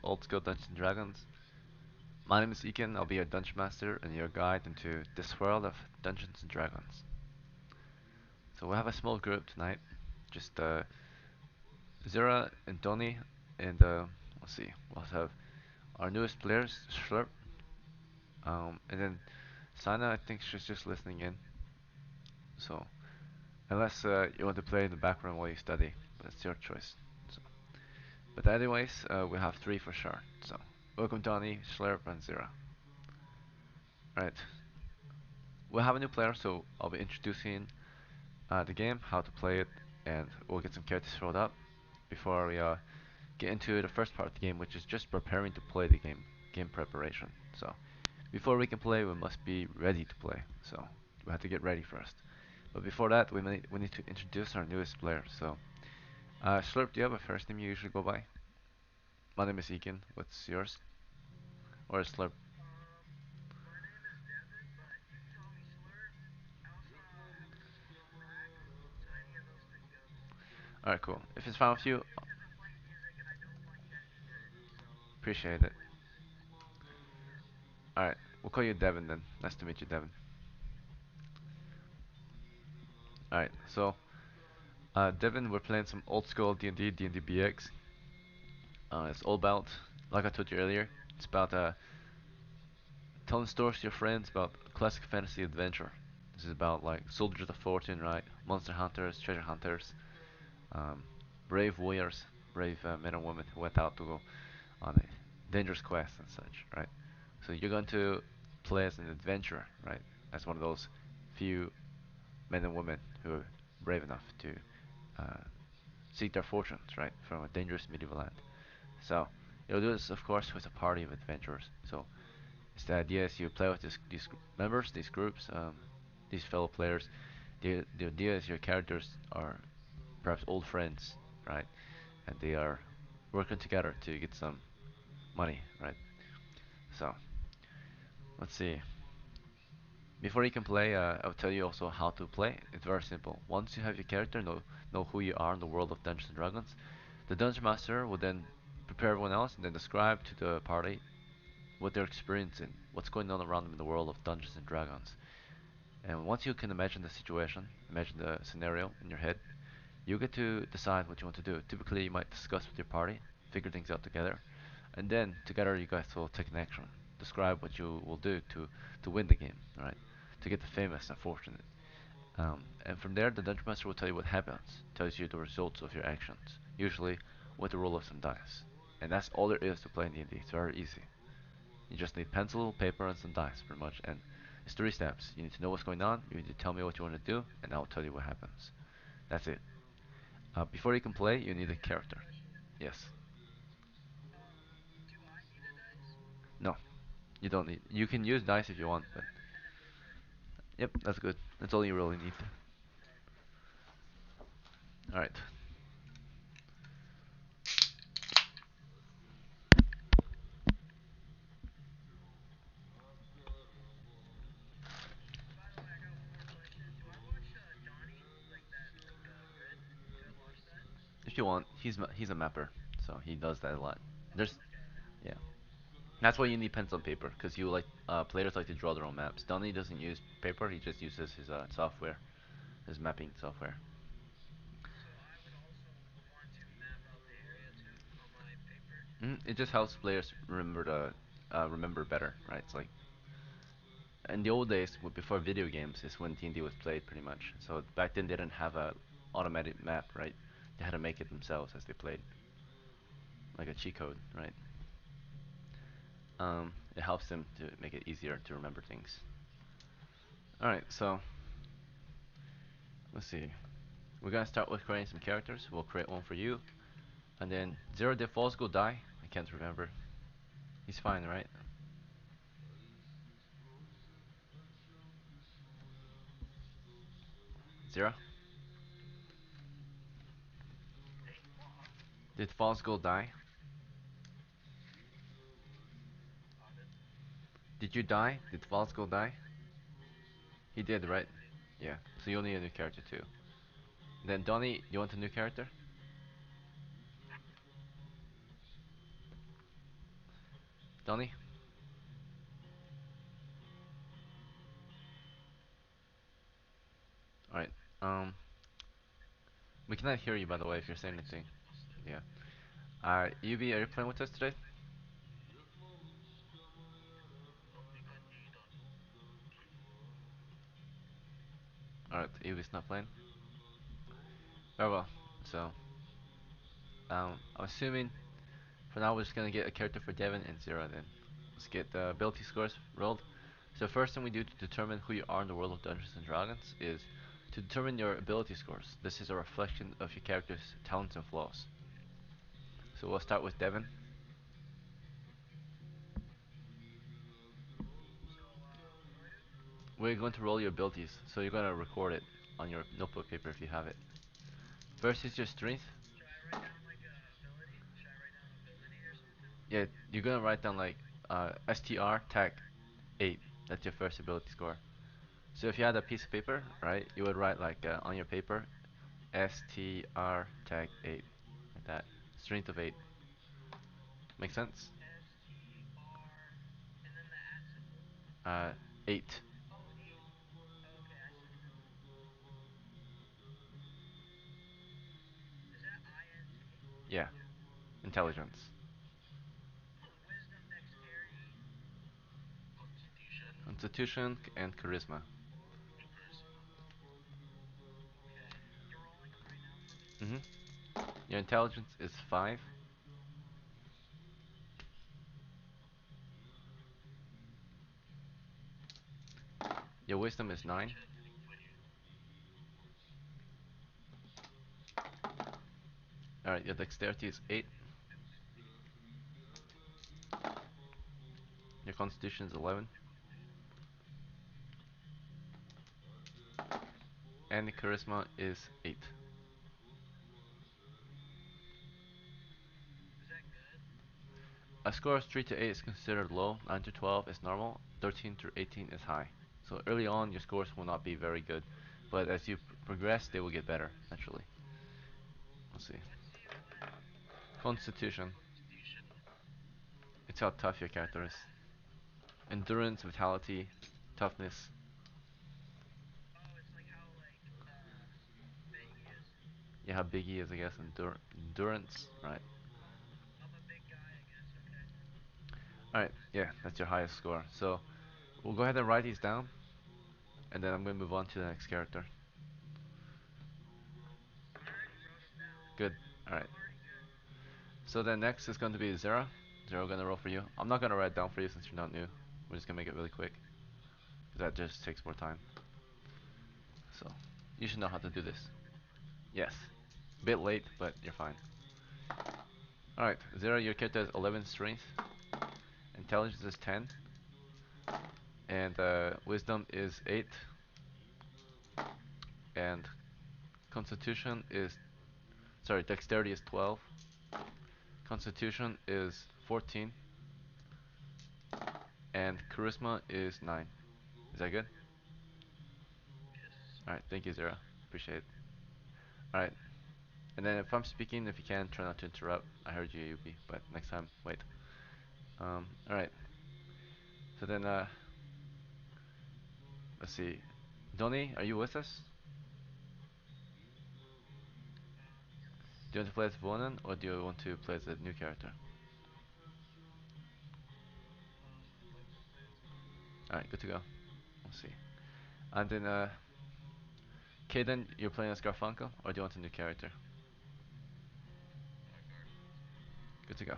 Old School Dungeons and Dragons. My name is Ekin, I'll be your Dungeon Master and your guide into this world of Dungeons and Dragons. So we have a small group tonight, just Zira and Tony, and let's see, we also have our newest players, Schlurp, and then Sana, I think she's just listening in, so unless you want to play in the background while you study, but it's your choice. So, but anyways, we have three for sure, so welcome Tony, Schlurp, and Zira. Alright, we have a new player, so I'll be introducing the game, how to play it, and we'll get some characters rolled up before we get into the first part of the game, which is just preparing to play the game preparation. So before we can play, we must be ready to play. So we have to get ready first. But before that, we need to introduce our newest player. So Slurp, do you have a first name you usually go by? My name is Egan. What's yours? Or is Slurp? Alright, cool. If it's fine with you, appreciate it. Alright, we'll call you Devin then. Nice to meet you, Devin. Alright, so Devin, we're playing some old school D&D, D&D BX. It's all about, like I told you earlier, it's about telling stories to your friends about classic fantasy adventure. This is about like soldiers of fortune, right? Monster hunters, treasure hunters, um, brave warriors, brave men and women who went out to go on a dangerous quest and such, right? So you're going to play as an adventurer, right? As one of those few men and women who are brave enough to uh, seek their fortunes, right, from a dangerous medieval land. So you'll do this, of course, with a party of adventurers. So it's the idea is you play with these members, these groups, these fellow players. The idea is your characters are perhaps old friends, right? And they are working together to get some money, right? So let's see. Before you can play, I'll tell you also how to play. It's very simple. Once you have your character, know who you are in the world of Dungeons and Dragons, the Dungeon Master will then prepare everyone else and then describe to the party what they're experiencing, what's going on around them in the world of Dungeons and Dragons. And once you can imagine the situation, imagine the scenario in your head, you get to decide what you want to do. Typically, you might discuss with your party, figure things out together, and then together you guys will take an action. Describe what you will do to win the game, right? To get the famous and fortunate. And from there, the Dungeon Master will tell you what happens, tells you the results of your actions, usually with the roll of some dice. And that's all there is to play in D&D. It's very easy. You just need pencil, paper, and some dice, pretty much. And it's three steps. You need to know what's going on. You need to tell me what you want to do, and I'll tell you what happens. That's it. Before you can play, you need a character. Yes. No, you don't need. You can use dice if you want, but yep, that's good. That's all you really need. All right. If you want, he's a mapper, so he does that a lot. There's yeah. That's why you need pencil and paper, because you like players like to draw their own maps. Donnie doesn't use paper; he just uses his software, his mapping software. It just helps players remember better, right? It's like in the old days, before video games, is when D&D was played pretty much. So back then they didn't have a automatic map, right? They had to make it themselves as they played, like a cheat code, right? It helps them to make it easier to remember things. All right, so let's see. We're gonna start with creating some characters. We'll create one for you, and then Zero did false go die. I can't remember. He's fine, right? Zero. Did false go die? Did you die? Did false go die? He did, right? Yeah. So you'll need a new character too. Then Donnie, you want a new character? Donnie? Alright. Um, we cannot hear you by the way if you're saying anything. Yeah. Yubi, are you playing with us today? Alright, Yubi's not playing. Very well. So, I'm assuming for now we're just gonna get a character for Devin and Zero then. Let's get the ability scores rolled. So first thing we do to determine who you are in the world of Dungeons and Dragons is to determine your ability scores. This is a reflection of your character's talents and flaws. So we'll start with Devin. We're going to roll your abilities, so you're going to record it on your notebook paper if you have it. First is your strength. Yeah, you're going to write down like STR tag 8. That's your first ability score. So if you had a piece of paper, right, you would write like on your paper STR tag 8. Like that. Strength of 8. Make sense? 8. Yeah, intelligence. Constitution and charisma. hmm Your intelligence is 5. Your wisdom is 9. Alright, your dexterity is 8. Your constitution is 11. And your charisma is 8. A score of 3 to 8 is considered low, 9 to 12 is normal, 13 to 18 is high. So early on, your scores will not be very good, but as you progress, they will get better, naturally. Let's see. Constitution. It's how tough your character is. Endurance, vitality, toughness. Yeah, how big he is, I guess. Endurance, right? Alright, yeah, that's your highest score. So, we'll go ahead and write these down, and then I'm going to move on to the next character. Good. Alright. So then next is going to be Zera. Zera, going to roll for you. I'm not going to write it down for you since you're not new. We're just going to make it really quick. That just takes more time. So, you should know how to do this. Yes. Bit late, but you're fine. Alright, Zera, your character has 11 strength. Intelligence is 10. And wisdom is 8. And constitution is... Sorry, dexterity is 12. Constitution is 14. And charisma is 9. Is that good? Alright, thank you, Zera. Appreciate it. Alright, and then if I'm speaking, if you can, try not to interrupt. I heard you, Yubi, but next time, wait. Alright. So then, let's see. Donnie, are you with us? Do you want to play as Vonan, or do you want to play as a new character? Alright, good to go. Let's see. And then, Kaden, you're playing as Garfunkel, or do you want a new character? Good to go.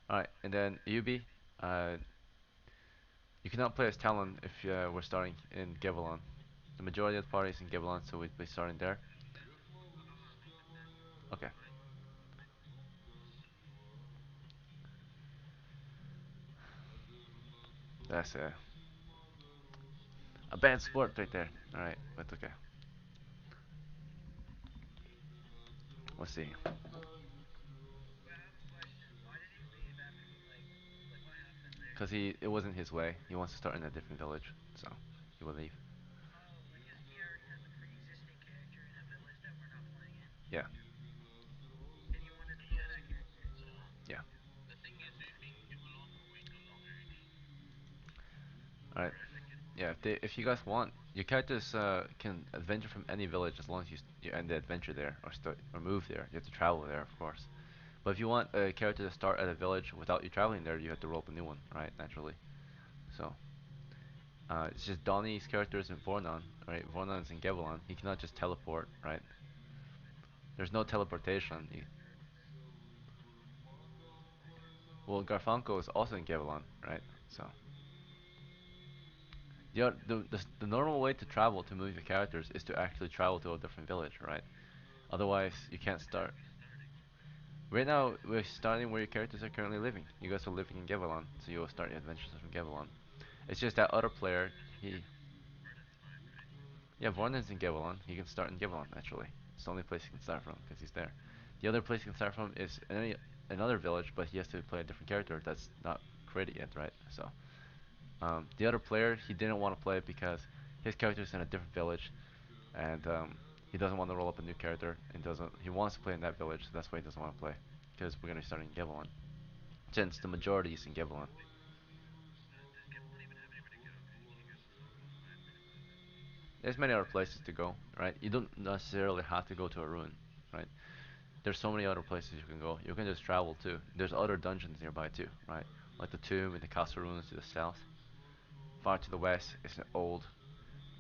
Alright, and then Yubi, uh, you cannot play as Talon if we're starting in Gevelon. The majority of the party is in Gevelon, so we'd be starting there. Okay. That's a bad sport right there. Alright, but okay. Let's see. Because it wasn't his way. He wants to start in a different village, so he will leave. Yeah, yeah. All right. Yeah, if you guys want, your characters can adventure from any village as long as you end the adventure there or start or move there. You have to travel there, of course. But if you want a character to start at a village without you traveling there, you have to roll up a new one, right? Naturally. So, it's just Donnie's character is in Vornon, right? Vornon is in Gevelon. He cannot just teleport, right? There's no teleportation. Well, Garfunkel is also in Gevelon, right? So, the normal way to travel to move your characters is to actually travel to a different village, right? Otherwise, you can't start. Right now, we're starting where your characters are currently living. You guys are living in Gevelon, so you will start your adventures from Gevelon. It's just that other player, yeah, Vornon's in Gevelon. He can start in Gevelon, naturally. It's the only place he can start from, because he's there. The other place he can start from is another village, but he has to play a different character that's not created yet, right? So, the other player, he didn't want to play it because his character's in a different village, and he doesn't want to roll up a new character, and doesn't he wants to play in that village, so that's why he doesn't want to play, because we're going to be starting in Gevelon, since the majority is in Gevelon. There's many other places to go, right? You don't necessarily have to go to a ruin, right? There's so many other places you can go. You can just travel too. There's other dungeons nearby too, right? Like the tomb and the castle ruins to the south. Far to the west is an old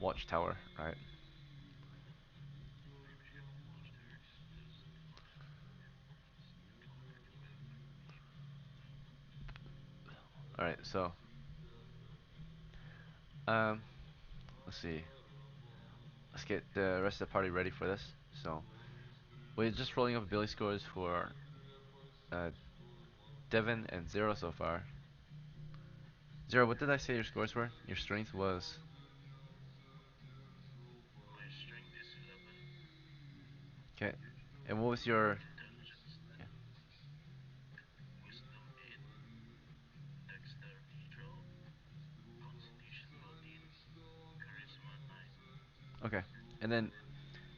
watchtower, right? All right, so um, let's see. Let's get the rest of the party ready for this. So we're just rolling up ability scores for uh, Devin and Zero so far. Zero, what did I say your scores were? Your strength was okay. And what was your yeah, okay? And then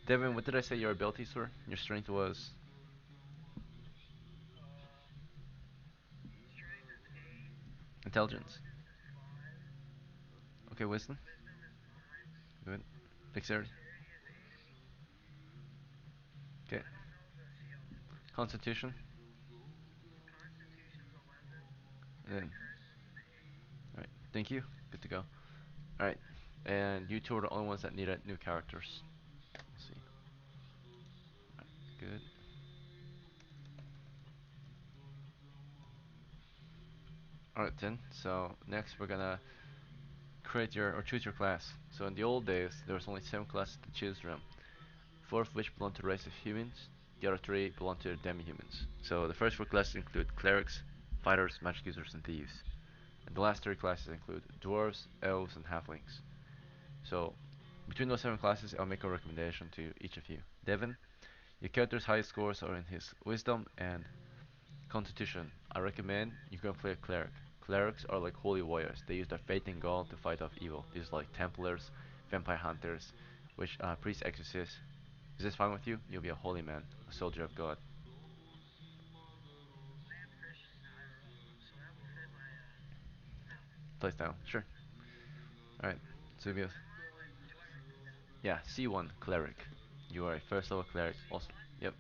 Devin, what did I say your abilities were? Your strength was intelligence. Okay, wisdom. Good. Dexterity. Okay. Constitution. And then, all right. Thank you. Good to go. All right. And you two are the only ones that needed new characters. Let's see. All right, good. All right then. So next we're gonna create your or choose your class. So in the old days there was only 7 classes to choose from. 4 of which belong to the race of humans. The other 3 belong to the demi-humans. So the first 4 classes include clerics, fighters, magic users, and thieves. And the last 3 classes include dwarves, elves, and halflings. So between those 7 classes, I'll make a recommendation to each of you. Devin, your character's highest scores are in his wisdom and constitution. I recommend you go and play a cleric. Clerics are like holy warriors. They use their faith in God to fight off evil. These are like Templars, vampire hunters, which priest exorcists. Is this fine with you? You'll be a holy man, a soldier of God. Place down. Sure. All right. So you yeah, C1 cleric. You are a first level cleric. Also, yep,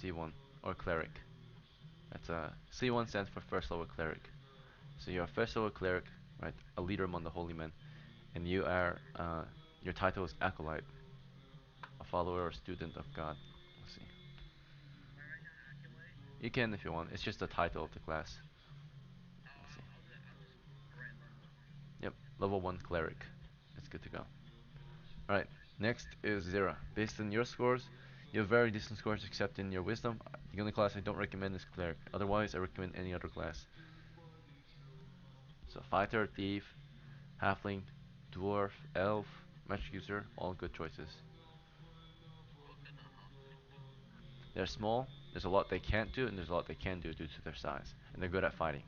C1 or cleric. That's C1 stands for first level cleric. So you're a first level cleric, right? A leader among the holy men, and you are your title is acolyte, a follower or student of God. Let's see. You can if you want. It's just the title of the class. Let's see. Yep, level 1 cleric. It's good to go. Alright, next is Zera. Based on your scores, you have very decent scores except in your wisdom. The only class I don't recommend is cleric. Otherwise, I recommend any other class. So fighter, thief, halfling, dwarf, elf, magic user, all good choices. They're small, there's a lot they can't do, and there's a lot they can do due to their size. And they're good at fighting.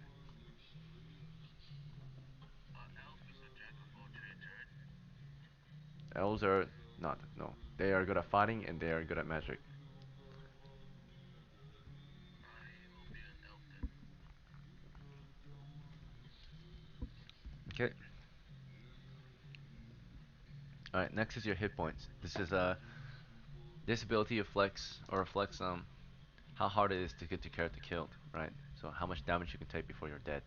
Elves are not, no. They are good at fighting and they are good at magic. Okay. Alright, next is your hit points. This ability reflects how hard it is to get your character killed, right? So how much damage you can take before you're dead.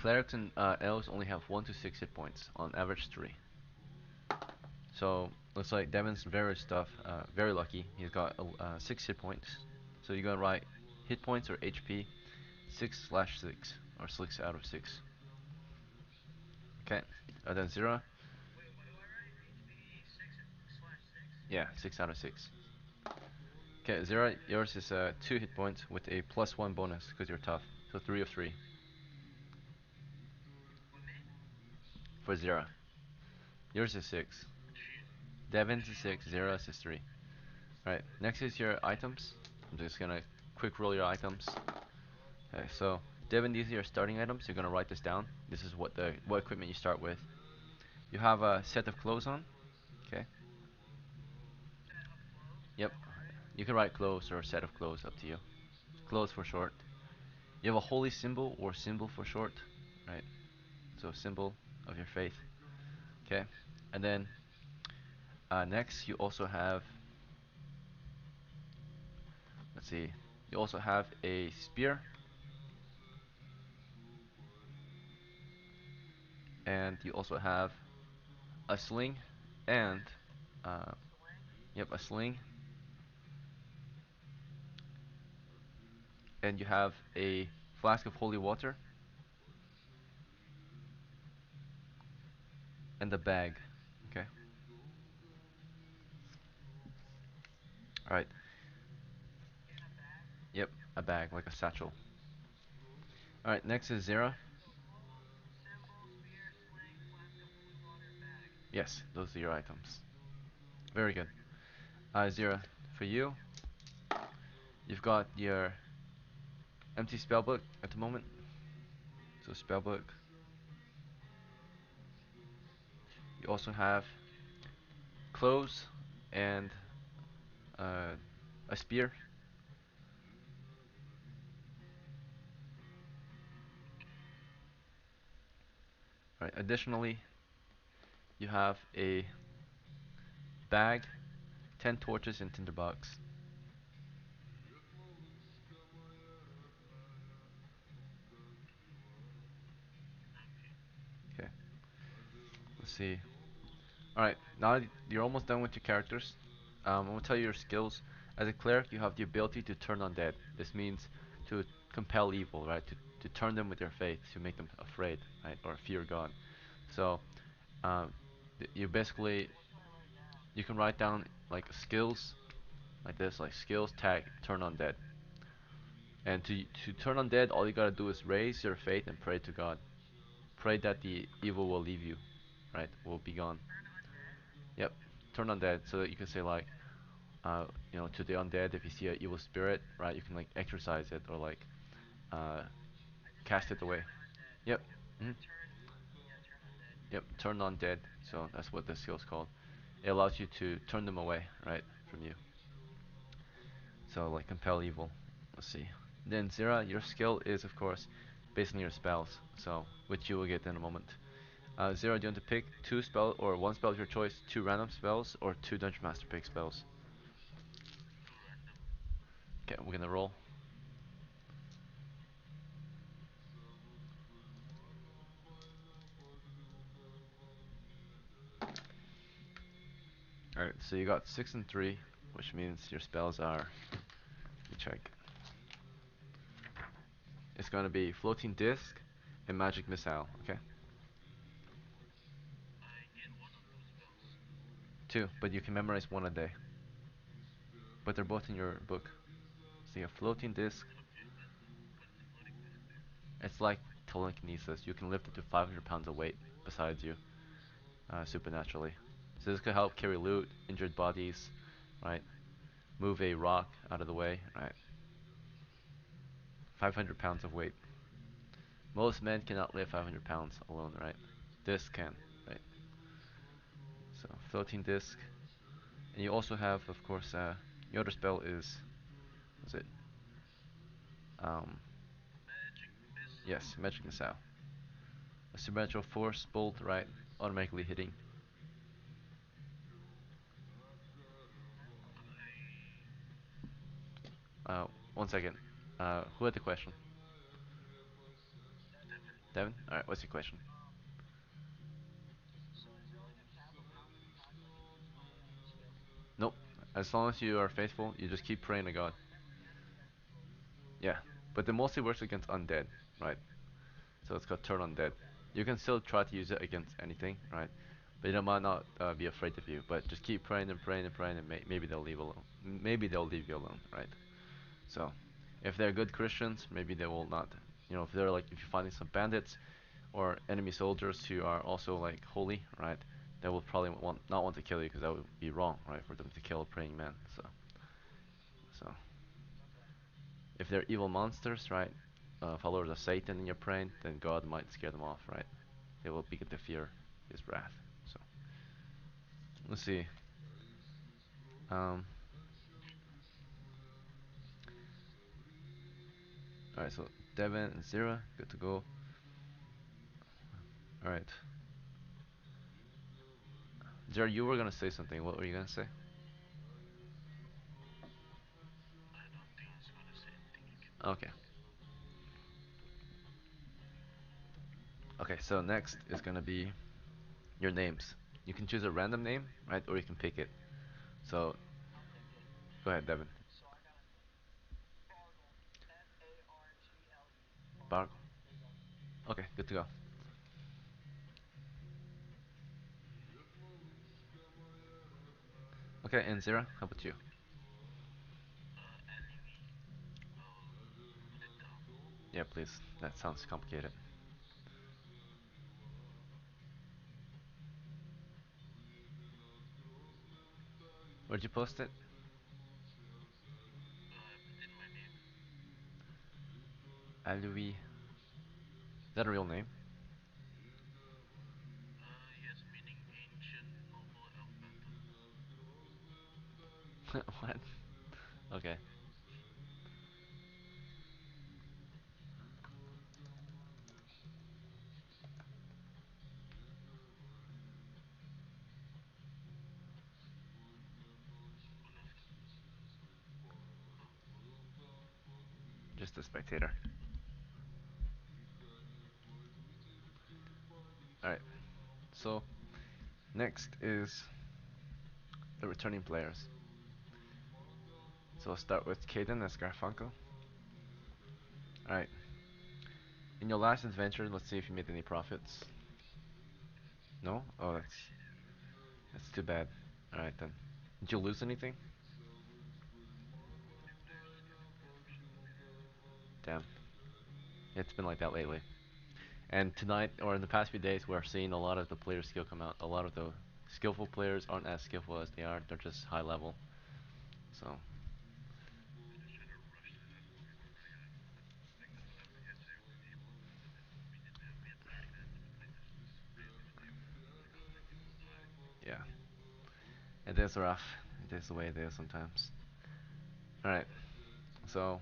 Clerics and elves only have 1 to 6 hit points, on average 3. So looks like Devin's very lucky. He's got 6 hit points. So you're gonna write hit points or HP 6/6 or 6 out of 6. Okay, and then Zero, yeah, 6 out of 6. Okay, Zero, yours is 2 hit points with a +1 bonus because you're tough. So 3 of 3 for Zero. Yours is 6. Devin's is 6. Zero's is 3. Alright, next is your items. I'm just gonna quick roll your items. Okay, so Devin, these are your starting items. You're gonna write this down. This is what equipment you start with. You have a set of clothes on. Okay. Yep. You can write clothes or set of clothes, up to you. Clothes for short. You have a holy symbol or symbol for short, right? So symbol of your faith. Okay. And then next you also have, let's see, you also have a spear, and you also have a sling, and uh, yep, a sling, and you have a flask of holy water and a bag. Okay. All right. Yep, a bag like a satchel. All right. Next is Zera. Yes, those are your items. Very good. Zera, for you, you've got your empty spellbook at the moment. So spellbook. You also have clothes and uh, a spear. Right. Additionally, you have a bag, 10 torches, and tinderbox. Okay. Let's see. All right. Now you're almost done with your characters. I'm gonna tell you your skills. As a cleric, you have the ability to turn undead. This means to compel evil, right? To turn them with your faith, to make them afraid, right, or fear God. So um, you basically you can write down like skills like this, like skills tag turn undead. And to turn undead, all you gotta do is raise your faith and pray to God. Pray that the evil will leave you, right? Will be gone. Yep. Turn undead, so that you can say like, to the undead, if you see an evil spirit, right, you can like exorcise it or like uh, cast it away. Yep. hmm Yep. Turn undead. So that's what the skill's called. It allows you to turn them away, right, from you. So like compel evil. Let's see. Then Zera, your skill is of course based on your spells, so which you will get in a moment. Zera, do you want to pick two spell or one spell of your choice, two random spells, or two Dungeon Master pick spells? Okay, we're gonna roll. Alright, so you got 6 and 3, which means your spells are, let me check. It's gonna be Floating Disc and Magic Missile, okay? Two, but you can memorize one a day. But they're both in your book. So you have Floating Disc. It's like telekinesis. You can lift up to 500 pounds of weight besides you, supernaturally. So this could help carry loot, injured bodies, right? Move a rock out of the way, right? 500 pounds of weight. Most men cannot lift 500 pounds alone, right? This can, right? So floating disc, and you also have, of course, your other spell is it? Um, yes, magic missile. A supernatural force bolt, right? Automatically hitting. Uh, 1 second. Who had the question? Devin? Alright, what's your question? Nope. As long as you are faithful, you just keep praying to God. Yeah. But it mostly works against undead, right? So it's called turn undead. You can still try to use it against anything, right? But they might not be afraid of you. But just keep praying and praying and praying, and maybe they'll leave alone. Maybe they'll leave you alone, right? So, if they're good Christians, maybe they will not. You know, if they're like, if you're finding some bandits or enemy soldiers who are also like holy, right? They will probably not want to kill you because that would be wrong, right? For them to kill a praying man. So if they're evil monsters, right? Followers of Satan and you're praying, then God might scare them off, right? They will begin to fear His wrath. So let's see. Um, all right, so Devin and Zira, good to go. All right, Zira, you were gonna say something. What were you gonna say? Okay. Okay, so next is gonna be your names. You can choose a random name, right? Or you can pick it. So go ahead, Devin. Bar. Okay, good to go. Okay, and Zira, how about you? Yeah, please. That sounds complicated. Where'd you post it? Alui. Is that a real name? What? Okay, just a spectator. Alright, so next is the returning players. So I'll start with Caden as Garfunkel. Alright, in your last adventure, let's see if you made any profits. No? Oh, that's too bad. Alright then. Did you lose anything? Damn. It's been like that lately. And tonight, or in the past few days, we're seeing a lot of the player skill come out. A lot of the skillful players aren't as skillful as they are. They're just high level. So, yeah. It is rough. It is the way it is sometimes. Alright, so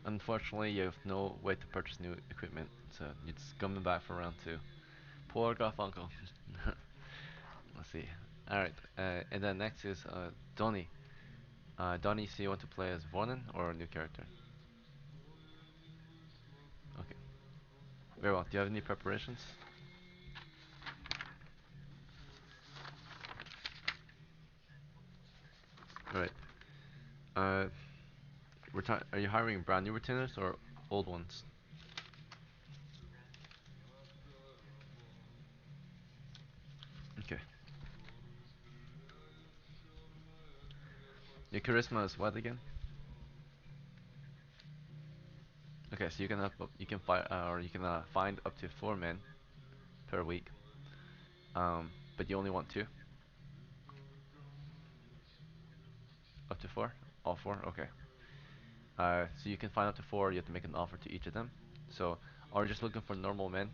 unfortunately, you have no way to purchase new equipment. So, you're just coming back for round two. Poor Garfunkel. Let's see. Alright, and then next is Donnie. Donnie, so you want to play as Vonen or a new character? Okay, very well. Do you have any preparations? Alright. Uh, are you hiring brand new retainers or old ones? Okay. Your charisma is what again? Okay, so you can find up to 4 men per week. But you only want two, up to four, all four. Okay. So you can find up to four. You have to make an offer to each of them. So, are you just looking for normal men?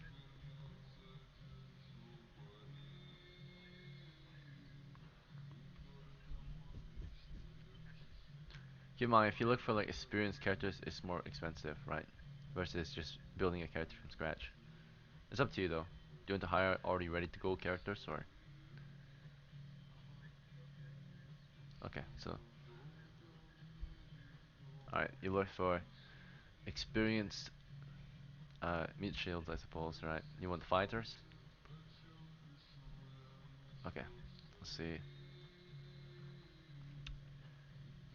Keep in mind, if you look for like experienced characters, it's more expensive, right? Versus just building a character from scratch. It's up to you though. Do you want to hire already ready to go characters or? Okay, so Alright, you look for experienced meat shields, I suppose, right? You want fighters? Okay, let's see.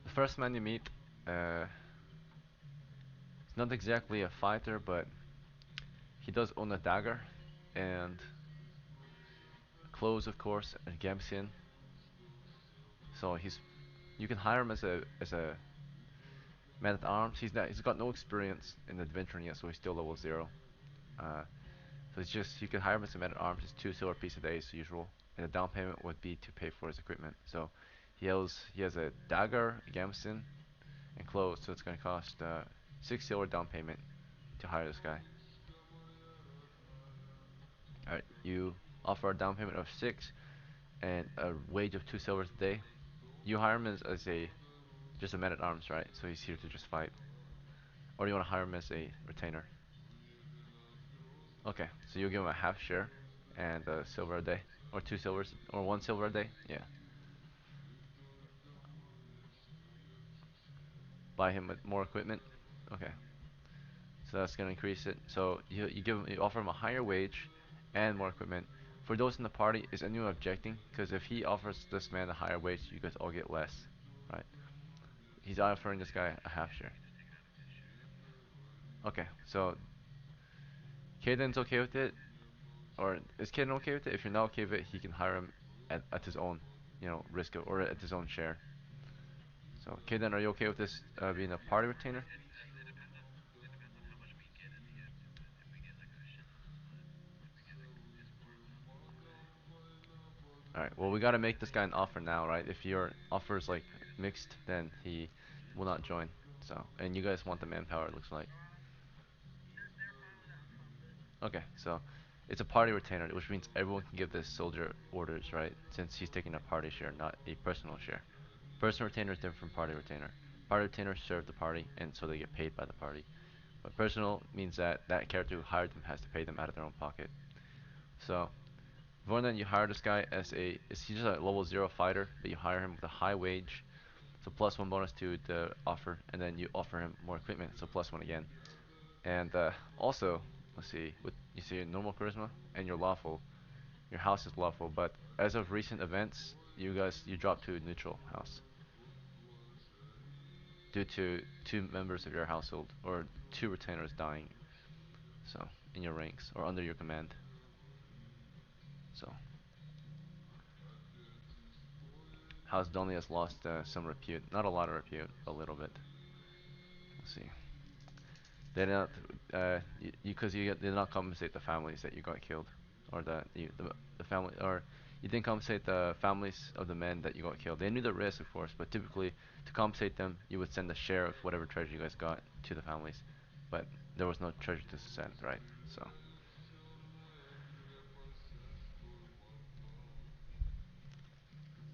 The first man you meet, he's not exactly a fighter, but he does own a dagger and clothes, of course, and gamskin. So you can hire him as a man at arms. He's got no experience in adventuring yet, so he's still level 0. Uh, so it's just you can hire him as a man at arms. It's 2 silver piece a day as usual, and the down payment would be to pay for his equipment. So he has a dagger, a gamson, and clothes. So it's gonna cost 6 silver down payment to hire this guy. All right, you offer a down payment of 6 and a wage of 2 silvers a day. You hire him as a just a man at arms, right? So he's here to just fight. Or do you want to hire him as a retainer? Okay, so you'll give him a half share and a silver a day, or 2 silvers, or 1 silver a day. Yeah, buy him with more equipment. Okay, so that's gonna increase it. So you offer him a higher wage and more equipment. For those in the party, is anyone objecting? Because if he offers this man a higher wage, you guys all get less, right? He's offering this guy a half share. Okay, so Caden's okay with it, or is Caden okay with it? If you're not okay with it, he can hire him at his own, risk or at his own share. So, okay then, are you okay with this being a party retainer? Alright, well we gotta make this guy an offer now, right? If your offer is like mixed, then he will not join. So, and you guys want the manpower, it looks like. Okay, so it's a party retainer, which means everyone can give this soldier orders, right? Since he's taking a party share, not a personal share. Personal retainer is different from party retainer. Party retainers serve the party, and so they get paid by the party. But personal means that that character who hired them has to pay them out of their own pocket. So, Vornan, you hire this guy he's just a level 0 fighter, but you hire him with a high wage, so +1 bonus to the offer, and then you offer him more equipment, so +1 again. And also, let's see, with you see your normal charisma and your lawful, your house is lawful, but as of recent events, you drop to neutral house due to 2 members of your household or 2 retainers dying, so in your ranks or under your command. So House Donley has lost some repute, not a lot of repute, a little bit. Let's see. They did not, because you did not compensate the families that you got killed, or the family, or you didn't compensate the families of the men that you got killed. They knew the risk, of course, but typically to compensate them, you would send a share of whatever treasure you guys got to the families, but there was no treasure to send, right? So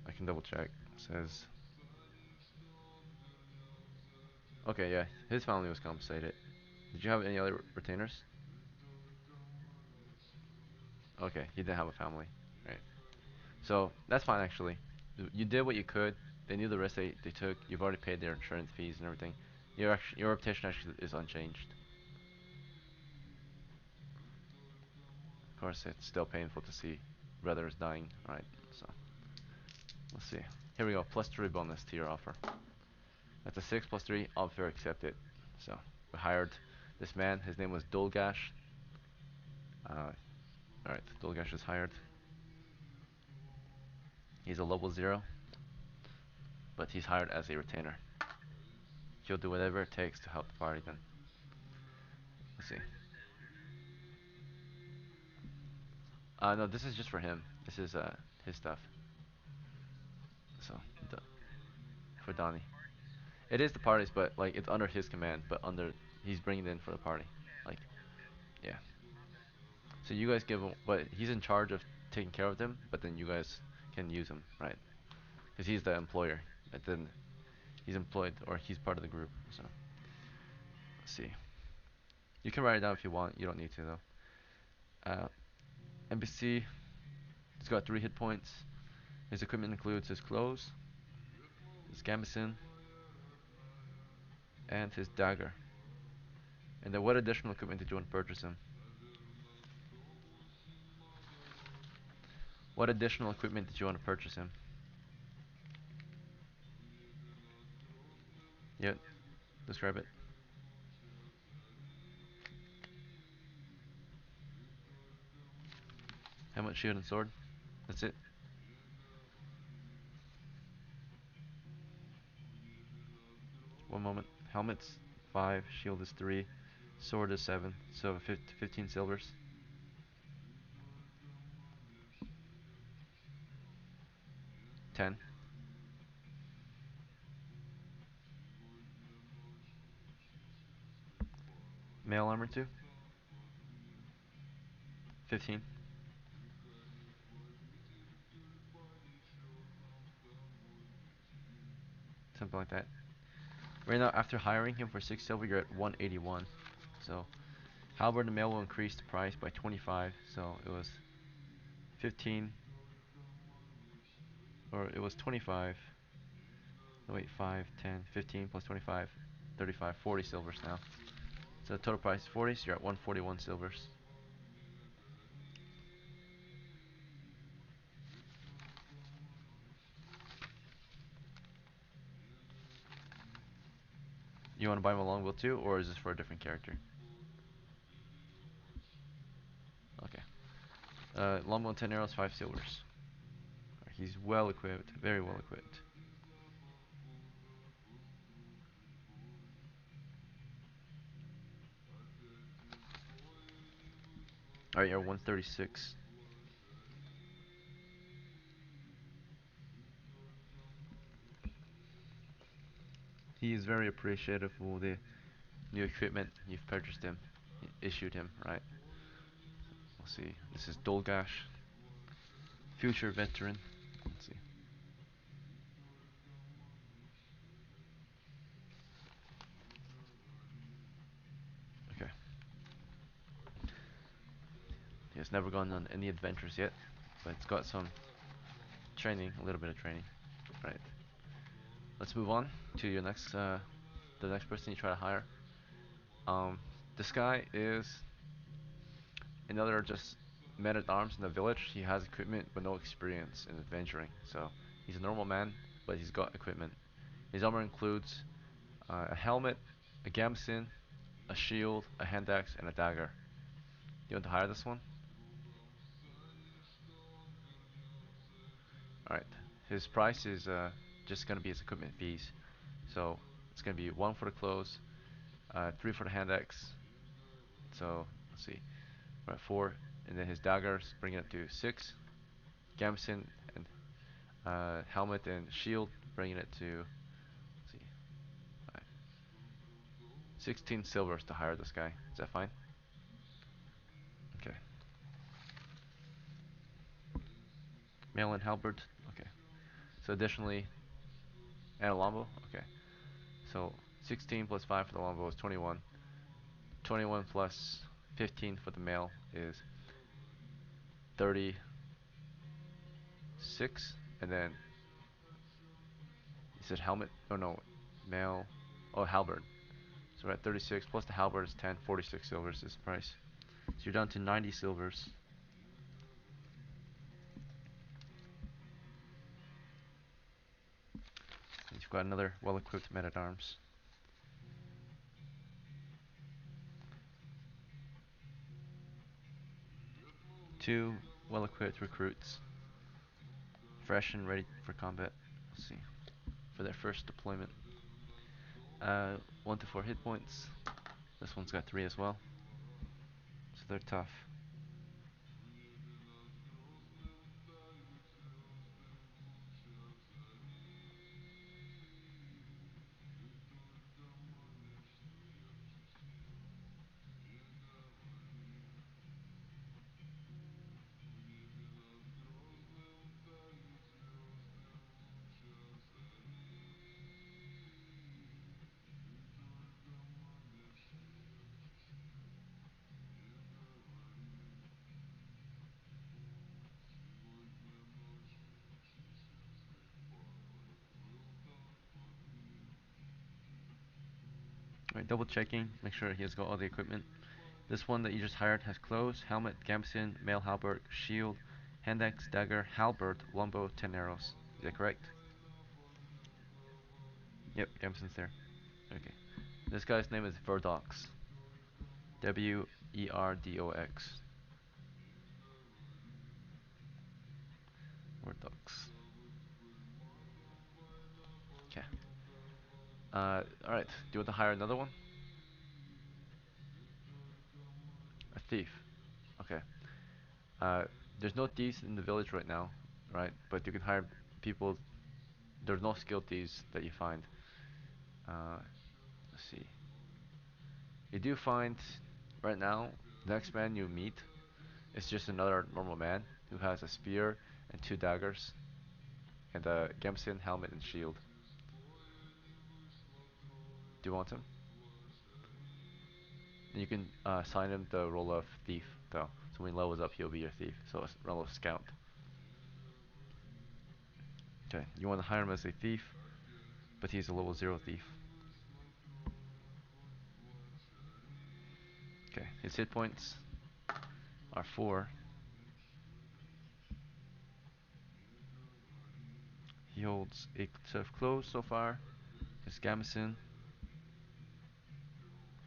I can double check. It says, okay, yeah, his family was compensated. Did you have any other retainers? Okay, he didn't have a family, right? So that's fine actually. You did what you could. They knew the risk they took. You've already paid their insurance fees and everything. Your reputation actually is unchanged. Of course, it's still painful to see brothers dying, right? So let's see. Here we go. +3 bonus to your offer. That's a 6 +3. Offer accepted. So we hired this man. His name was Dolgash. Alright, Dolgash is hired. He's a level 0, but he's hired as a retainer. He'll do whatever it takes to help the party then. Let's see. No, this is just for him. This is his stuff. So for Donnie, it is the party's, but like it's under his command, but under he's bringing it in for the party. Like yeah. So you guys give him, but he's in charge of taking care of them. But then you guys can use him, right? Because he's the employer. But then he's employed or he's part of the group. So let's see. You can write it down if you want. You don't need to though. Uh, NPC. He's got 3 hit points. His equipment includes his clothes, his gambeson, and his dagger. And then what additional equipment did you want to purchase him? What additional equipment did you want to purchase him? Yep, describe it. Helmet, shield, and sword. That's it. One moment. Helmet's 5, shield is 3, sword is 7, so 15 silvers. 10. Mail armor 2. 15. Something like that. Right now, after hiring him for 6 silver, you're at 181. So, halberd and mail will increase the price by 25. So, it was 15, or it was 25. No, wait, 5, 10, 15 plus 25, 35, 40 silvers now. So, the total price is 40, so you're at 141 silvers. You want to buy him a longbow too, or is this for a different character? Okay. Longbow and 10 arrows, 5 silvers. He's well equipped, very well equipped. Alright, you're 136. He is very appreciative for the new equipment you've purchased him, issued him, right? We'll see. This is Dolgash, future veteran. Let's see. Okay. He has never gone on any adventures yet, but it's got some training, a little bit of training. Right. Let's move on to your next, the next person you try to hire. This guy is another just man at arms in the village. He has equipment but no experience in adventuring. So he's a normal man, but he's got equipment. His armor includes a helmet, a gambeson, a shield, a hand axe, and a dagger. You want to hire this one? Alright. His price is just gonna be his equipment fees. So it's gonna be 1 for the clothes, 3 for the hand axe. So let's see, we're at 4, and then his daggers bringing it to 6. Gambeson and helmet and shield bringing it to, let's see, 16 silvers to hire this guy. Is that fine? Okay. Mail and halberd. Okay. So additionally, and a longbow. Okay. So 16 plus 5 for the longbow is 21. 21 plus 15 for the mail is 36. And then you said helmet? Oh no, mail. Oh, halberd. So we're at 36 plus the halberd is 10. 46 silvers is the price. So you're down to 90 silvers. And you've got another well-equipped man-at-arms. 2 well-equipped recruits, fresh and ready for combat. Let's see, for their first deployment. 1 to 4 hit points. This one's got 3 as well, so they're tough. Alright, double checking, make sure he has got all the equipment. This one that you just hired has clothes, helmet, gambeson, mail halberd, shield, hand axe, dagger, halberd, longbow, 10 arrows. Is that correct? Yep, gambeson's there. Okay. This guy's name is Verdox. Werdox. Verdox. Okay. Alright. Do you want to hire another one? A thief. Okay. Uh, there's no thieves in the village right now, right? But you can hire people. There's no skilled thieves that you find. Let's see. You do find, right now, the next man you meet is just another normal man who has a spear and two daggers and a gambeson, helmet, and shield. Do you want him? You can assign him the role of thief, though. So when he levels up, he'll be your thief. So it's role of scout. Okay, you want to hire him as a thief, but he's a level 0 thief. Okay, his hit points are 4. He holds 8 set of clothes so far. His gambeson.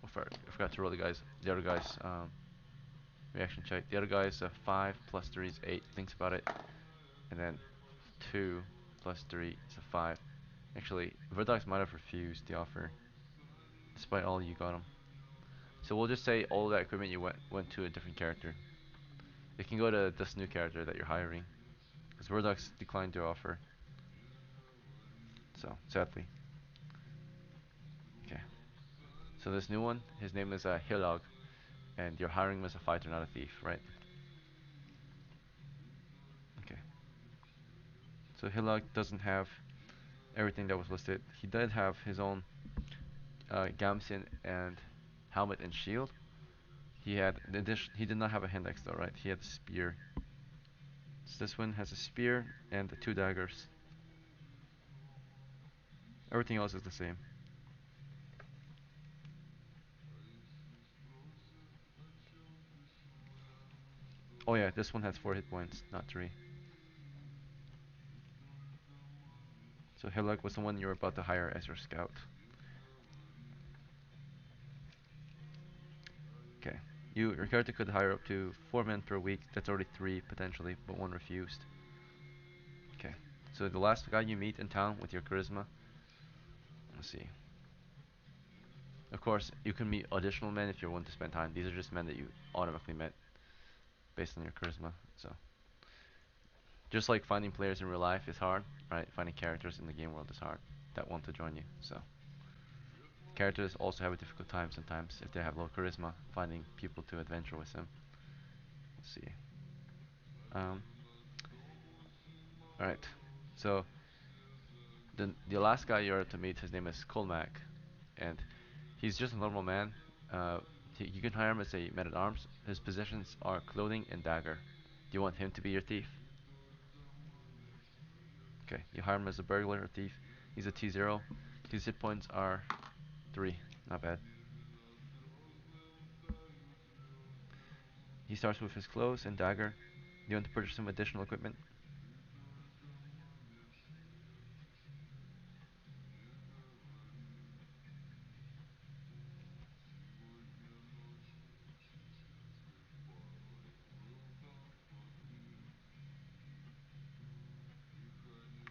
Oh, I forgot to roll the other guy's reaction check. The other guy's a 5 plus 3 is 8. Thinks about it. And then 2 plus 3 is a 5. Actually, Verdox might have refused the offer, despite all you got him. So we'll just say all that equipment you went to a different character. It can go to this new character that you're hiring, because Verdox declined your offer. So sadly, okay. So this new one, his name is Hilog, and you're hiring him as a fighter, not a thief, right? Okay. So Hilog doesn't have everything that was listed. He did have his own gambeson and helmet and shield. He had he did not have a hand axe though, right? He had a spear. So this one has a spear and the two daggers. Everything else is the same. Oh yeah, this one has 4 hit points, not 3. So Hillock was the one you were about to hire as your scout. Okay. Your character could hire up to 4 men per week. That's already 3 potentially, but 1 refused. Okay. So the last guy you meet in town with your charisma. Let's see. Of course, you can meet additional men if you're willing to spend time. These are just men that you automatically met based on your charisma. So just like finding players in real life is hard, right? Finding characters in the game world is hard that want to join you. So characters also have a difficult time sometimes if they have low charisma, finding people to adventure with them. Let's see. Um, all right. So the last guy you're to meet, his name is Colmac, and he's just a normal man. Uh, you can hire him as a man at arms. His positions are clothing and dagger. Do you want him to be your thief? Okay. You hire him as a burglar or thief. He's a T0. His hit points are 3. Not bad. He starts with his clothes and dagger. Do you want to purchase some additional equipment?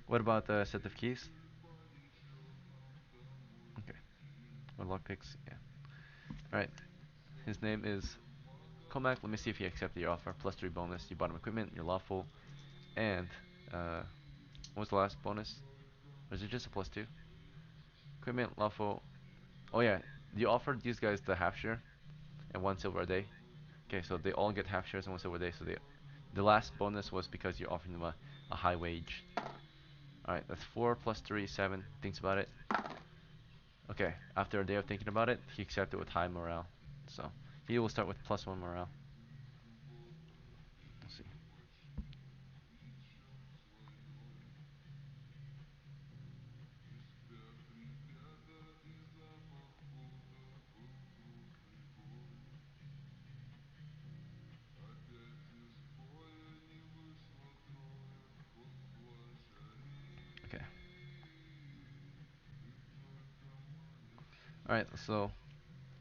What about a set of keys? Okay. Or lockpicks? Yeah. Alright. His name is Comac. Let me see if he accepted your offer. Plus 3 bonus. You bought him equipment. You're lawful. And, what was the last bonus? Or is it just a plus 2? Equipment, lawful. Oh yeah. You offered these guys the half share and 1 silver a day. Okay, so they all get half shares and 1 silver a day. So the last bonus was because you're offering them a high wage. Alright, that's 4 plus 3, 7. Thinks about it. Okay, after a day of thinking about it, he accepted with high morale. So he will start with plus 1 morale. Let's see. Alright, so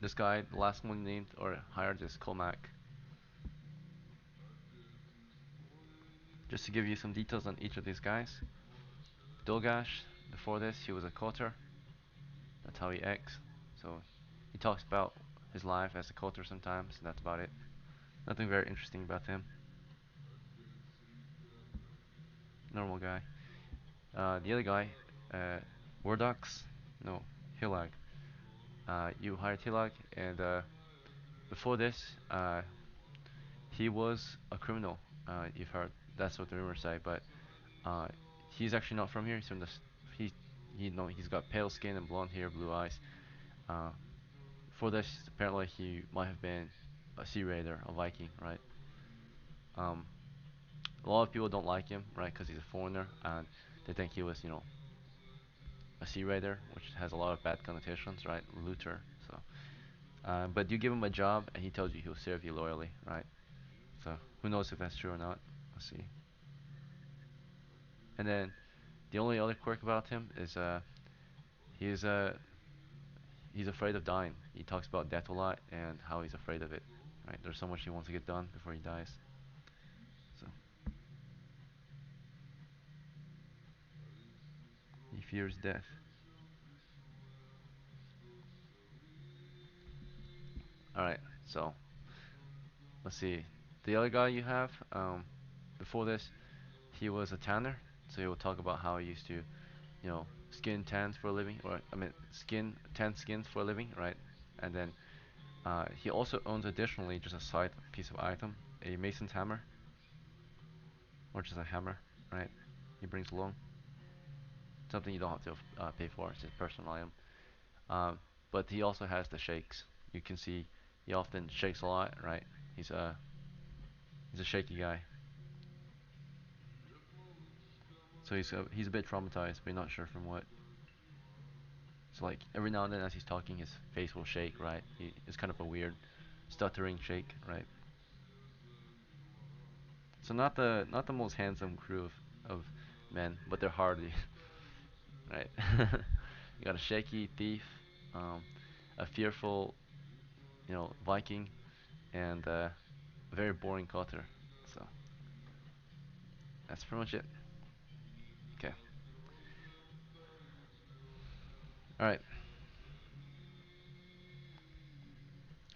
this guy, the last one named or hired is Colmac. Just to give you some details on each of these guys. Dolgash, before this, he was a cotter. That's how he acts. So he talks about his life as a cotter sometimes, and that's about it. Nothing very interesting about him. Normal guy. The other guy, uh, Wardox, no, Hillag. You hired Hillag, and before this, he was a criminal. You've heard, that's what the rumors say, but uh, he's actually not from here. He's from the, he, he's got pale skin and blonde hair, blue eyes. Uh, before this, apparently he might have been a sea raider, a Viking, right? Um, a lot of people don't like him, right, because he's a foreigner, and they think he was, a sea raider, which has a lot of bad connotations, right? Looter. So, but you give him a job, and he tells you he'll serve you loyally, right? So, who knows if that's true or not? Let's see. And then the only other quirk about him is he's he's afraid of dying. He talks about death a lot and how he's afraid of it. Right? There's so much he wants to get done before he dies. So he fears death. All right. So let's see. The other guy you have, before this, he was a tanner. So he will talk about how he used to, skin tans for a living, or I mean, tan skins for a living, right? And then he also owns additionally just a side piece of item, a mason's hammer, or just a hammer, right? He brings along something you don't have to pay for. It's his personal item. Um, but he also has the shakes. You can see he often shakes a lot, right? He's a he's a shaky guy. So he's a bit traumatized, but not sure from what. So like every now and then as he's talking, his face will shake, right? It's kind of a weird stuttering shake, right? So not the most handsome crew of men, but they're hardy, right? You got a shaky thief, um, a fearful, Viking, and a very boring cutter. So that's pretty much it. Okay. All right.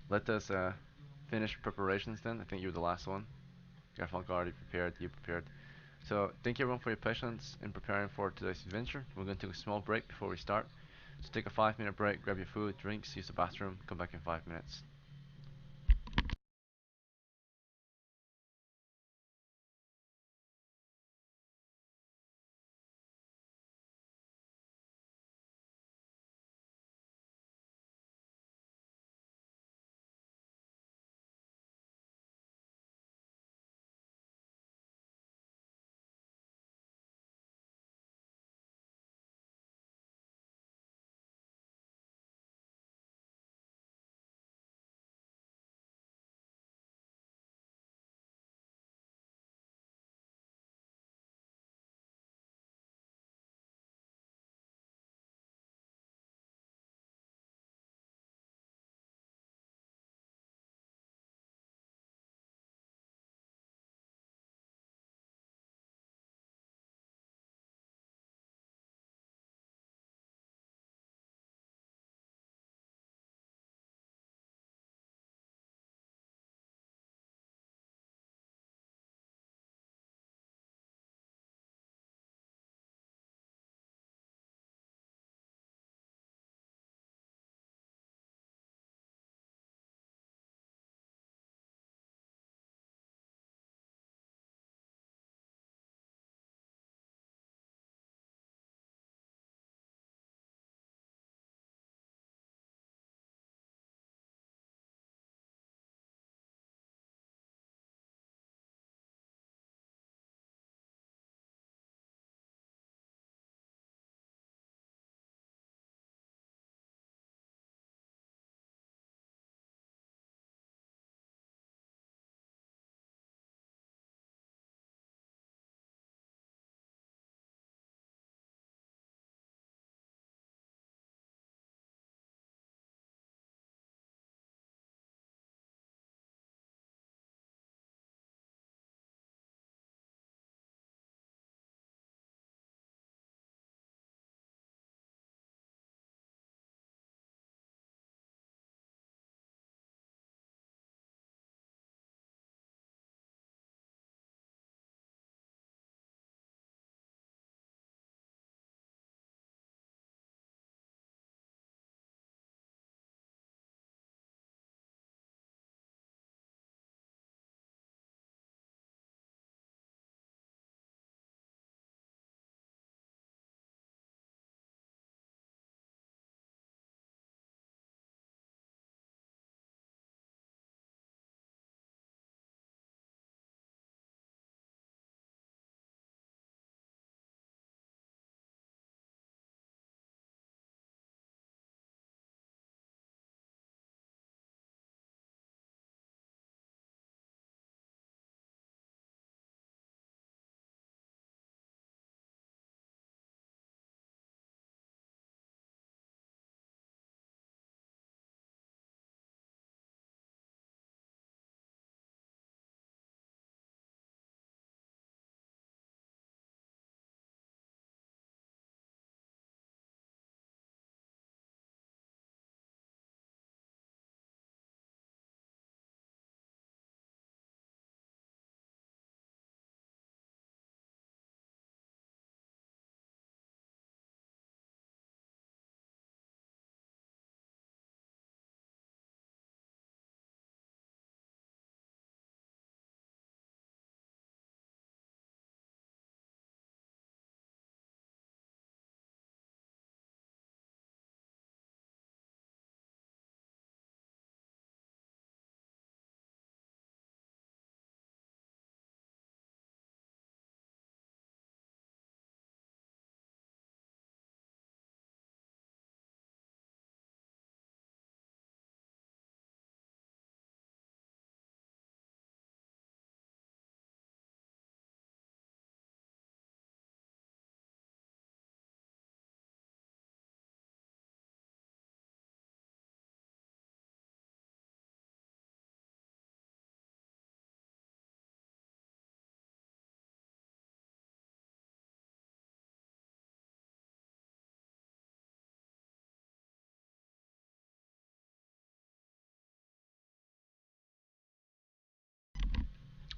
Let us finish preparations then. I think you're the last one. Garfunkel already prepared. You prepared. So thank you everyone for your patience in preparing for today's adventure. We're going to take a small break before we start. So take a 5 minute break, grab your food, drinks, use the bathroom, come back in 5 minutes.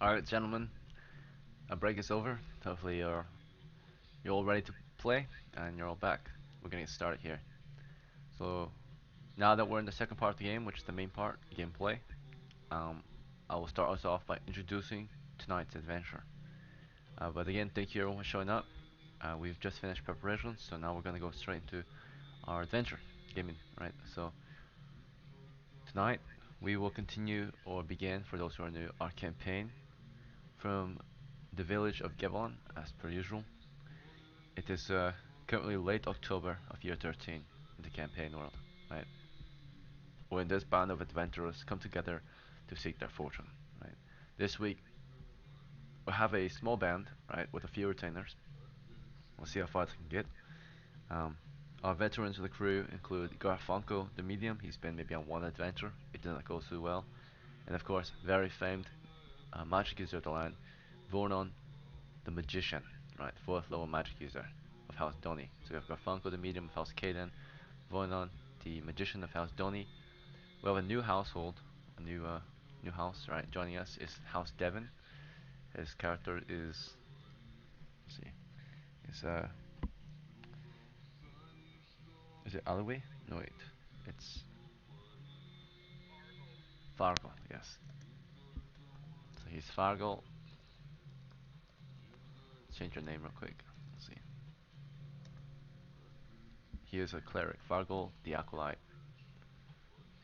All right, gentlemen, a break is over. Hopefully you're all ready to play and you're all back. We're gonna get started here. So now that we're in the second part of the game, which is the main part, gameplay, um, I will start us off by introducing tonight's adventure. But again, thank you everyone for showing up. We've just finished preparations, so now we're gonna go straight into our adventure gaming, right? So tonight we will continue or begin, for those who are new, our campaign from the village of Gevon, as per usual. It is currently late October of year 13 in the campaign world, right? When this band of adventurers come together to seek their fortune, right? This week we have a small band, right, with a few retainers. We'll see how far they can get. Um, our veterans of the crew include Garfunkel, the medium. He's been maybe on one adventure. It did not go so well. And of course, very famed magic user of the land, Vornon, the magician, right? Fourth level magic user of House Doni. So we have Garfunkel, the medium of House Kaden, Vornon, the magician of House Doni. We have a new household, a new house, right? Joining us is House Devon. His character is, let's see, is is it Alleyway? No wait, it's Fargo. Yes, so he's Fargo. Let's change your name real quick. Let's see. He is a cleric, Fargo the Acolyte.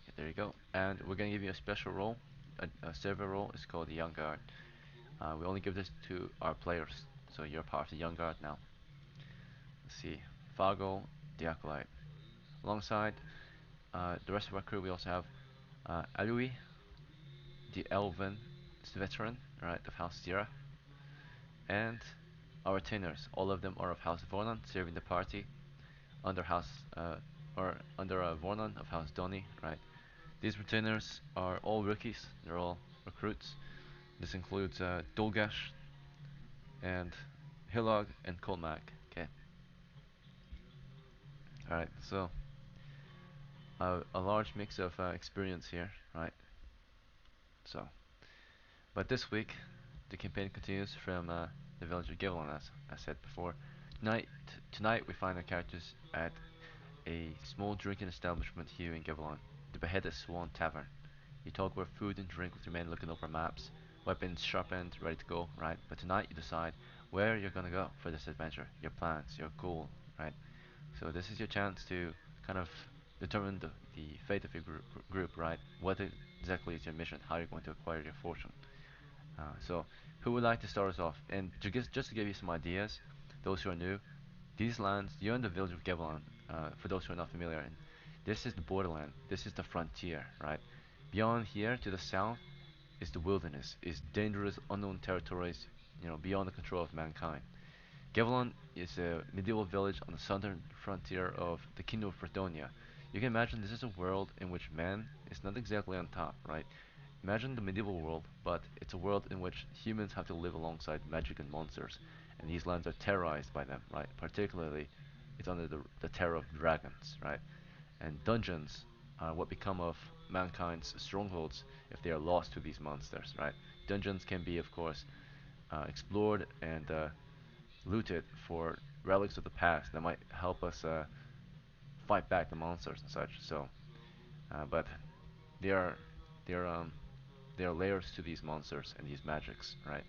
Okay, there you go. And we're gonna give you a special role, a server role. It's called the Young Guard. We only give this to our players, so you're part of the Young Guard now. Let's see, Fargo the Acolyte. Alongside the rest of our crew, we also have Alui, the Elven veteran, right, of House Sierra, and our retainers. All of them are of House Vornon, serving the party under House or under Vornon of House Doni, right. These retainers are all rookies. They're all recruits. This includes Dolgash and Hillog and Colmac. Okay. All right. So a large mix of experience here, right? So, but this week the campaign continues from the village of Givlon, as I said before. Tonight, tonight we find our characters at a small drinking establishment here in Givlon, the Beheaded Swan Tavern. You talk about food and drink with your men looking over maps, weapons sharpened, ready to go, right? But tonight you decide where you're gonna go for this adventure, your plans, your goal, right? So this is your chance to kind of determine the fate of your group, right? What exactly is your mission? How you're going to acquire your fortune? So who would like to start us off? And just to give you some ideas, those who are new, these lands, you're in the village of Gevelon, for those who are not familiar, and this is the borderland, this is the frontier, right? Beyond here to the south is the wilderness, is dangerous unknown territories, beyond the control of mankind. Gevelon is a medieval village on the southern frontier of the Kingdom of Bretonnia. You can imagine this is a world in which man is not exactly on top, right? Imagine the medieval world, but it's a world in which humans have to live alongside magic and monsters, and these lands are terrorized by them, right? Particularly, it's under the terror of dragons, right? And dungeons are what become of mankind's strongholds if they are lost to these monsters, right? Dungeons can be, of course, explored and looted for relics of the past that might help us fight back the monsters and such. So, but there are there are there are layers to these monsters and these magics, right?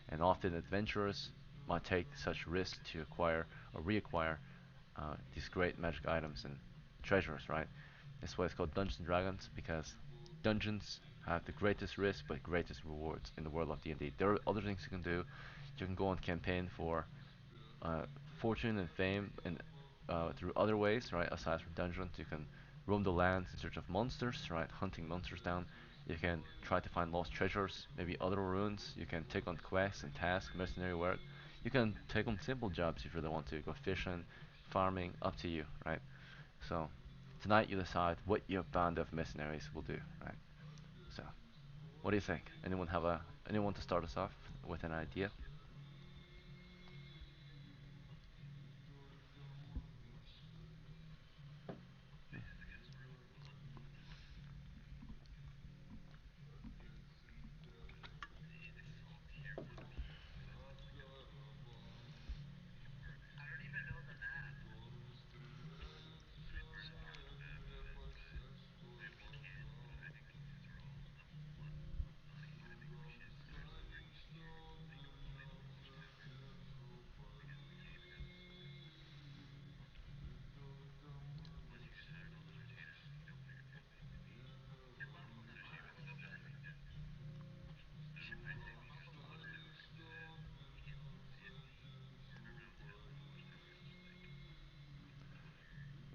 And often adventurers might take such risks to acquire or reacquire these great magic items and treasures, right? That's why it's called Dungeons and Dragons, because dungeons have the greatest risk but greatest rewards in the world of D&D. There are other things you can do. You can go on campaign for uh, fortune and fame and through other ways, right? Aside from dungeons, you can roam the lands in search of monsters, right? Hunting monsters down. You can try to find lost treasures, maybe other ruins. You can take on quests and tasks, mercenary work. You can take on simple jobs if you really want to. Go fishing, farming, up to you, right? So tonight you decide what your band of mercenaries will do, right? So what do you think? Anyone to start us off with an idea?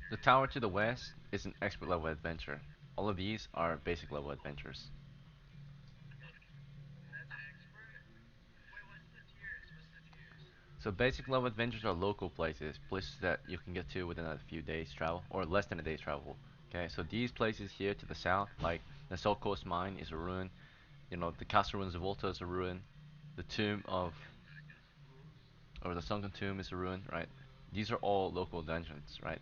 The tower to the west is an expert level adventure. All of these are basic level adventures. So basic level adventures are local places, places that you can get to within a few days travel, or less than a day's travel. Okay, so these places here to the south, like the South Coast Mine is a ruin, you know, the Castle Ruins of Volta is a ruin, the Tomb of, or the Sunken Tomb is a ruin, right? These are all local dungeons, right?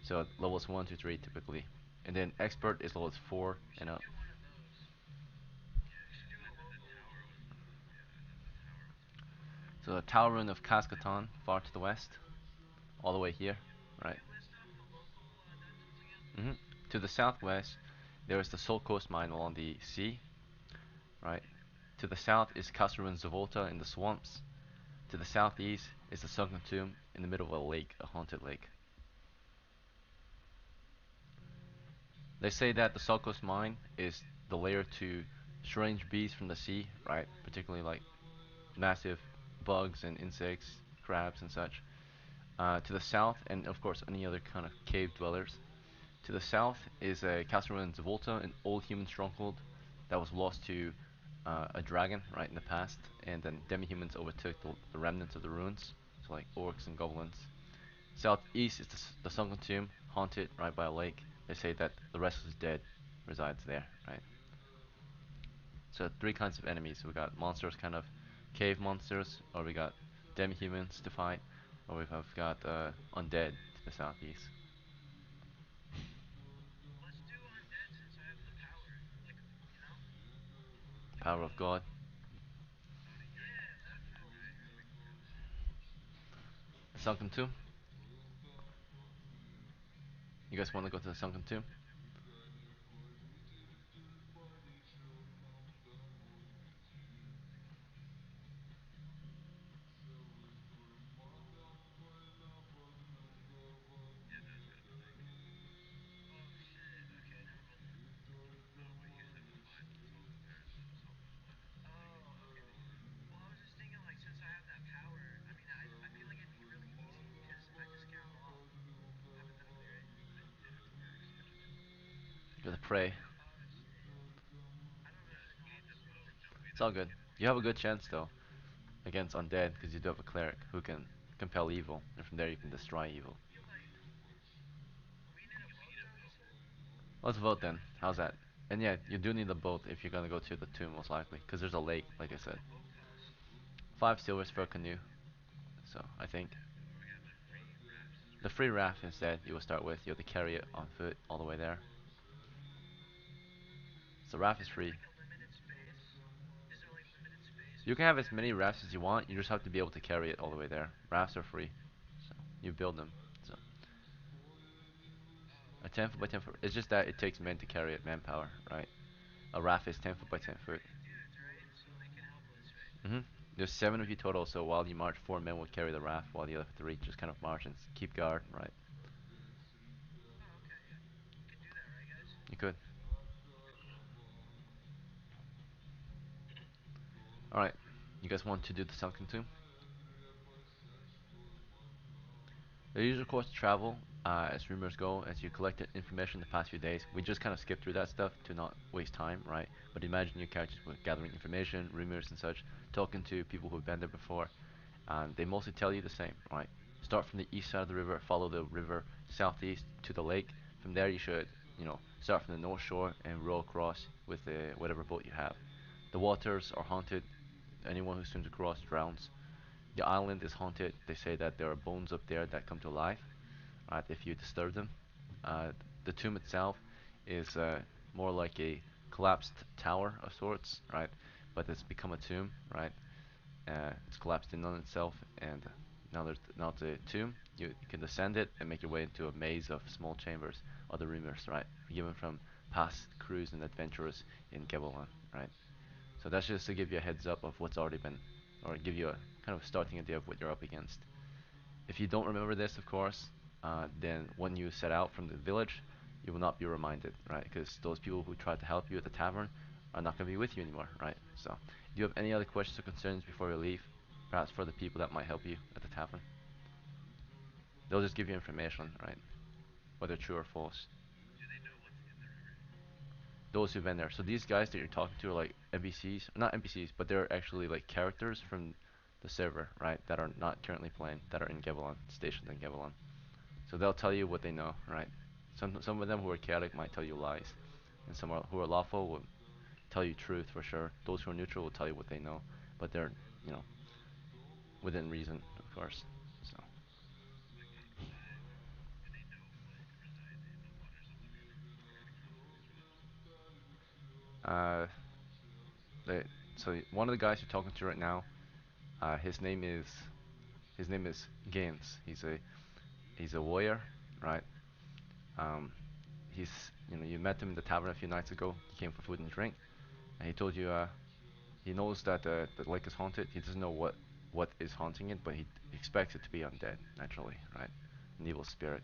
So levels 1 to 3 typically. And then expert is levels 4 and up. So the Tower Ruin of Cascaton, far to the west, all the way here, right? hmm To the southwest, there is the Soul Coast Mine along the sea, right? To the south is Castle Ruins of Volta in the swamps. To the southeast is the Sunken Tomb in the middle of a lake, a haunted lake. They say that the Soul Coast Mine is the lair to strange beasts from the sea, right? Particularly like massive bugs and insects, crabs and such. To the south, and of course any other kind of cave dwellers. To the south is a Castle Ruins Volta, an old human stronghold that was lost to a dragon right in the past, and then demi-humans overtook the remnants of the ruins, so like orcs and goblins. Southeast is the Sunken Tomb, haunted right by a lake. They say that the restless dead resides there, right? So three kinds of enemies. We got monsters, kind of cave monsters, or we got demi-humans to fight, or we've got undead to the southeast. Power of God. Sunken Tomb. You guys want to go to the Sunken Tomb? You gotta pray. It's all good. You have a good chance though against undead because you do have a cleric who can compel evil, and from there you can destroy evil. Let's vote then. How's that? And yeah, you do need a boat if you're gonna go to the tomb most likely, because there's a lake, like I said. 5 silvers for a canoe. So I think the free raft instead you will start with. You have to carry it on foot all the way there. So raft is free. You can have as many rafts as you want. You just have to be able to carry it all the way there. Rafts are free, so you build them. So a 10 foot by 10 foot. It's just that it takes men to carry it, manpower, right? A raft is 10 foot by 10 foot. hmm There's 7 of you total, so while you march, 4 men will carry the raft, while the other 3 just kind of march and keep guard, right? You could. All right. You guys want to do the sunken tomb? The usual course of travel, as rumors go, as you collected information the past few days, we just kind of skip through that stuff to not waste time, right? But imagine your characters were gathering information, rumors and such, talking to people who've been there before, and they mostly tell you the same, right? Start from the east side of the river, follow the river southeast to the lake. From there, you should, start from the north shore and row across with whatever boat you have. The waters are haunted. Anyone who swims across drowns. The island is haunted. They say that there are bones up there that come to life, right, if you disturb them. Uh, the tomb itself is more like a collapsed tower of sorts, right? But it's become a tomb, right? It's collapsed in on itself, and now it's a tomb. You can descend it and make your way into a maze of small chambers. Other rumors, right? Given from past crews and adventurers in Gebelon, right? So that's just to give you a heads up of what's already been, or give you a kind of starting idea of what you're up against. If you don't remember this, of course, then when you set out from the village, you will not be reminded, right? Because those people who tried to help you at the tavern are not going to be with you anymore, right? So, do you have any other questions or concerns before we leave? Perhaps for the people that might help you at the tavern? They'll just give you information, right? whether true or false. Those who've been there. So these guys that you're talking to are like NPCs, not NPCs, but they're actually like characters from the server, right? That are not currently playing, that are in Gevelon, stationed in Gevelon. So they'll tell you what they know, right? Some of them who are chaotic might tell you lies, and who are lawful will tell you truth for sure. Those who are neutral will tell you what they know, but they're, you know, within reason, of course. So, uh, they, so one of the guys you're talking to right now, his name is Gaines. He's a warrior, right? Um, he's you met him in the tavern a few nights ago. He came for food and drink, and he told you he knows that the lake is haunted. He doesn't know what is haunting it, but he expects it to be undead naturally, right? An evil spirit.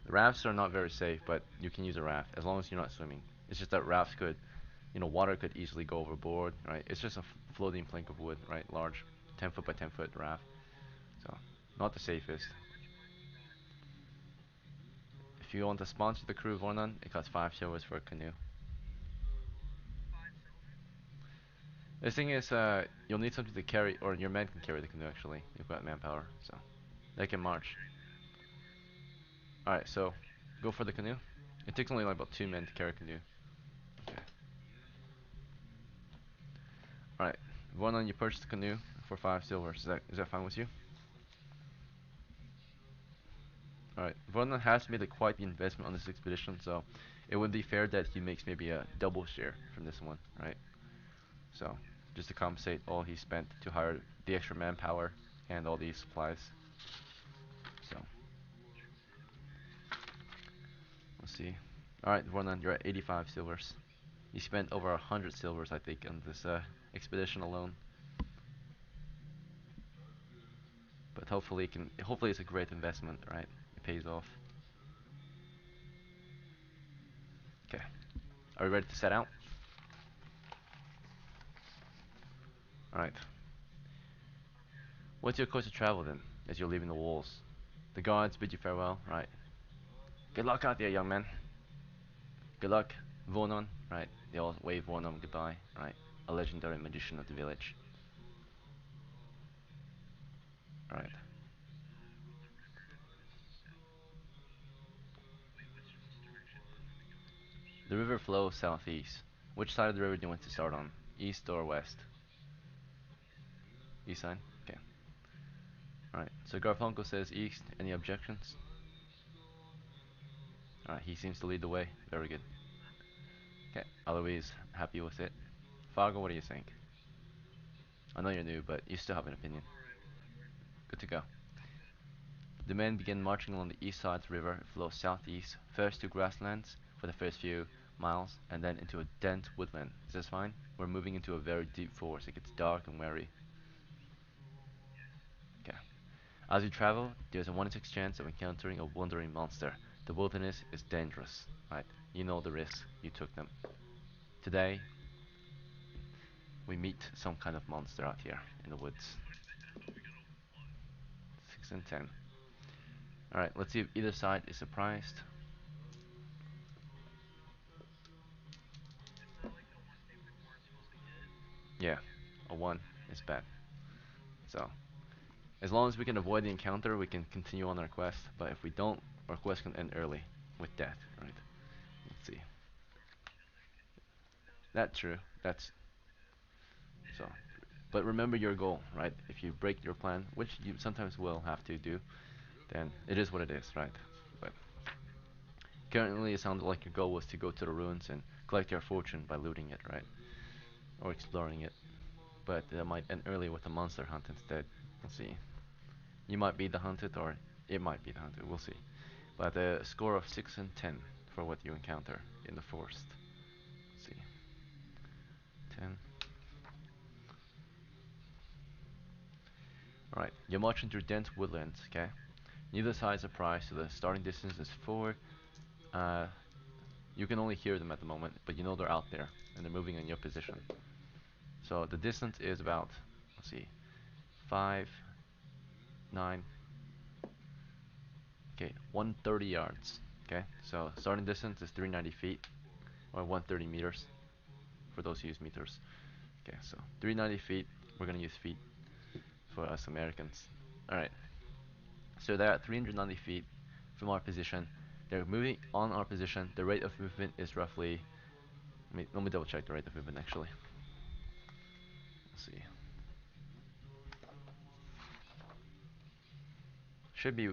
The rafts are not very safe, but you can use a raft as long as you're not swimming. It's just that rafts could, water could easily go overboard, right? It's just a floating plank of wood, right? Large, 10 foot by 10 foot raft. So, not the safest. If you want to sponsor the crew of Vornon, it costs 5 silvers for a canoe. The thing is, you'll need something to carry, or your men can carry the canoe actually. You've got manpower, so they can march. Alright, so go for the canoe. It takes only like about 2 men to carry a canoe. Okay. Alright, Vornon, you purchase the canoe for 5 silvers. Is that fine with you? Alright, Vornon has made quite the investment on this expedition, so it would be fair that he makes maybe a double share from this one, right? So, just to compensate all he spent to hire the extra manpower and all these supplies. So, let's see. Alright, Vornon, you're at 85 silvers. You spent over 100 silvers, I think, on this expedition alone. But hopefully it's a great investment, right? It pays off. Okay, are we ready to set out? Alright. What's your course of travel then, as you're leaving the walls? The guards bid you farewell, right? Good luck out there, young man. Good luck, Vornon, right? They all wave Vornon goodbye, right? A legendary magician of the village. Alright. The river flows southeast. Which side of the river do you want to start on? East or west? East side? Okay. Alright. So Garfunkel says east. Any objections? Alright, he seems to lead the way. Very good. Okay. Eloise, happy with it. Fargo, what do you think? I know you're new, but you still have an opinion. Good to go. The men begin marching along the east side of the river. It flows southeast, first to grasslands for the first few miles, and then into a dense woodland. Is this fine? We're moving into a very deep forest. It gets dark and wary. Okay. As you travel, there's a 1 in 6 chance of encountering a wandering monster. The wilderness is dangerous, right? You know the risks. You took them. Today, we meet some kind of monster out here in the woods. 6 and 10. Alright, let's see if either side is surprised. Yeah, a 1 is bad. So, as long as we can avoid the encounter, we can continue on our quest. But if we don't, our quest can end early with death, right? Let's see. That's true. That's so. But remember your goal, right? If you break your plan, which you sometimes will have to do, then it is what it is, right? But currently, it sounded like your goal was to go to the ruins and collect your fortune by looting it, right? Or exploring it. But that might end early with a monster hunt instead. We'll see. You might be the hunted, or it might be the hunted. We'll see. But a score of 6 and 10 for what you encounter in the forest. Let's see. 10. Alright, you're marching through dense woodlands, okay? Neither side is a prize, so the starting distance is 4 You can only hear them at the moment, but you know they're out there and they're moving in your position. So the distance is about, let's see, 5, 9, okay, 130 yards. Okay, so starting distance is 390 feet or 130 meters for those who use meters. Okay, so 390 feet. We're gonna use feet for us Americans. All right. So they're at 390 feet from our position. They're moving on our position. The rate of movement is roughly. Let me double check the rate of movement actually. Let's see. Should be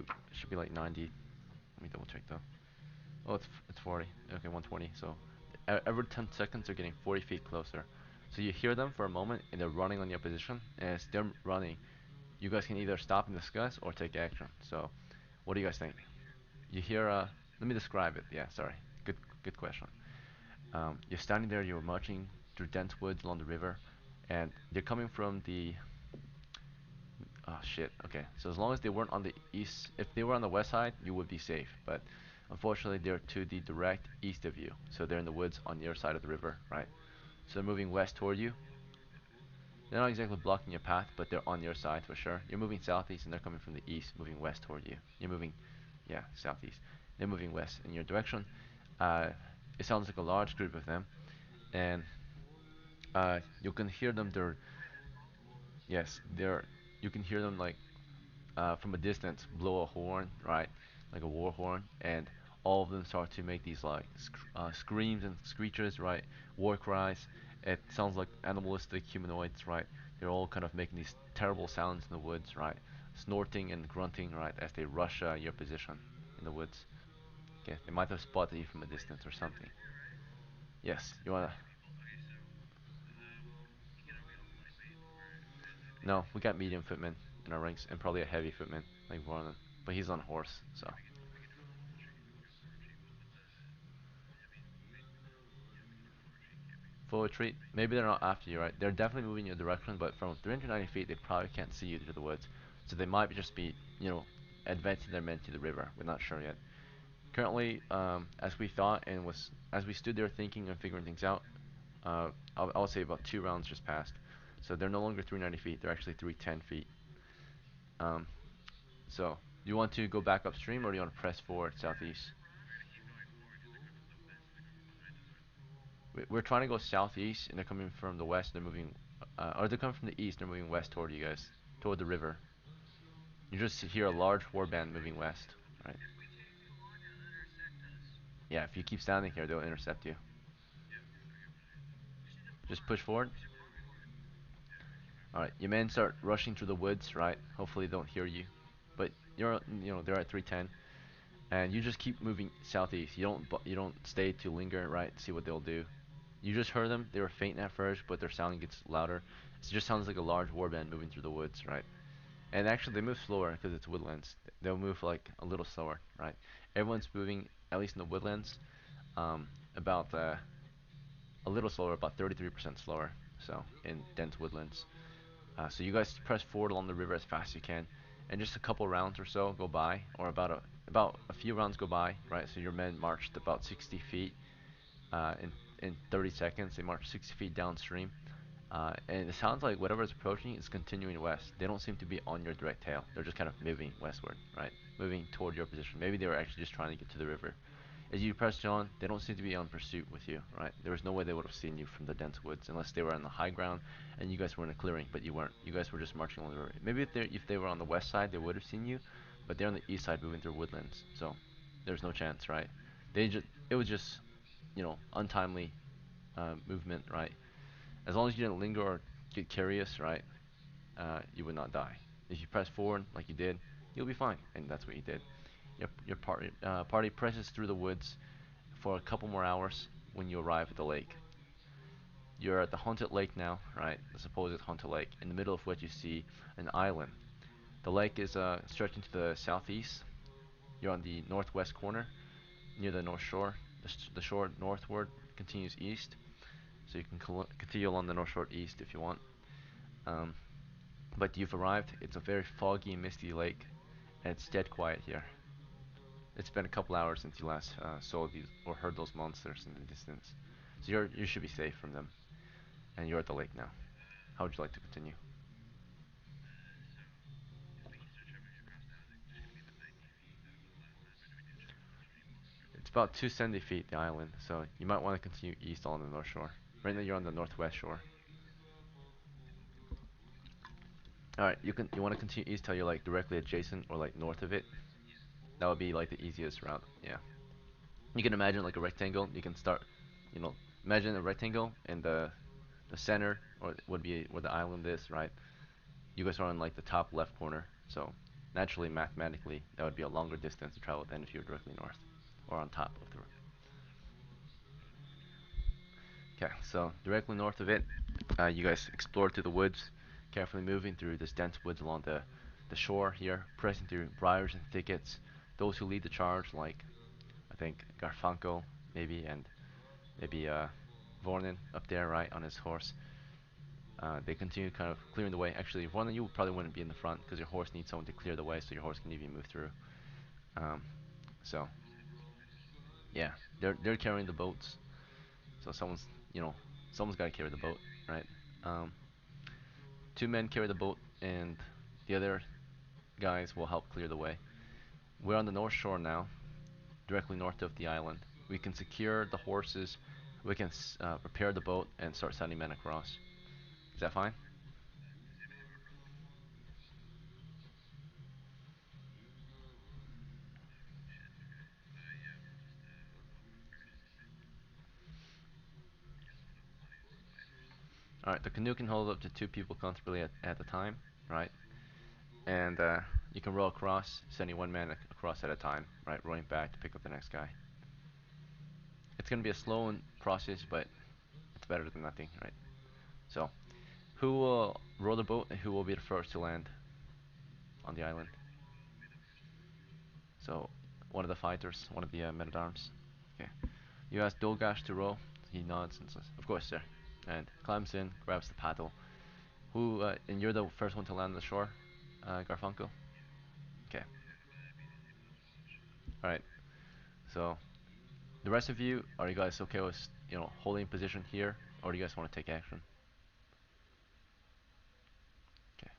like 90. Let me double check though. Oh, it's 40. Okay, 120. So every 10 seconds they're getting 40 feet closer. So you hear them for a moment and they're running on your position. And as they're running, you guys can either stop and discuss or take action. So what do you guys think? You hear Let me describe it. Yeah, sorry. Good question. You're standing there, you're marching through dense woods along the river, and they're coming from the. Oh shit. Okay. So as long as they weren't on the east, if they were on the west side, you would be safe. But unfortunately, they're to the direct east of you. So they're in the woods on your side of the river, right? So they're moving west toward you. They're not exactly blocking your path, but they're on your side for sure. You're moving southeast, and they're coming from the east, moving west toward you. You're moving, yeah, southeast. They're moving west in your direction. Uh, it sounds like a large group of them, and you can hear them. They're yes, they're you can hear them like from a distance blow a horn, right, like a war horn, and all of them start to make these like screams and screeches, right, war cries. It sounds like animalistic humanoids, right? They're all kind of making these terrible sounds in the woods, right? Snorting and grunting, right, as they rush your position in the woods. Okay, they might have spotted you from a distance or something. Yes, you wanna? No, we got medium footmen in our ranks and probably a heavy footman like Varlin, but he's on a horse, so. Full retreat. Maybe they're not after you, right? They're definitely moving in your direction, but from 390 feet, they probably can't see you through the woods. So they might just be, advancing their men to the river. We're not sure yet. Currently, as we thought and as we stood there thinking and figuring things out, I'll say about 2 rounds just passed. So they're no longer 390 feet. They're actually 310 feet. Um, so do you want to go back upstream or do you want to press forward southeast? We're trying to go southeast, and they're coming from the west. They're moving, or they're coming from the east. They're moving west toward you guys, toward the river. You just hear a large warband moving west, right? Yeah, if you keep standing here, they'll intercept you. Just push forward. All right, your men start rushing through the woods, right? Hopefully they don't hear you, but they're at 310, and you just keep moving southeast. You don't stay to linger, right? See what they'll do. You just heard them. They were faint at first, but their sound gets louder. It just sounds like a large warband moving through the woods, right? And actually, they move slower because it's woodlands. They'll move like a little slower, right? Everyone's moving, at least in the woodlands, about a little slower, about 33% slower. So in dense woodlands. So you guys press forward along the river as fast as you can, and just a couple rounds or so go by, or about a few rounds go by, right? So your men marched about 60 feet in 30 seconds. They marched 60 feet downstream. And it sounds like whatever is approaching is continuing west. They don't seem to be on your direct tail. They're just kind of moving westward, right? Moving toward your position. Maybe they were actually just trying to get to the river. As you press on, they don't seem to be on pursuit with you, right? There was no way they would have seen you from the dense woods unless they were on the high ground and you guys were in a clearing, but you weren't. You guys were just marching along the river. Maybe if they were on the west side, they would have seen you, but they're on the east side moving through woodlands, so there's no chance, right? It was just untimely movement, right? As long as you didn't linger or get curious, right, you would not die. If you press forward like you did, you'll be fine, and that's what you did. Your party presses through the woods for a couple more hours when you arrive at the lake. You're at the haunted lake now, right? The supposed haunted lake, in the middle of which you see an island. The lake is stretching to the southeast. You're on the northwest corner, near the north shore. The shore northward continues east, so you can continue along the north shore east if you want. Um, but you've arrived. It's a very foggy and misty lake, and it's dead quiet here. It's been a couple hours since you last saw these or heard those monsters in the distance. So you should be safe from them, and you're at the lake now. How would you like to continue? It's about 270 feet, the island, so you might want to continue east on the north shore. Right now you're on the northwest shore. Alright, you want to continue east till you're like directly adjacent or like north of it. That would be like the easiest route, yeah. You can imagine like a rectangle, you can start, you know, imagine a rectangle and the center or would be where the island is, right? You guys are on like the top left corner, so naturally, mathematically, that would be a longer distance to travel than if you were directly north or on top of the. Okay, so directly north of it, you guys explore through the woods, carefully moving through this dense woods along the shore here, pressing through briars and thickets. Those who lead the charge, like I think Garfunkel, maybe, and maybe Vornin up there, right, on his horse. They continue kind of clearing the way. Actually, Vornin, you probably wouldn't be in the front because your horse needs someone to clear the way so your horse can even move through. Um, so yeah, they're carrying the boats. So someone's got to carry the boat, right? Um, Two men carry the boat, and the other guys will help clear the way. We're on the north shore now, directly north of the island. We can secure the horses. We can prepare the boat and start sending men across. Is that fine? All right. The canoe can hold up to two people comfortably at a time, right? And you can row across, sending one man across at a time, right? Rowing back to pick up the next guy. It's gonna be a slow process, but it's better than nothing, right? So, who will row the boat and who will be the first to land on the island? So, one of the fighters, one of the men at arms. Okay. You ask Dolgash to row. He nods and says, "Of course, sir." And climbs in, grabs the paddle. And you're the first one to land on the shore, Garfunkel? Okay. Alright. So, the rest of you, are you guys okay with, holding position here? Or do you guys want to take action? Okay.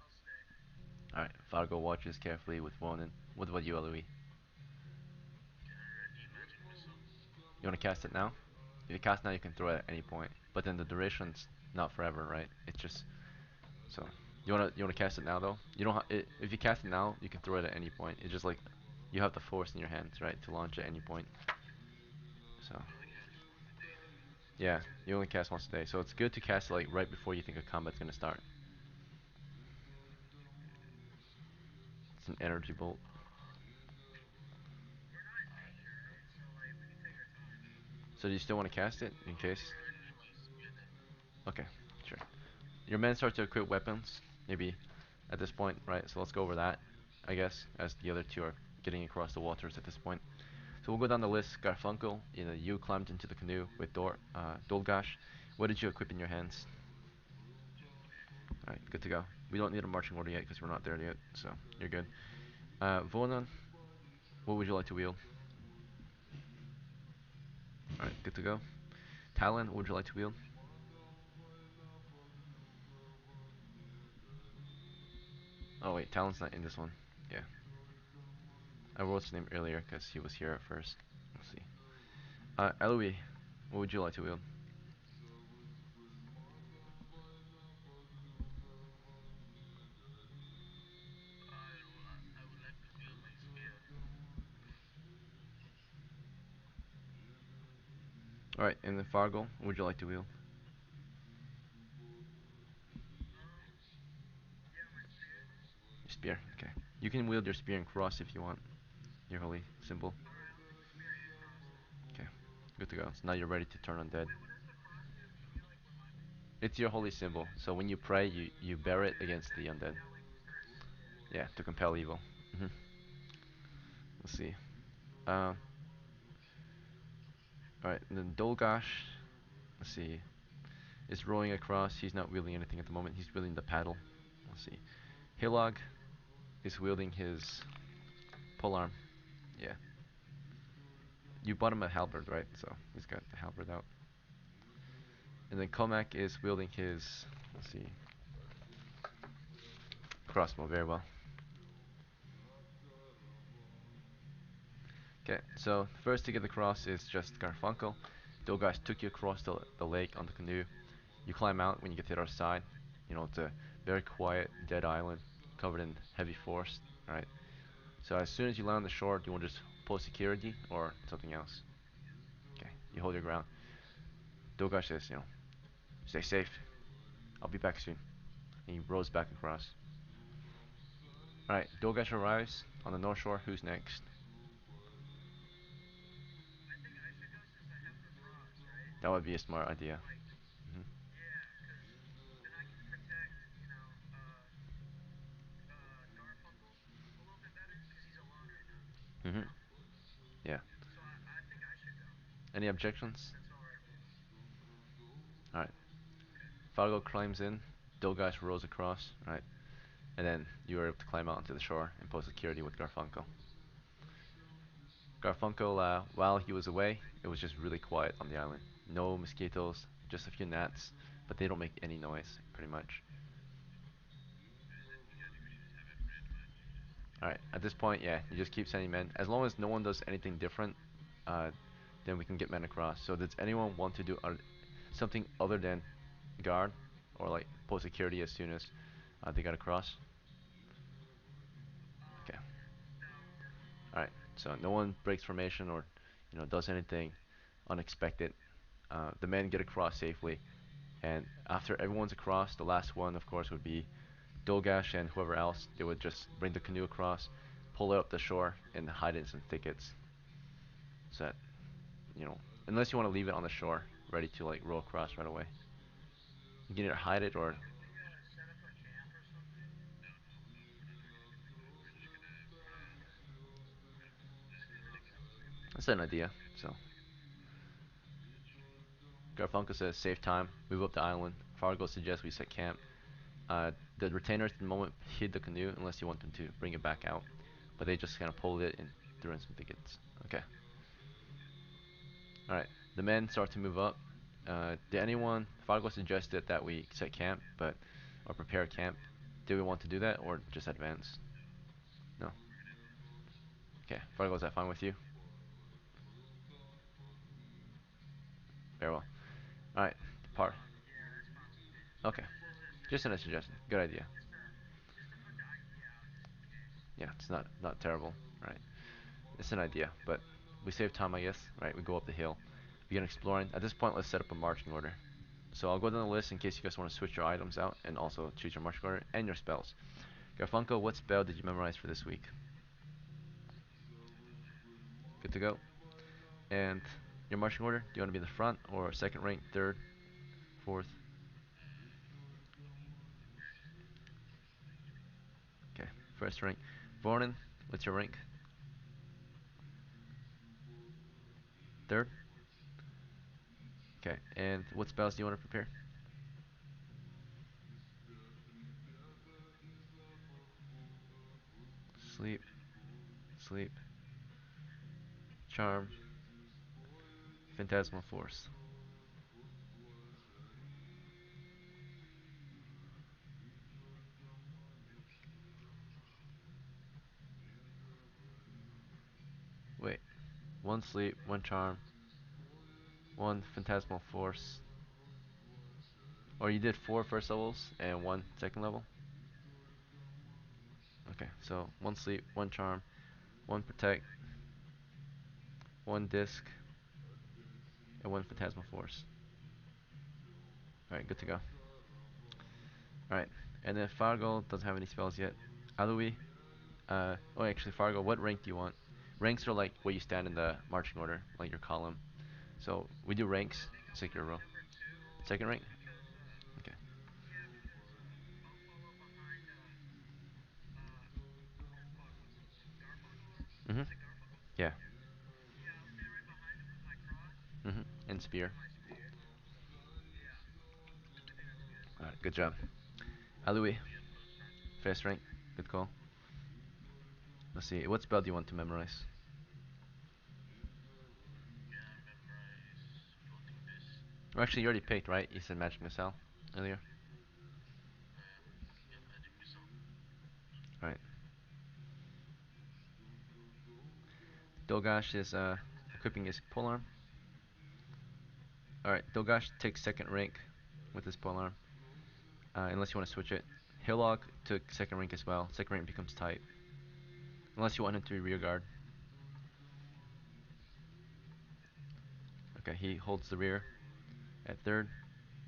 Alright. Fargo watches carefully with Ronan. What about you, Eloise? You want to cast it now? If you cast now, you can throw it at any point. But then the duration's not forever, right? It's just so. You wanna cast it now though? You don't. If you cast it now, you can throw it at any point. It's just like you have the force in your hands, right, to launch at any point. So yeah, you only cast once a day. So it's good to cast it like right before you think a combat's gonna start. It's an energy bolt. So do you still want to cast it in case? Okay, sure. Your men start to equip weapons, maybe at this point, right? So let's go over that, I guess, as the other two are getting across the waters at this point. So we'll go down the list. Garfunkel, you climbed into the canoe with Dolgash. What did you equip in your hands? Alright, good to go. We don't need a marching order yet because we're not there yet, so you're good. Vonan, what would you like to wield? Alright, good to go. Talon, what would you like to wield? Oh wait, Talon's not in this one. Yeah, I wrote his name earlier because he was here at first. Let's see. Eloise, what would you like to wield? Alright, and then Fargo, what would you like to wield? Your spear, okay. You can wield your spear and cross if you want. Your holy symbol. Okay, good to go. So now you're ready to turn undead. It's your holy symbol. So when you pray, you bear it against the undead. Yeah, to compel evil. hmm Let's see. Uh, all right, and then Dolgash. Let's see. Is rowing across. He's not wielding anything at the moment. He's wielding the paddle. Let's see. Hilog is wielding his polearm. Yeah. You bought him a halberd, right? So he's got the halberd out. And then Comac is wielding his, let's see, crossbow very well. Okay, so first to get across is just Garfunkel. Those guys took you across the lake on the canoe. You climb out when you get to the other side. You know, it's a very quiet, dead island covered in heavy forest. Alright, so as soon as you land on the shore, do you want to just post security or something else? Okay, you hold your ground. Dogash says, stay safe. I'll be back soon. And he rows back across. Alright, Dogash arrives on the north shore. Who's next? That would be a smart idea. Hmm. Hmm. Yeah. Any objections? Alright. Fargo climbs in. Dogash rows across. Alright. And then you are able to climb out onto the shore and post security with Garfunkel. Garfunkel, while he was away, it was just really quiet on the island. No mosquitoes, just a few gnats, but they don't make any noise, pretty much. Alright, at this point, yeah, you just keep sending men. As long as no one does anything different, uh, then we can get men across. So does anyone want to do something other than guard or like post security as soon as they got across? Okay. Alright, so no one breaks formation or does anything unexpected. The men get across safely, and after everyone's across, the last one, of course, would be Dolgash and whoever else. They would just bring the canoe across, pull it up the shore, and hide it in some thickets. So that, you know, unless you want to leave it on the shore, ready to like row across right away. You can either hide it or that's an idea. So Garfunkel says save time, move up the island. Fargo suggests we set camp. The retainers at the moment hid the canoe unless you want them to bring it back out, but they just kind of pulled it and threw in some thickets. Okay. All right. The men start to move up. Did anyone? Fargo suggested that we set camp, but or prepare camp. Do we want to do that or just advance? No. Okay. Fargo, is that fine with you? Very well. All right. Part. Okay. Just a suggestion. Good idea. Yeah, it's not terrible. Right. It's an idea, but we save time, I guess. Right. We go up the hill, begin exploring. At this point, let's set up a marching order. So I'll go down the list in case you guys want to switch your items out and also choose your marching order and your spells. Garfunkel, what spell did you memorize for this week? Good to go. And your marching order, do you want to be in the front or second rank, third, fourth? Okay, first rank. Vornin, what's your rank? Third? Okay, and what spells do you want to prepare? Sleep, sleep, charm, phantasmal force. Wait, one sleep, one charm, one phantasmal force. Or you did four first levels and one second level? Okay, so one sleep, one charm, one protect, one disc, and one phantasmal force. Alright, good to go. Alright, and then Fargo doesn't have any spells yet. Alui, oh actually Fargo, what rank do you want? Ranks are like where you stand in the marching order, like your column. So we do ranks, second row. Second rank? Okay. Mhm. Yeah. Mhm. And spear. Alright, good job. Alui, first rank. Good call. Let's see, what spell do you want to memorize? Actually, you already picked, right? You said magic missile earlier. All right. Dogash is equipping his polearm. All right. Dogash takes second rank with his polearm, unless you want to switch it. Hillock took second rank as well. Second rank becomes tight, unless you want him to be rear guard. Okay, he holds the rear at third,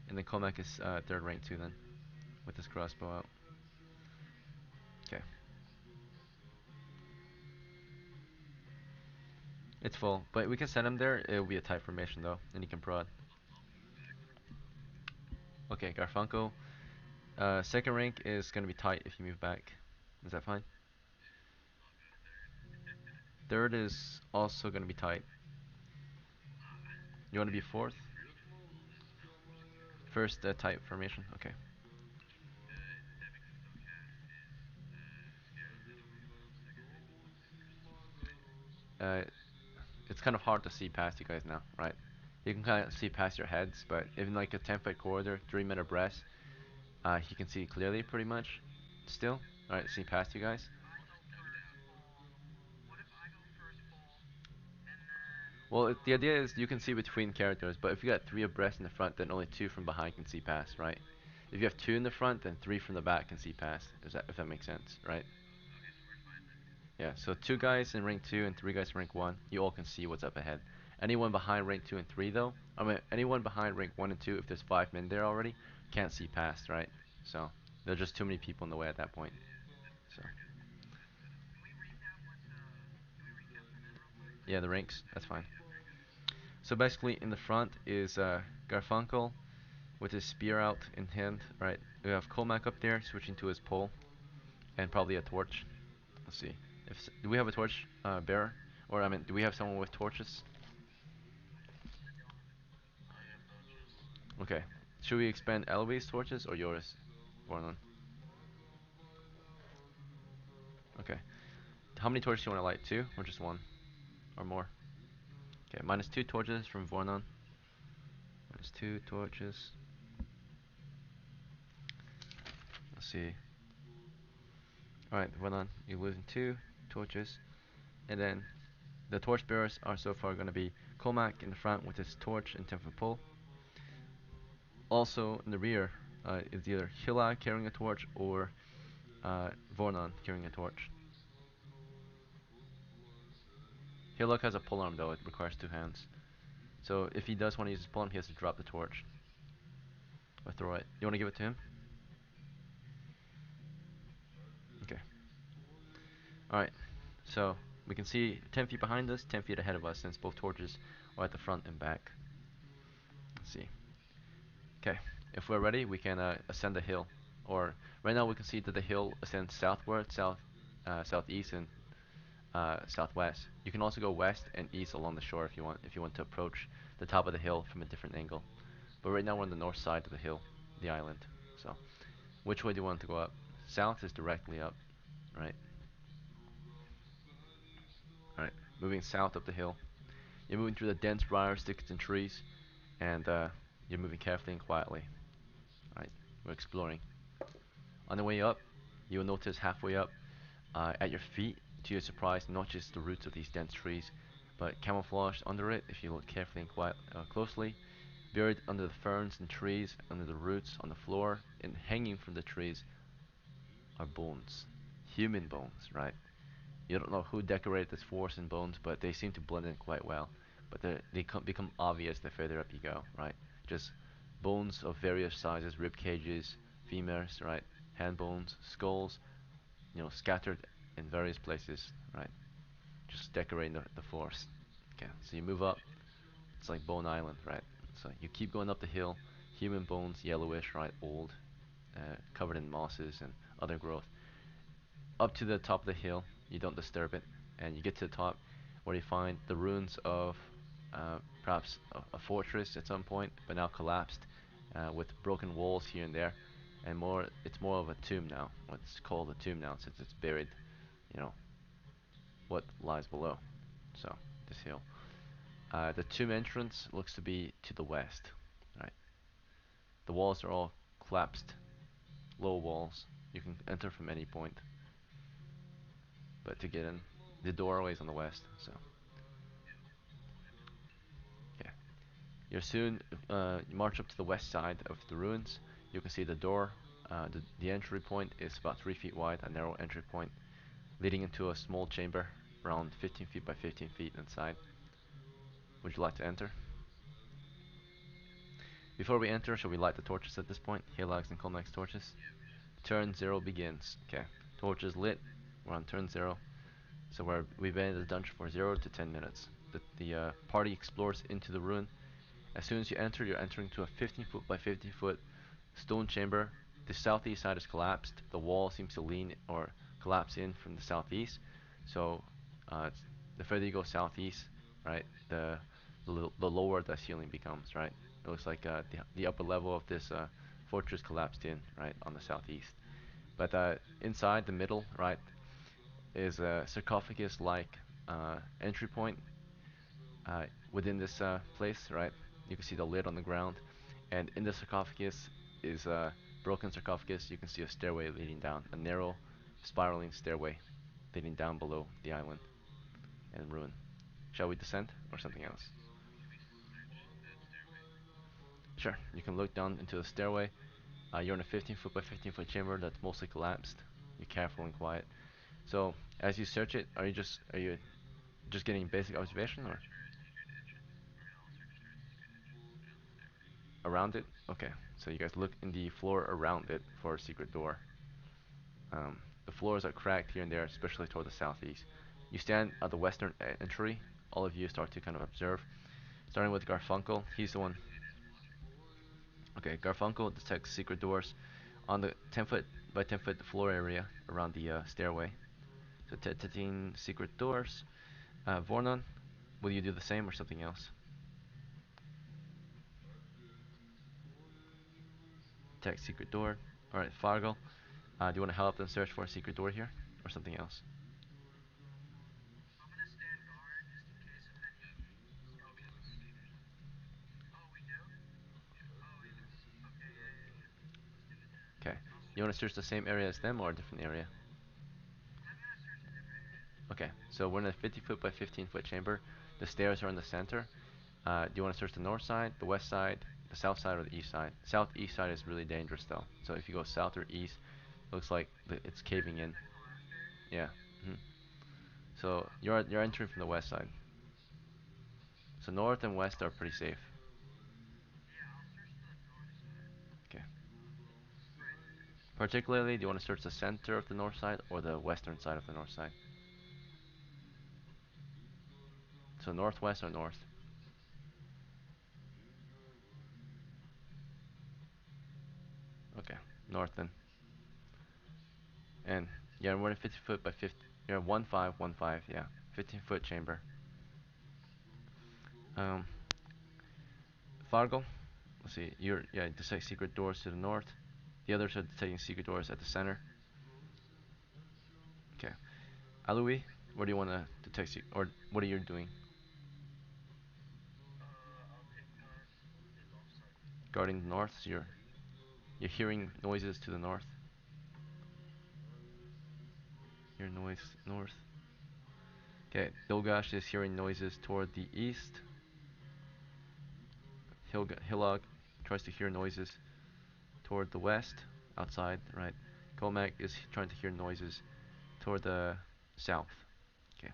and then Comac is third rank too then, with his crossbow out. Okay, it's full, but we can send him there. It will be a tight formation though, and he can prod. Okay, Garfunkel. Second rank is gonna be tight if you move back. Is that fine? Third is also gonna be tight. You want to be fourth? First, tight formation. Okay. Uh, it's kind of hard to see past you guys now, right? You can kind of see past your heads, but in like a 10-foot corridor, 3 men abreast, he can see clearly pretty much. Still, all right, see past you guys. Well, the idea is you can see between characters, but if you got 3 abreast in the front, then only 2 from behind can see past, right? If you have 2 in the front, then 3 from the back can see past. If that makes sense, right? Yeah. So 2 guys in rank 2 and 3 guys in rank 1, you all can see what's up ahead. Anyone behind rank 2 and 3 though, I mean anyone behind rank 1 and 2, if there's 5 men there already, can't see past, right? So there's just too many people in the way at that point. So yeah, the ranks, that's fine. So basically, in the front is Garfunkel with his spear out in hand, right? We have Colmac up there switching to his pole, and probably a torch. Let's see. Do we have a torch bearer, or I mean, do we have someone with torches? Okay. Should we expand Eloise's torches or yours, Vorlon? Okay. How many torches do you want to light? 2 or just 1? Or more? Okay, -2 torches from Vornon. -2 torches. Let's see. Alright, Vornon, you're losing 2 torches. And then the torch bearers are so far going to be Colmac in the front with his torch and 10-foot pole. Also in the rear is either Hila carrying a torch or Vornon carrying a torch. Hillock has a polearm though, it requires 2 hands. So if he does want to use his polearm, he has to drop the torch or throw it. You want to give it to him? Okay. Alright. So we can see 10 feet behind us, 10 feet ahead of us, since both torches are at the front and back. Let's see. Okay. If we're ready, we can ascend the hill. Or right now we can see that the hill ascends southward, southeast, and southwest. You can also go west and east along the shore if you want to approach the top of the hill from a different angle. But right now we're on the north side of the hill, the island. So, which way do you want to go up? South is directly up, right? Alright, moving south up the hill. You're moving through the dense briars, thickets, and trees, and you're moving carefully and quietly. Alright, we're exploring. On the way up, you will notice halfway up, at your feet, to your surprise, not just the roots of these dense trees, but camouflaged under it, if you look carefully and closely, buried under the ferns and trees, under the roots, on the floor, and hanging from the trees, are bones. Human bones, right? You don't know who decorated this forest in bones, but they seem to blend in quite well. But they become obvious the further up you go, right? Just bones of various sizes, rib cages, femurs, right? Hand bones, skulls, scattered in various places, right? Just decorating the forest. Okay, so you move up. It's like Bone Island, right? So you keep going up the hill. Human bones, yellowish, right? Old, covered in mosses and other growth. Up to the top of the hill, you don't disturb it, and you get to the top where you find the ruins of perhaps a fortress at some point, but now collapsed, with broken walls here and there, and it's more of a tomb now. What's called a tomb now, since it's buried, you know, what lies below. So this hill. The tomb entrance looks to be to the west, right? The walls are all collapsed, low walls. You can enter from any point, but to get in, the doorway is on the west. So, yeah. You're soon you march up to the west side of the ruins. You can see the door. The entry point is about 3 feet wide, a narrow entry point leading into a small chamber around 15 feet by 15 feet inside. Would you like to enter? Before we enter, shall we light the torches at this point? Halags and Colmax torches. Turn 0 begins. Okay. Torches lit. We're on turn 0. So we've been in the dungeon for 0 to 10 minutes. The party explores into the ruin. As soon as you enter, you're entering to a 15 foot by 15 foot stone chamber. The southeast side is collapsed. The wall seems to lean or collapse in from the southeast. So the further you go southeast, right, the lower the ceiling becomes, right? It looks like the upper level of this fortress collapsed in, right, on the southeast. But inside the middle, right, is a sarcophagus-like entry point within this place, right? You can see the lid on the ground, and in the sarcophagus is a broken sarcophagus. You can see a stairway leading down, a narrow, spiraling stairway leading down below the island and ruin. Shall we descend or something else? Sure. You can look down into the stairway. You're in a 15 foot by 15 foot chamber that's mostly collapsed. You're careful and quiet. So as you search it, are you just getting basic observation or around it? Okay. So you guys look in the floor around it for a secret door. The floors are cracked here and there, especially toward the southeast. You stand at the western entry. All of you start to kind of observe. Starting with Garfunkel, he's the one. Okay, Garfunkel detects secret doors on the 10 foot by 10 foot floor area around the stairway. So detecting secret doors. Vornon, will you do the same or something else? Detect secret door. Alright, Fargo, do you want to help them search for a secret door here or something else? Okay. You want to search the same area as them or a different area? Okay, so we're in a 50 foot by 15 foot chamber. The stairs are in the center. Do you want to search the north side, the west side, the south side, or the east side? Southeast side is really dangerous though. So if you go south or east, looks like it's caving in. Yeah. Hmm. So you're entering from the west side. So north and west are pretty safe. Okay. Particularly, do you want to search the center of the north side or the western side of the north side? So northwest or north? Okay, north then. And yeah, we're in 50 foot by 50. You're 1515. Yeah, 15-foot chamber. Um, Fargo. Let's see. You're yeah detect secret doors to the north. The others are detecting secret doors at the center. Okay. Alui, where do you want to detect or what are you doing? Guarding the north. So you're hearing noises to the north. Hear noise north. Okay. Dilgash is hearing noises toward the east. Hilog tries to hear noises toward the west, outside, right? Colmac is trying to hear noises toward the south. Okay.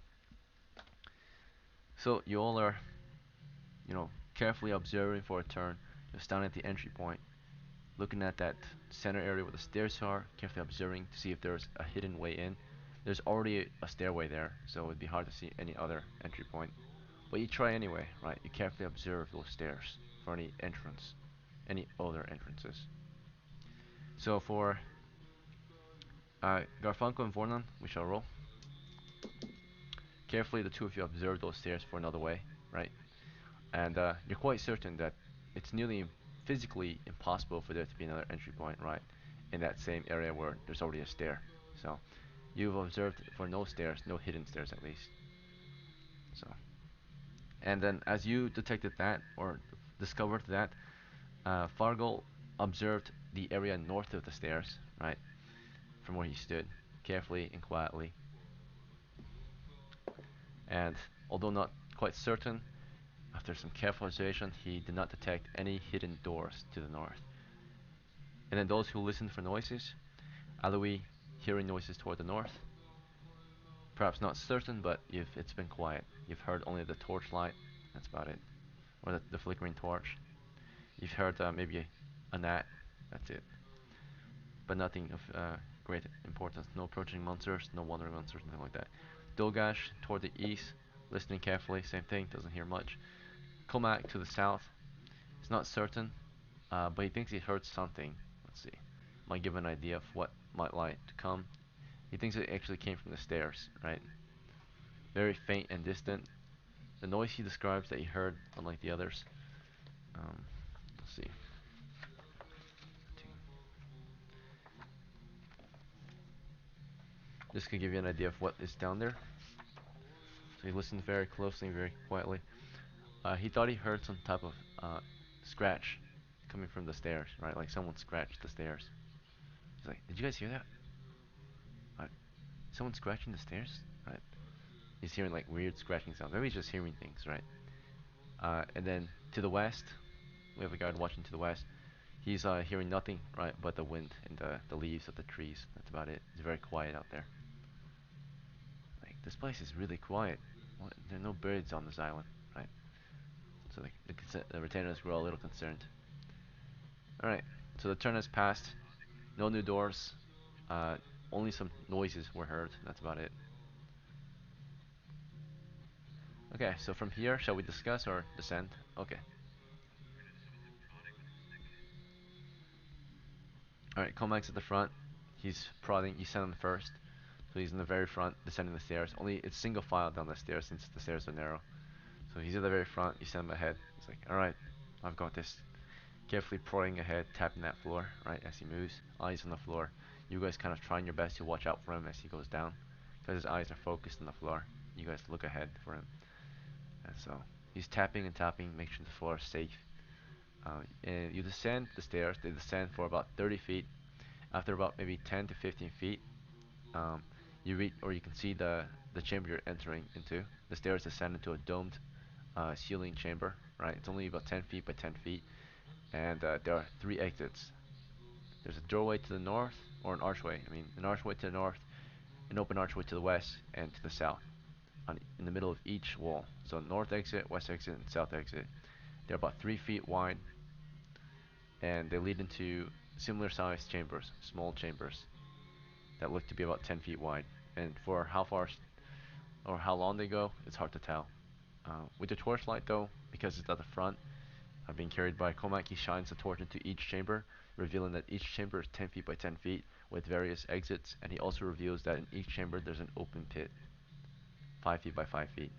So you all are, carefully observing for a turn. Just down at the entry point, looking at that center area where the stairs are, carefully observing to see if there's a hidden way in. There's already a stairway there, so it'd be hard to see any other entry point. But you try anyway, right? You carefully observe those stairs for any entrance, any other entrances. So for Garfunkel and Vornon, we shall roll. Carefully, the two of you observe those stairs for another way, right? And you're quite certain that it's nearly physically impossible for there to be another entry point, right? In that same area where there's already a stair. So you've observed for no stairs, no hidden stairs at least. So, and then as you detected that or discovered that, Fargo, observed the area north of the stairs, right, from where he stood, carefully and quietly. And although not quite certain, after some careful observation, he did not detect any hidden doors to the north. And then those who listened for noises, Aloy hearing noises toward the north, perhaps not certain, but if it's been quiet. You've heard only the torchlight, that's about it, or the flickering torch. You've heard maybe a gnat, that's it, but nothing of great importance. No approaching monsters, no wandering monsters, nothing like that. Dolgash toward the east, listening carefully, same thing, doesn't hear much. Comac to the south, he's not certain, but he thinks he heard something. Let's see, might give an idea of what might lie to come. He thinks it actually came from the stairs, right? Very faint and distant. The noise he describes that he heard, unlike the others. Um, let's see. This could give you an idea of what is down there. So he listened very closely, very quietly. He thought he heard some type of scratch coming from the stairs, right? Like someone scratched the stairs. He's like, "Did you guys hear that? Right? Someone scratching the stairs?" Right? He's hearing like weird scratching sounds. Maybe he's just hearing things, right? And then to the west, we have a guard watching to the west. He's hearing nothing, right, but the wind and the leaves of the trees. That's about it. It's very quiet out there. Like this place is really quiet. What? There are no birds on this island, right? So the retainers grow a little concerned. All right. So the turn has passed. No new doors. Uh, only some noises were heard. That's about it. Okay. So from here, shall we discuss or descend? Okay. All right. Comac's at the front. He's prodding. He's sending first. So he's in the very front, descending the stairs. Only it's single file down the stairs since the stairs are narrow. So he's at the very front. You send him ahead. He's like, all right, I've got this. Carefully prodding ahead, tapping that floor, right, as he moves. Eyes on the floor. You guys kind of trying your best to watch out for him as he goes down. Because his eyes are focused on the floor. You guys look ahead for him. And so he's tapping and tapping, make sure the floor is safe. And you descend the stairs. They descend for about 30 feet. After about maybe 10 to 15 feet, um, you reach, or you can see the chamber you're entering into. The stairs descend into a domed ceiling chamber, right? It's only about 10 feet by 10 feet, and there are three exits. There's a doorway to the north, or an archway. I mean, an archway to the north, an open archway to the west, and to the south, in the middle of each wall. So north exit, west exit, and south exit. They're about 3 feet wide, and they lead into similar sized chambers, small chambers that look to be about 10 feet wide. And for how far or how long they go, it's hard to tell. With the torchlight, though, because it's at the front, being carried by Komak, he shines the torch into each chamber, revealing that each chamber is 10 feet by 10 feet with various exits, and he also reveals that in each chamber there's an open pit, 5 feet by 5 feet.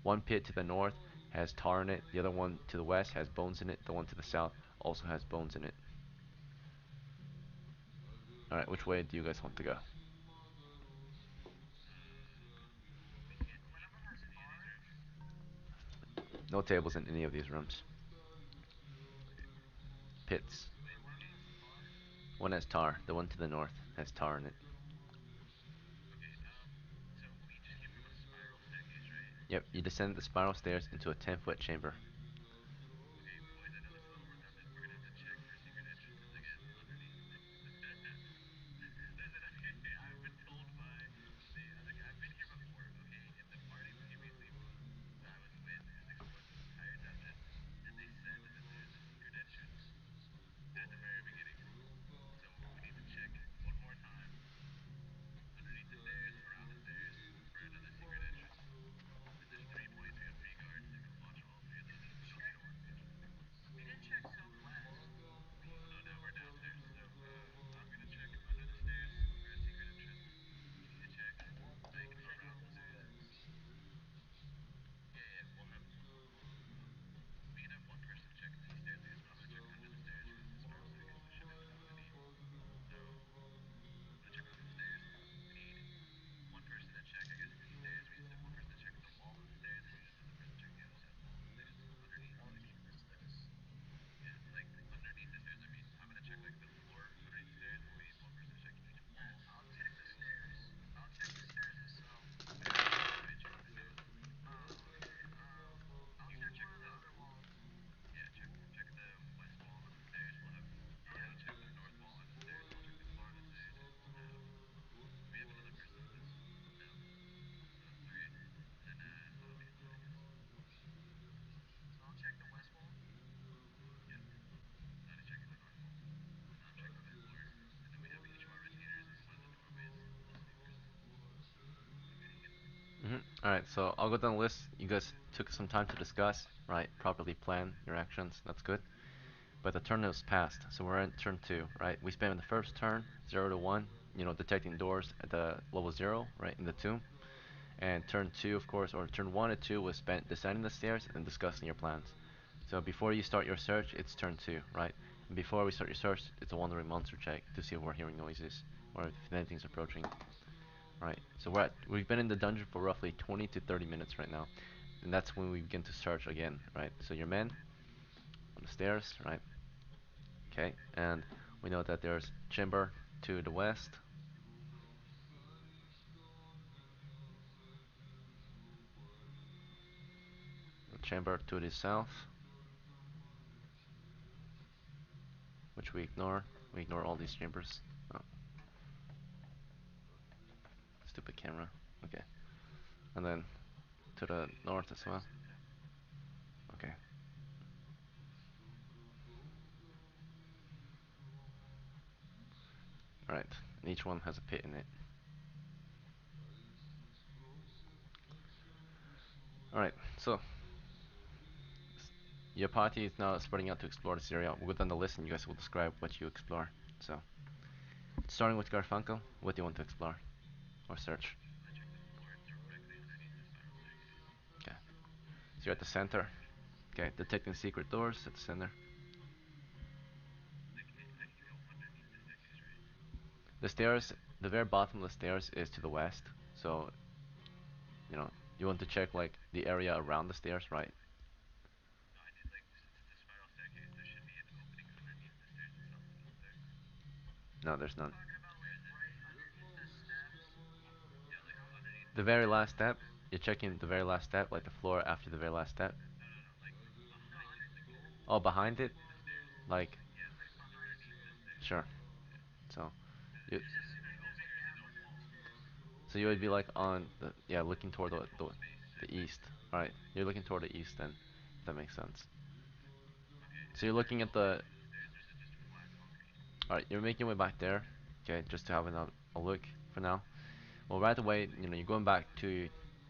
One pit to the north has tar in it, the other one to the west has bones in it, the one to the south also has bones in it. Alright, which way do you guys want to go? No tables in any of these rooms. Pits. One has tar, the one to the north has tar in it. Yep, you descend the spiral stairs into a 10-foot chamber. Alright, so I'll go down the list. You guys took some time to discuss, right? Properly plan your actions. That's good. But the turn is passed, so we're in turn 2, right? We spent the first turn, 0 to 1, detecting doors at the level 0, right, in the tomb. And turn 2, of course, or turn 1 and 2 was spent descending the stairs and discussing your plans. So before you start your search, it's turn 2, right? And before we start your search, it's a wandering monster check to see if we're hearing noises or if anything's approaching. Right, so we've been in the dungeon for roughly 20 to 30 minutes right now. And that's when we begin to search again, right? So your men on the stairs, right? Okay, and we know that there's chamber to the west, chamber to the south, which we ignore. We ignore all these chambers. Oh, stupid camera. Okay, and then to the north as well. Okay, alright. And each one has a pit in it. Alright, so your party is now spreading out to explore this area. Within the list, and you guys will describe what you explore. So, starting with Garfunkel, what do you want to explore or search? Okay, so you're at the center. Okay, detecting secret doors at the center. The stairs, the very bottom of the stairs is to the west. So, you know, you want to check like the area around the stairs, right? No, there's none. The very last step, you're checking the very last step, like the floor after the very last step. Oh, behind it? Like, sure. So, you, so you would be like on the, yeah, looking toward the east. Alright, you're looking toward the east then. If that makes sense. So you're looking at the, alright, you're making your way back there. Okay, just to have a look for now. Well, right away, you're going back to,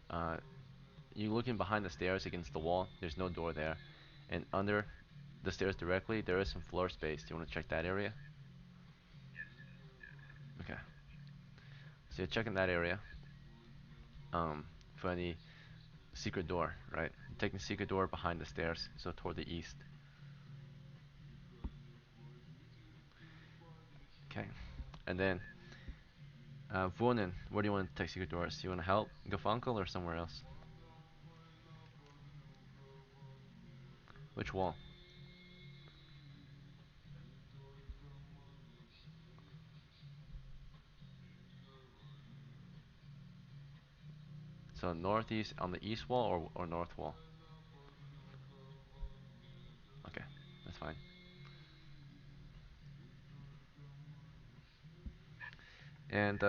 uh, you're looking behind the stairs against the wall. There's no door there. And under the stairs directly, there is some floor space. Do you want to check that area? Okay. So you're checking that area for any secret door, right? You're taking the secret door behind the stairs, so toward the east. Okay. And then, Vuonen, where do you want to take secret doors? Do you want to help Gafunkel or somewhere else? Which wall? So northeast on the east wall or north wall? Okay, that's fine. And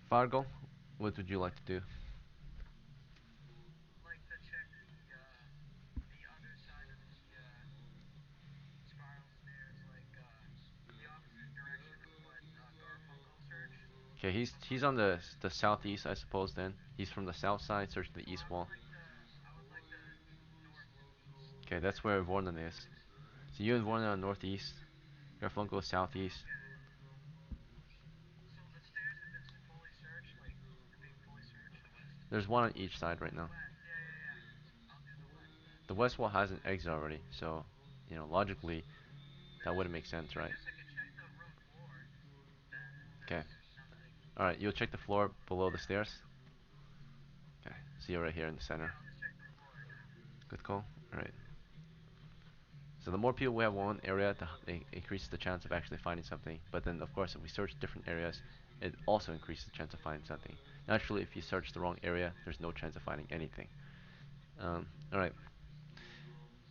Fargo, what would you like to do? Okay, he's on the southeast, I suppose. Then he's from the south side, searching the east wall. Okay, that's where Vornan is. So you and Vornan are northeast. Garfunkel is southeast. There's one on each side right now. The west wall has an exit already, so logically that wouldn't make sense, right? Okay. All right, you'll check the floor below the stairs. Okay, so you're right here in the center. Good call. All right. So the more people we have in one area, it increases the chance of actually finding something. But then, of course, if we search different areas, it also increases the chance of finding something. Naturally, if you search the wrong area, there's no chance of finding anything. All right.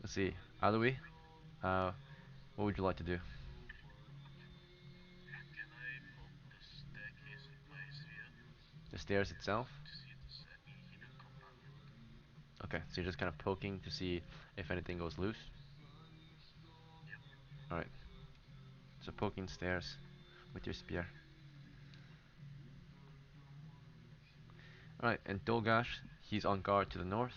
Let's see. Aloui, uh, what would you like to do? The stairs itself? Okay, so you're just kind of poking to see if anything goes loose. All right. So poking stairs with your spear. Alright, and Dolgash, he's on guard to the north.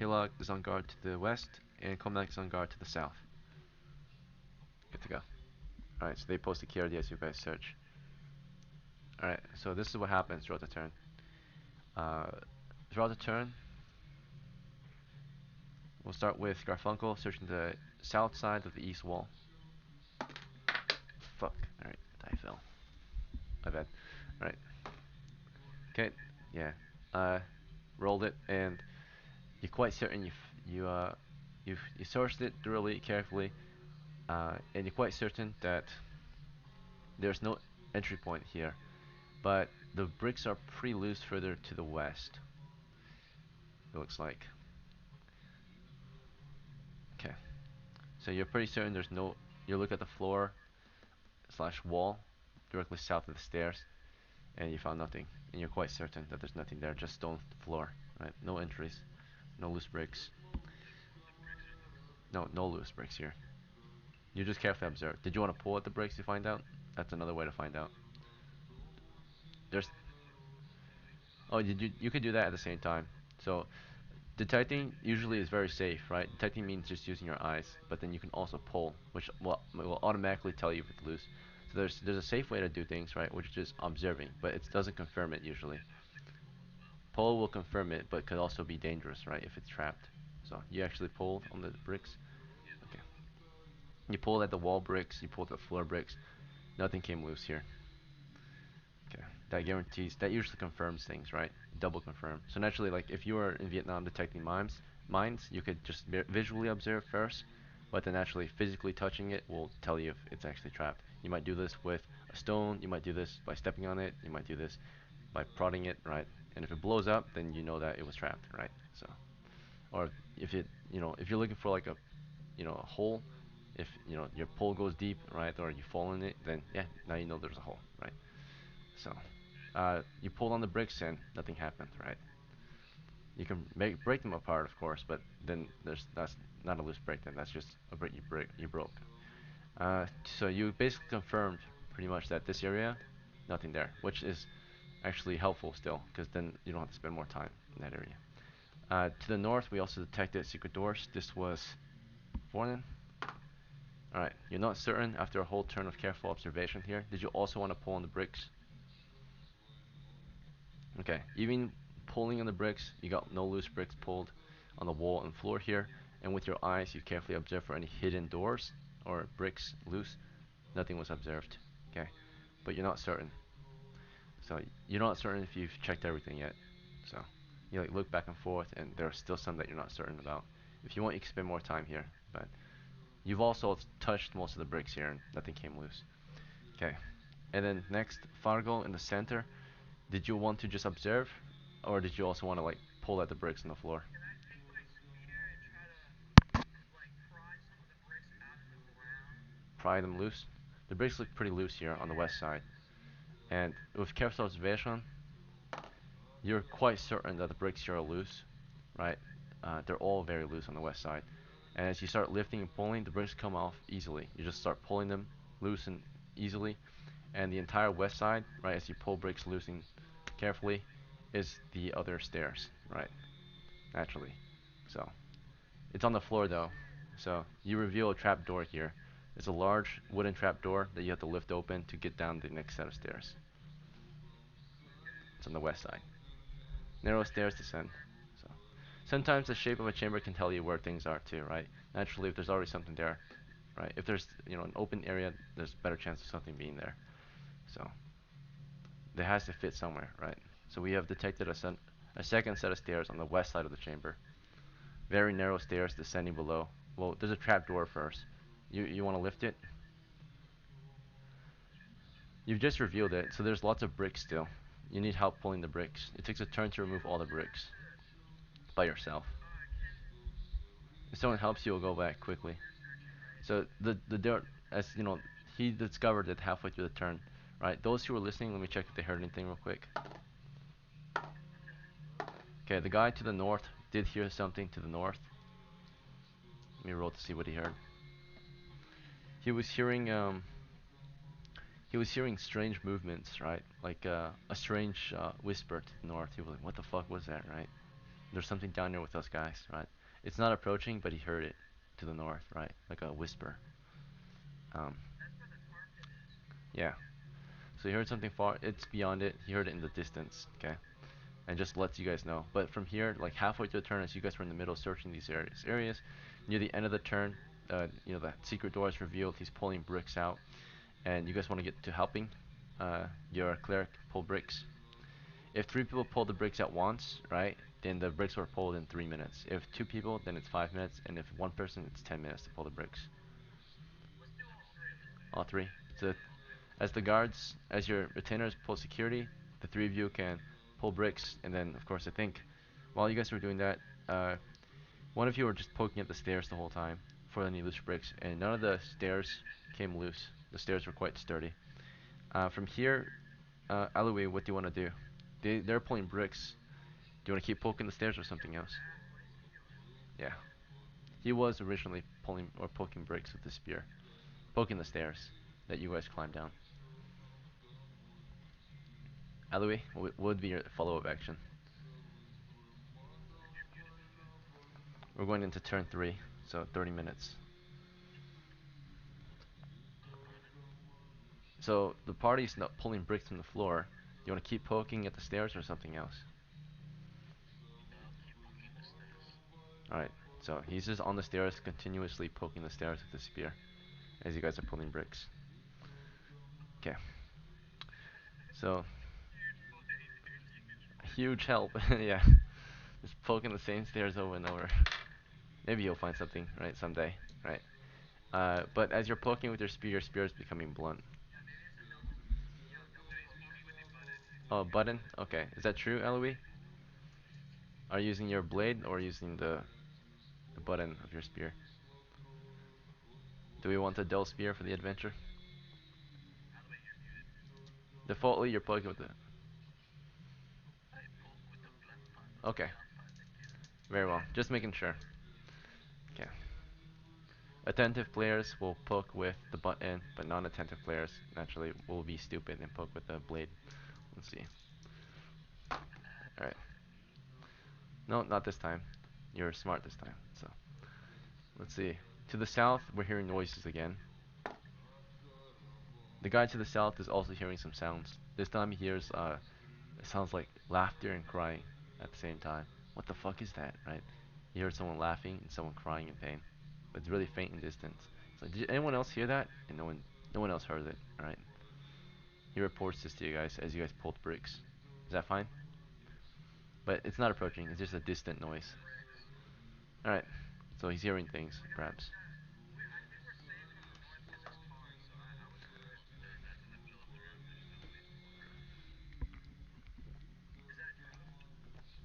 Hilog is on guard to the west, and Komnak is on guard to the south. Good to go. Alright, so they post a KRD as you guys search. Alright, so this is what happens throughout the turn. Uh, Throughout the turn, we'll start with Garfunkel searching the south side of the east wall. Fuck. Alright, die fell. My bad. Alright. Okay. Yeah. Uh, Rolled it, and you're quite certain you searched it thoroughly, carefully, and you're quite certain that there's no entry point here. But the bricks are pretty loose further to the west. It looks like. Okay. So you're pretty certain there's no. You look at the floor slash wall directly south of the stairs, and you found nothing. And you're quite certain that there's nothing there, just stone floor, right? No entries, no loose bricks. No, no loose bricks here. You just carefully observe. Did you want to pull at the bricks to find out? That's another way to find out. There's. Oh, you could do that at the same time. So detecting usually is very safe, right? Detecting means just using your eyes, but then you can also pull, which will automatically tell you if it's loose. So there's a safe way to do things, right? Which is just observing, but it doesn't confirm it usually. Pull will confirm it, but could also be dangerous, right? If it's trapped. So you actually pulled on the bricks. Okay. You pulled at the wall bricks. You pulled at the floor bricks. Nothing came loose here. Okay, that guarantees, that usually confirms things, right? Double confirm. So naturally, like if you were in Vietnam detecting mines, you could just visually observe first, but then actually physically touching it will tell you if it's actually trapped. You might do this with a stone, you might do this by stepping on it, you might do this by prodding it, right? And if it blows up, then you know that it was trapped, right? So, or if it, if you're looking for like a hole, if your pole goes deep, right, or you fall in it, then yeah, now you know there's a hole, right? So, you pull on the bricks and nothing happened, right? You can break them apart, of course, but then that's not a loose break. Then that's just a brick you broke. So you basically confirmed pretty much that this area, nothing there, which is actually helpful still, because then you don't have to spend more time in that area. To the north, we also detected secret doors. This was Fornin. Alright, you're not certain after a whole turn of careful observation here. Did you also want to pull on the bricks? Okay, even pulling on the bricks, you got no loose bricks pulled on the wall and floor here. And with your eyes, you carefully observe for any hidden doors or bricks loose. Nothing was observed. Okay, but you're not certain. So you're not certain if you've checked everything yet. So you like look back and forth, and there are still some that you're not certain about. If you want, you can spend more time here, but you've also touched most of the bricks here, and nothing came loose. Okay, and then next, Fargo in the center. Did you want to just observe, or did you also want to like pull at the bricks on the floor? Pry them loose. The bricks look pretty loose here on the west side, and with careful observation, you're quite certain that the bricks here are loose, right? They're all very loose on the west side, and as you start lifting and pulling, the bricks come off easily. You just start pulling them loose and easily, and the entire west side, right, as you pull bricks loose and carefully, is the other stairs, right? Naturally. So it's on the floor though. So you reveal a trap door here. It's a large wooden trap door that you have to lift open to get down the next set of stairs. It's on the west side. Narrow stairs descend. So sometimes the shape of a chamber can tell you where things are too, right? Naturally, if there's already something there, right? If there's an open area, there's a better chance of something being there. So it has to fit somewhere, right? So we have detected a second set of stairs on the west side of the chamber. Very narrow stairs descending below. Well, there's a trap door first. You want to lift it? You've just revealed it, so there's lots of bricks still. You need help pulling the bricks. It takes a turn to remove all the bricks by yourself. If someone helps you, you'll go back quickly. So the dirt, as you know, he discovered it halfway through the turn, right? Those who were listening, let me check if they heard anything real quick. Okay, the guy to the north did hear something to the north. Let me roll to see what he heard. He was hearing he was hearing strange movements, right? Like a strange whisper to the north. He was like, "What the fuck was that?" Right? There's something down there with us guys, right? It's not approaching, but he heard it to the north, right? Like a whisper. Um, yeah. So he heard something far. It's beyond it. He heard it in the distance. Okay. And just lets you guys know. But from here, like halfway through the turn, as you guys were in the middle searching these areas, near the end of the turn, the secret door is revealed. He's pulling bricks out, and you guys want to get to helping your cleric pull bricks. If three people pull the bricks at once, right, then the bricks are pulled in 3 minutes. If two people, then it's 5 minutes, and if one person, it's 10 minutes to pull the bricks. All three. So as the guards, as your retainers pull security, the three of you can pull bricks, and then of course I think while you guys were doing that, uh, one of you were just poking at the stairs the whole time for any loose bricks, and none of the stairs came loose. The stairs were quite sturdy. From here, Aloe, what do you want to do? They're pulling bricks. Do you want to keep poking the stairs or something else? Yeah. He was originally pulling or poking bricks with the spear. Poking the stairs that you guys climbed down. Aloe, what would be your follow-up action? We're going into turn 3, so 30 minutes. So the party's not pulling bricks from the floor. Do you want to keep poking at the stairs or something else? Alright, so he's just on the stairs, continuously poking the stairs with the spear as you guys are pulling bricks. Okay, so huge help, yeah. Just poking the same stairs over and over. Maybe you'll find something, right, someday, right? But as you're poking with your spear is becoming blunt. Oh, button? Okay, is that true, Eloise? Are you using your blade or using the button of your spear? Do we want a dull spear for the adventure? Defaultly, you're poking with it. Okay, very well. Just making sure. Okay. Attentive players will poke with the button, but non-attentive players naturally will be stupid and poke with the blade. Let's see. Alright. No, not this time. You're smart this time. So, let's see. To the south, we're hearing noises again. The guy to the south is also hearing some sounds. This time he hears, it sounds like laughter and crying at the same time. What the fuck is that, right? He heard someone laughing and someone crying in pain. But it's really faint in distance. So did anyone else hear that? And no one else heard it, alright? He reports this to you guys as you guys pulled bricks. Is that fine? But it's not approaching, it's just a distant noise. Alright, so he's hearing things, perhaps.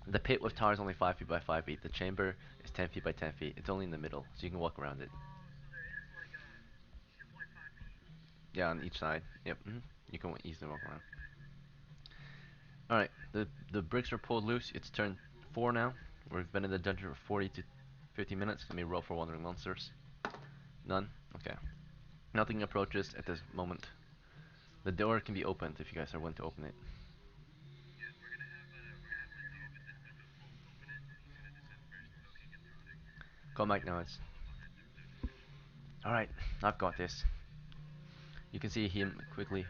The pit with tar is only 5 feet by 5 feet. The chamber is 10 feet by 10 feet. It's only in the middle, so you can walk around it. Yeah, on each side. Yep, you can easily walk around. Alright, the bricks are pulled loose. It's turn 4 now. We've been in the dungeon for 40 to 50 minutes. Let me roll for wandering monsters. None? Okay. Nothing approaches at this moment. The door can be opened if you guys are willing to open it. Go back now. It's alright. I've got this. You can see him quickly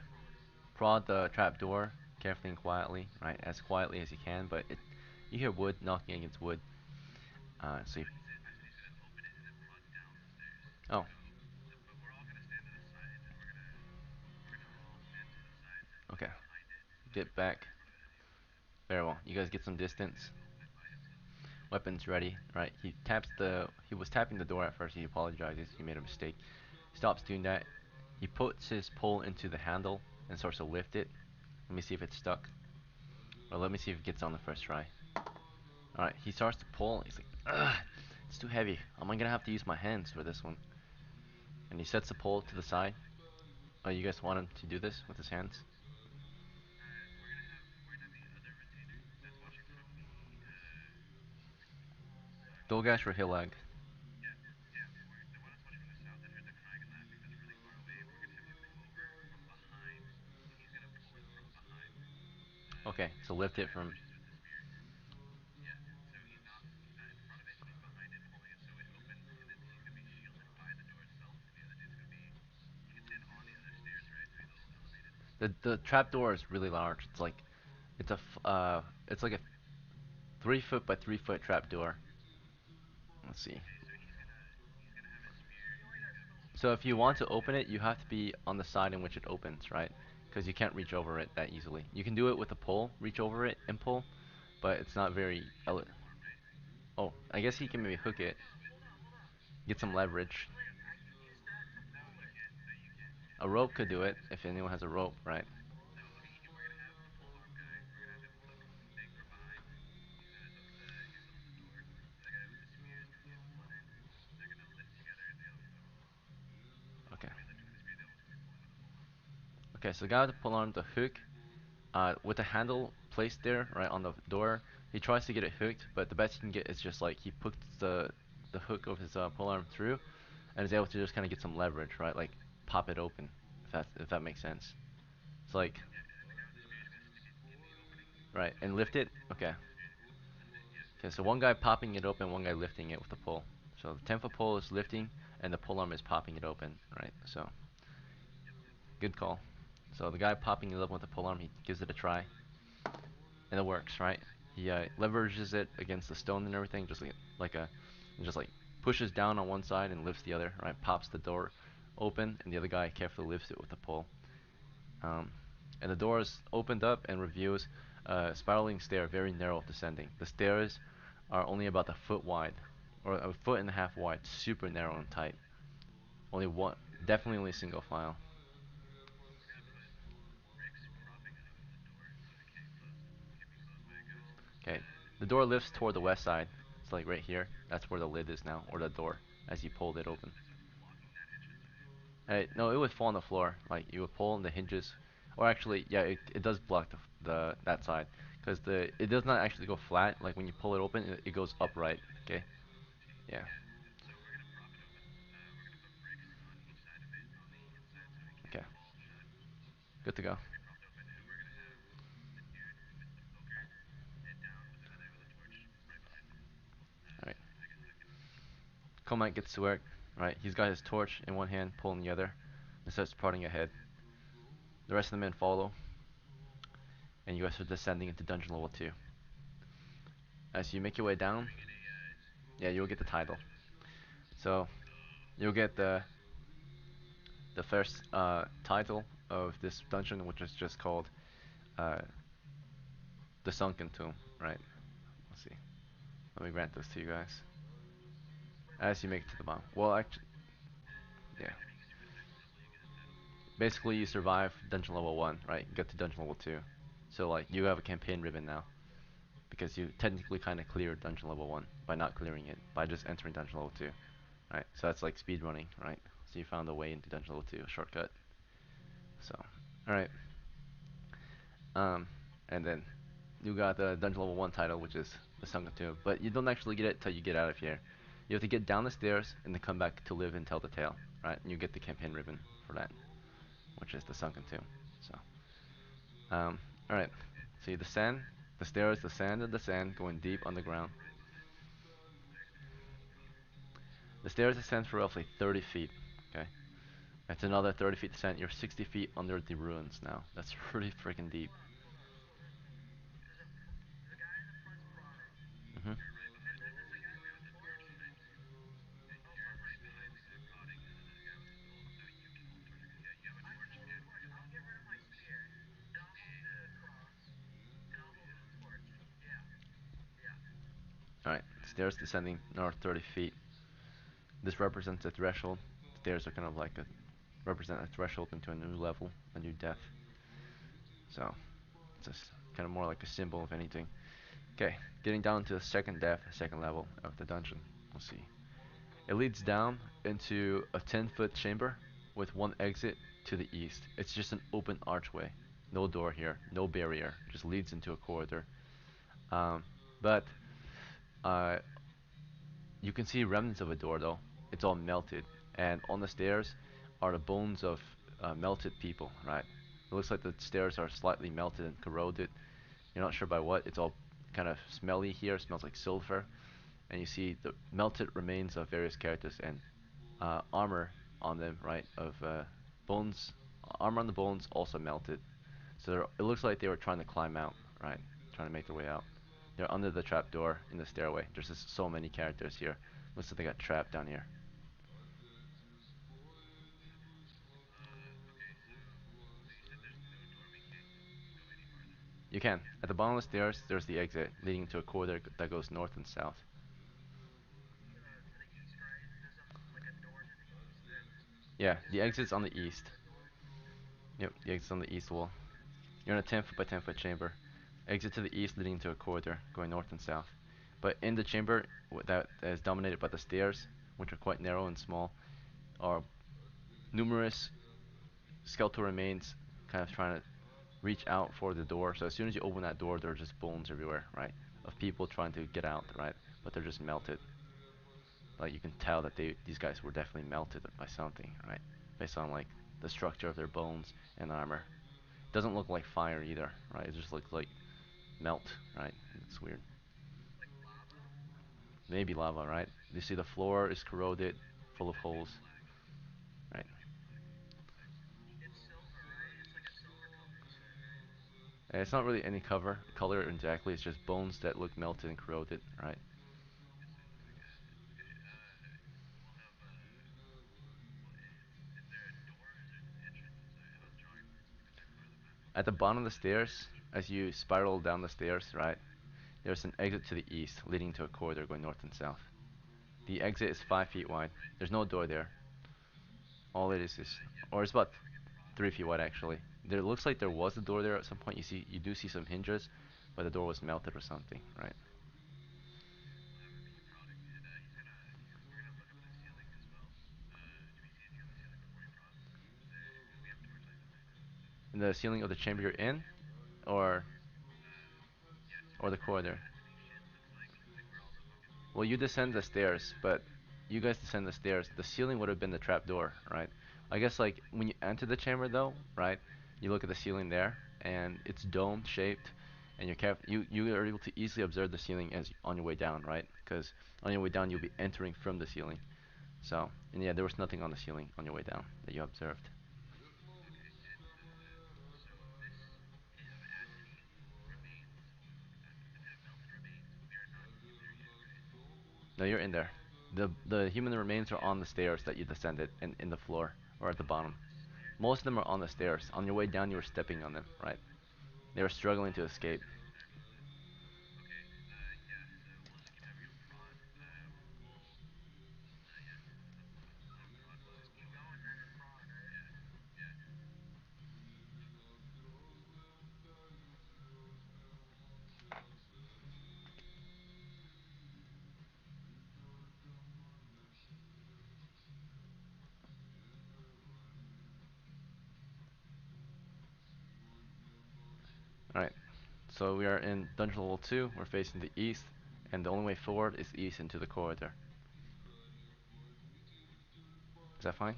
prod the trap door carefully and quietly, right? As quietly as you can, but you hear wood knocking against wood. So you, oh, okay. Get back. Very well. You guys get some distance. Weapons ready, right? He was tapping the door at first. He apologizes. He made a mistake. Stops doing that. He puts his pole into the handle and starts to lift it. Let me see if it's stuck. Or let me see if it gets on the first try. Alright, he starts to pull. He's like, ugh, it's too heavy. Am I gonna have to use my hands for this one? And he sets the pole to the side. Oh, you guys want him to do this with his hands? Dolgash or Hillag? Okay, so lift it from. The trap door is really large. It's like a 3 foot by 3 foot trap door. Let's see. So if you want to open it, you have to be on the side in which it opens, right? Because you can't reach over it that easily. You can do it with a pole, reach over it and pull, but it's not very. Oh, I guess he can maybe hook it, get some leverage. A rope could do it if anyone has a rope, right? Okay. Okay, so the guy with the pull on the hook, with the handle placed there, right on the door, he tries to get it hooked, but the best he can get is just like he puts the hook of his pull arm through, and is able to just kind of get some leverage, right? Like pop it open, if that makes sense. It's like right and lift it. Okay. Okay, so one guy popping it open, one guy lifting it with the pull. So the 10-foot pole is lifting, and the pull arm is popping it open, right? So good call. So the guy popping it open with the pull arm, he gives it a try, and it works, right? He leverages it against the stone and everything, just like pushes down on one side and lifts the other, right? Pops the door open, and the other guy carefully lifts it with the pull. Um, and the door is opened up and reveals a spiraling stair, very narrow descending. The stairs are only about a foot wide, or a foot and a half wide, super narrow and tight. Only one, definitely only single file. Okay, the door lifts toward the west side. It's like right here. That's where the lid is now, or the door, as you pulled it open. No, it would fall on the floor. Like you would pull on the hinges, or actually, yeah, it does block the that side, because the it does not actually go flat. Like when you pull it open, it goes upright. Okay, yeah, okay, good to go. All right, Comite gets to work. Right, he's got his torch in one hand, pulling the other, and starts prodding ahead. The rest of the men follow, and you guys are descending into dungeon level 2. As you make your way down, yeah, you'll get the title. So you'll get the first title of this dungeon, which is just called uh, the Sunken Tomb. Right. Let's see. Let me grant this to you guys. As you make it to the bottom. Well, actually, yeah. Basically, you survive dungeon level 1, right? You get to dungeon level 2. So, like, you have a campaign ribbon now. Because you technically kind of cleared dungeon level 1 by not clearing it, by just entering dungeon level 2. Right? So that's like speed running, right? So you found a way into dungeon level 2, a shortcut. So, alright. Um, and then you got the dungeon level 1 title, which is the Sunken Tomb. But you don't actually get it till you get out of here. You have to get down the stairs and then come back to live and tell the tale, right? And you get the campaign ribbon for that, which is the Sunken Tomb. So, alright. So you descend, the stairs, the sand, going deep underground. The stairs descend for roughly 30 feet, okay? That's another 30 feet descent. You're 60 feet under the ruins now. That's pretty freaking deep. Hmm. Alright, stairs descending another 30 feet. This represents a threshold. Stairs are kind of like represent a threshold into a new level, a new depth. So, it's just kind of more like a symbol of anything. Okay, getting down to the second depth, second level of the dungeon. Let's see. It leads down into a 10-foot chamber with one exit to the east. It's just an open archway. No door here, no barrier. Just leads into a corridor. Um, but uh, you can see remnants of a door though. It's all melted, and on the stairs are the bones of melted people. Right. It looks like the stairs are slightly melted and corroded, You're not sure by what. It's all kind of smelly here. It smells like silver, and you see the melted remains of various characters and armor on them, right? Of bones, armor on the bones also melted. So it looks like they were trying to climb out, right? Trying to make their way out. They're under the trap door in the stairway. There's just so many characters here. Looks like they got trapped down here. You can. At the bottom of the stairs, there's the exit leading to a corridor that goes north and south. Yeah, the exit's on the east. Yep, the exit's on the east wall. You're in a 10 foot by 10 foot chamber. Exit to the east leading to a corridor going north and south. But in the chamber that is dominated by the stairs, which are quite narrow and small, are numerous skeletal remains kind of trying to reach out for the door. So as soon as you open that door, there are just bones everywhere, right? Of people trying to get out, right? But they're just melted. Like you can tell that these guys were definitely melted by something, right? Based on like the structure of their bones and armor. Doesn't look like fire either, right? It just looks like melt, right? It's weird. Maybe lava, right? You see the floor is corroded, full of holes, right? And it's not really any color exactly. It's just bones that look melted and corroded, right? At the bottom of the stairs, as you spiral down the stairs, right, there's an exit to the east leading to a corridor going north and south. The exit is 5 feet wide. There's no door there. All it is, or it's about 3 feet wide actually. There looks like there was a door there at some point. You do see some hinges, but the door was melted or something, right? In the ceiling of the chamber you're in, or or the corridor. Well, you descend the stairs, but you guys descend the stairs. The ceiling would have been the trap door, right? I guess like when you enter the chamber though, right? You look at the ceiling there, and it's dome shaped, and you are able to easily observe the ceiling as on your way down, right? Because on your way down you'll be entering from the ceiling. So, and yeah, there was nothing on the ceiling on your way down that you observed. No, you're in there. The human remains are on the stairs that you descended and in the floor or at the bottom. Most of them are on the stairs. On your way down, you were stepping on them, right? They were struggling to escape. Alright, so we are in dungeon level 2. We're facing the east, and the only way forward is east into the corridor. Is that fine?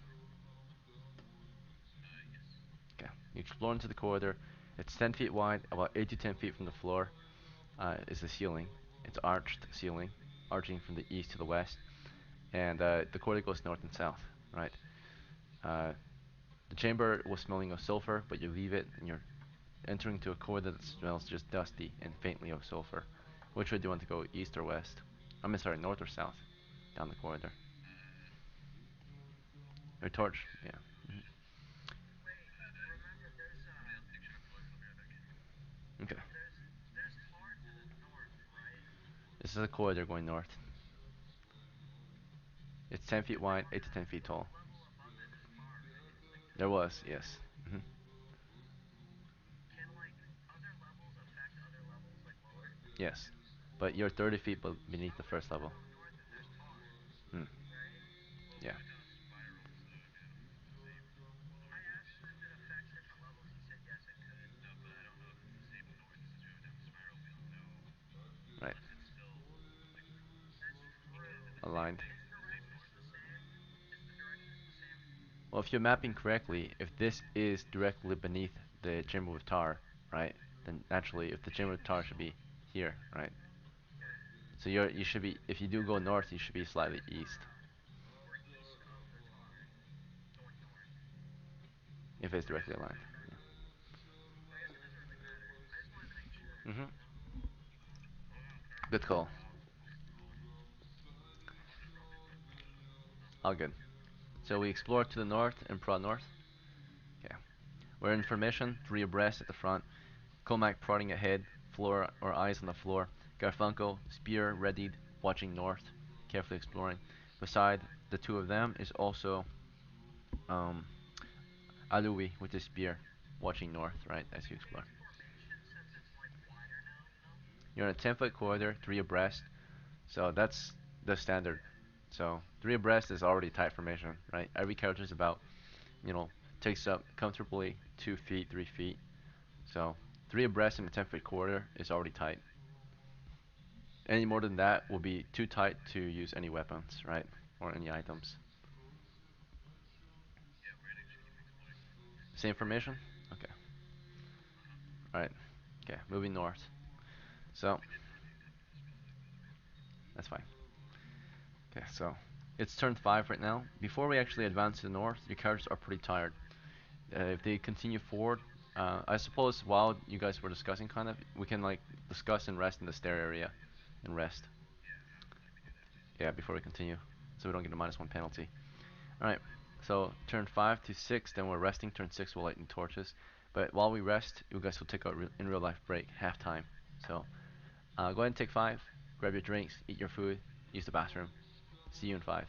Okay. You explore into the corridor. It's 10 feet wide, about 8 to 10 feet from the floor is the ceiling. It's arched ceiling, arching from the east to the west, and the corridor goes north and south, right? Uh, the chamber was smelling of sulfur, but you leave it and you're entering to a corridor that smells just dusty and faintly of sulfur. Which way do you want to go, east or west? I'm sorry, north or south? Down the corridor. Your torch, yeah. Mhm. Okay. This is a corridor going north. It's 10 feet wide, 8 to 10 feet tall. There was, yes. Hmm. Yes. But you're 30 feet beneath the first level. Hmm. Yeah. Right. Aligned. Well, if you're mapping correctly, if this is directly beneath the chamber with tar, right, then naturally, if the Chamber of Tar should be here, right? So you should be, if you do go north, you should be slightly east. If it's directly aligned. Yeah. Good call. All good. So we explore to the north and prod north. Okay. We're in formation, three abreast at the front. Comac prodding ahead, floor or eyes on the floor. Garfunkel, spear readied, watching north, carefully exploring. Beside the two of them is also um, Alui with his spear, watching north, right, as you explore. You're in a 10-foot corridor, three abreast, so that's the standard. So three abreast is already tight formation, right? Every character is about, you know, takes up comfortably 2 feet, 3 feet. So three abreast in a 10-foot corridor is already tight. Any more than that will be too tight to use any weapons, right? Or any items. Same formation? Okay. Alright. Okay, moving north. So, that's fine. Okay, so it's turn 5 right now. Before we actually advance to the north, your characters are pretty tired. If they continue forward, I suppose while you guys were discussing kind of, we can like discuss and rest in the stair area and rest. Yeah, before we continue, so we don't get a -1 penalty. Alright, so turn 5 to 6, then we're resting. Turn 6 we'll lighten torches. But while we rest, you guys will take a in real life break, halftime. So go ahead and take 5, grab your drinks, eat your food, use the bathroom. See you in 5.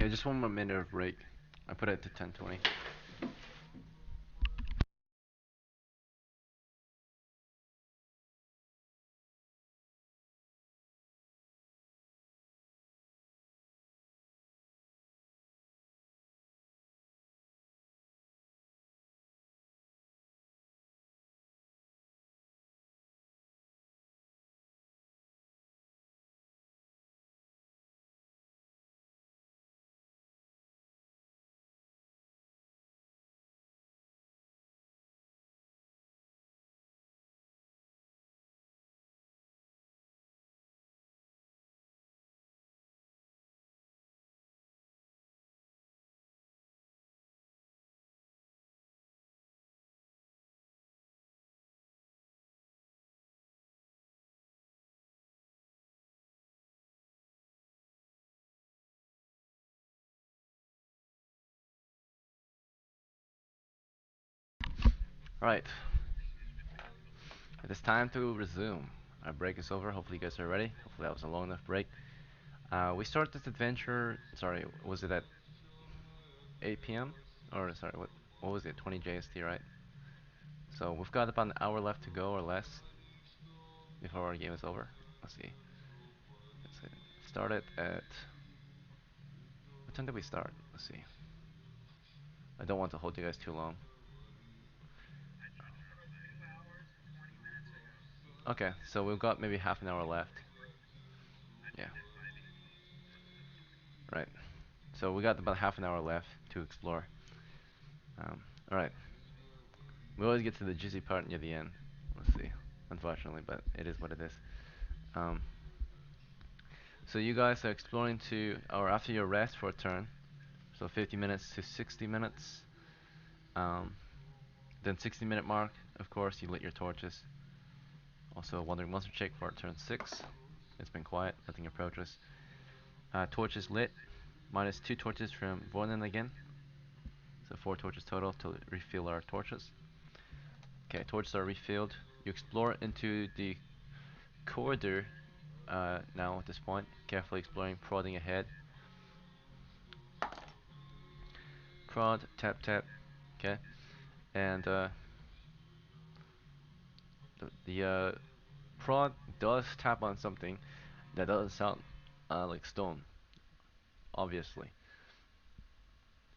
Yeah, just one more minute of break. I put it to 10:20. Right, it is time to resume. Our break is over. Hopefully, you guys are ready. Hopefully, that was a long enough break. We start this adventure. Sorry, was it at 8 p.m.? Or sorry, what was it? 20 JST, right? So we've got about an hour left to go or less before our game is over. Let's see. Let's see. Started at what time did we start? Let's see. I don't want to hold you guys too long. Okay, so we've got maybe half an hour left. Yeah, right. So we got about half an hour left to explore. All right. We always get to the juicy part near the end. Let's see. Unfortunately, but it is what it is. Um, so you guys are exploring to, or after your rest for a turn, so 50 minutes to 60 minutes. Um, then 60-minute mark, of course, you lit your torches. Also, wandering monster check for turn 6. It's been quiet, nothing approaches. Torches lit, minus 2 torches from Voinen again. So 4 torches total to refill our torches. Okay, torches are refilled. You explore into the corridor now at this point, carefully exploring, prodding ahead. Prod, tap, tap. Okay, and the prod does tap on something that doesn't sound like stone. Obviously,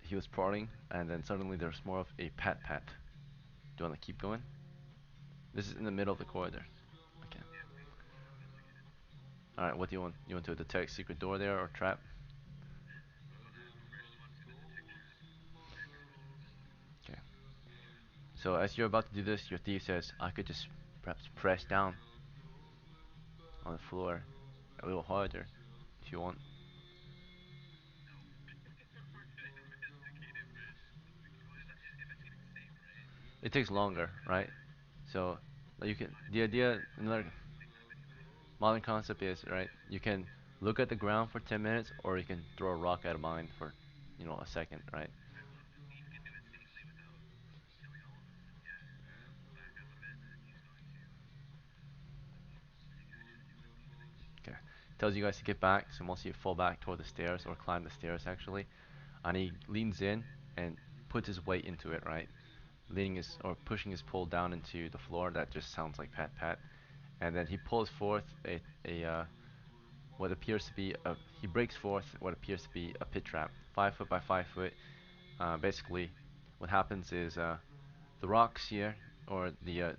he was prodding, and then suddenly there's more of a pat pat. Do you want to keep going? This is in the middle of the corridor. Okay. All right. What do you want? You want to detect secret door there or trap? Okay. So as you're about to do this, your thief says, "I could just perhaps press down on the floor a little harder if you want." It takes longer, right? So like, you can the idea another modern concept is right. You can look at the ground for 10 minutes, or you can throw a rock at a mine for, a second, right? Okay. Tells you guys to get back, so mostly you fall back toward the stairs or climb the stairs actually. And he leans in and puts his weight into it, right? Leaning his or pushing his pole down into the floor. That just sounds like pat pat. And then he pulls forth a what appears to be a he breaks forth what appears to be a pit trap, 5 foot by 5 foot. Basically, what happens is the rocks here or the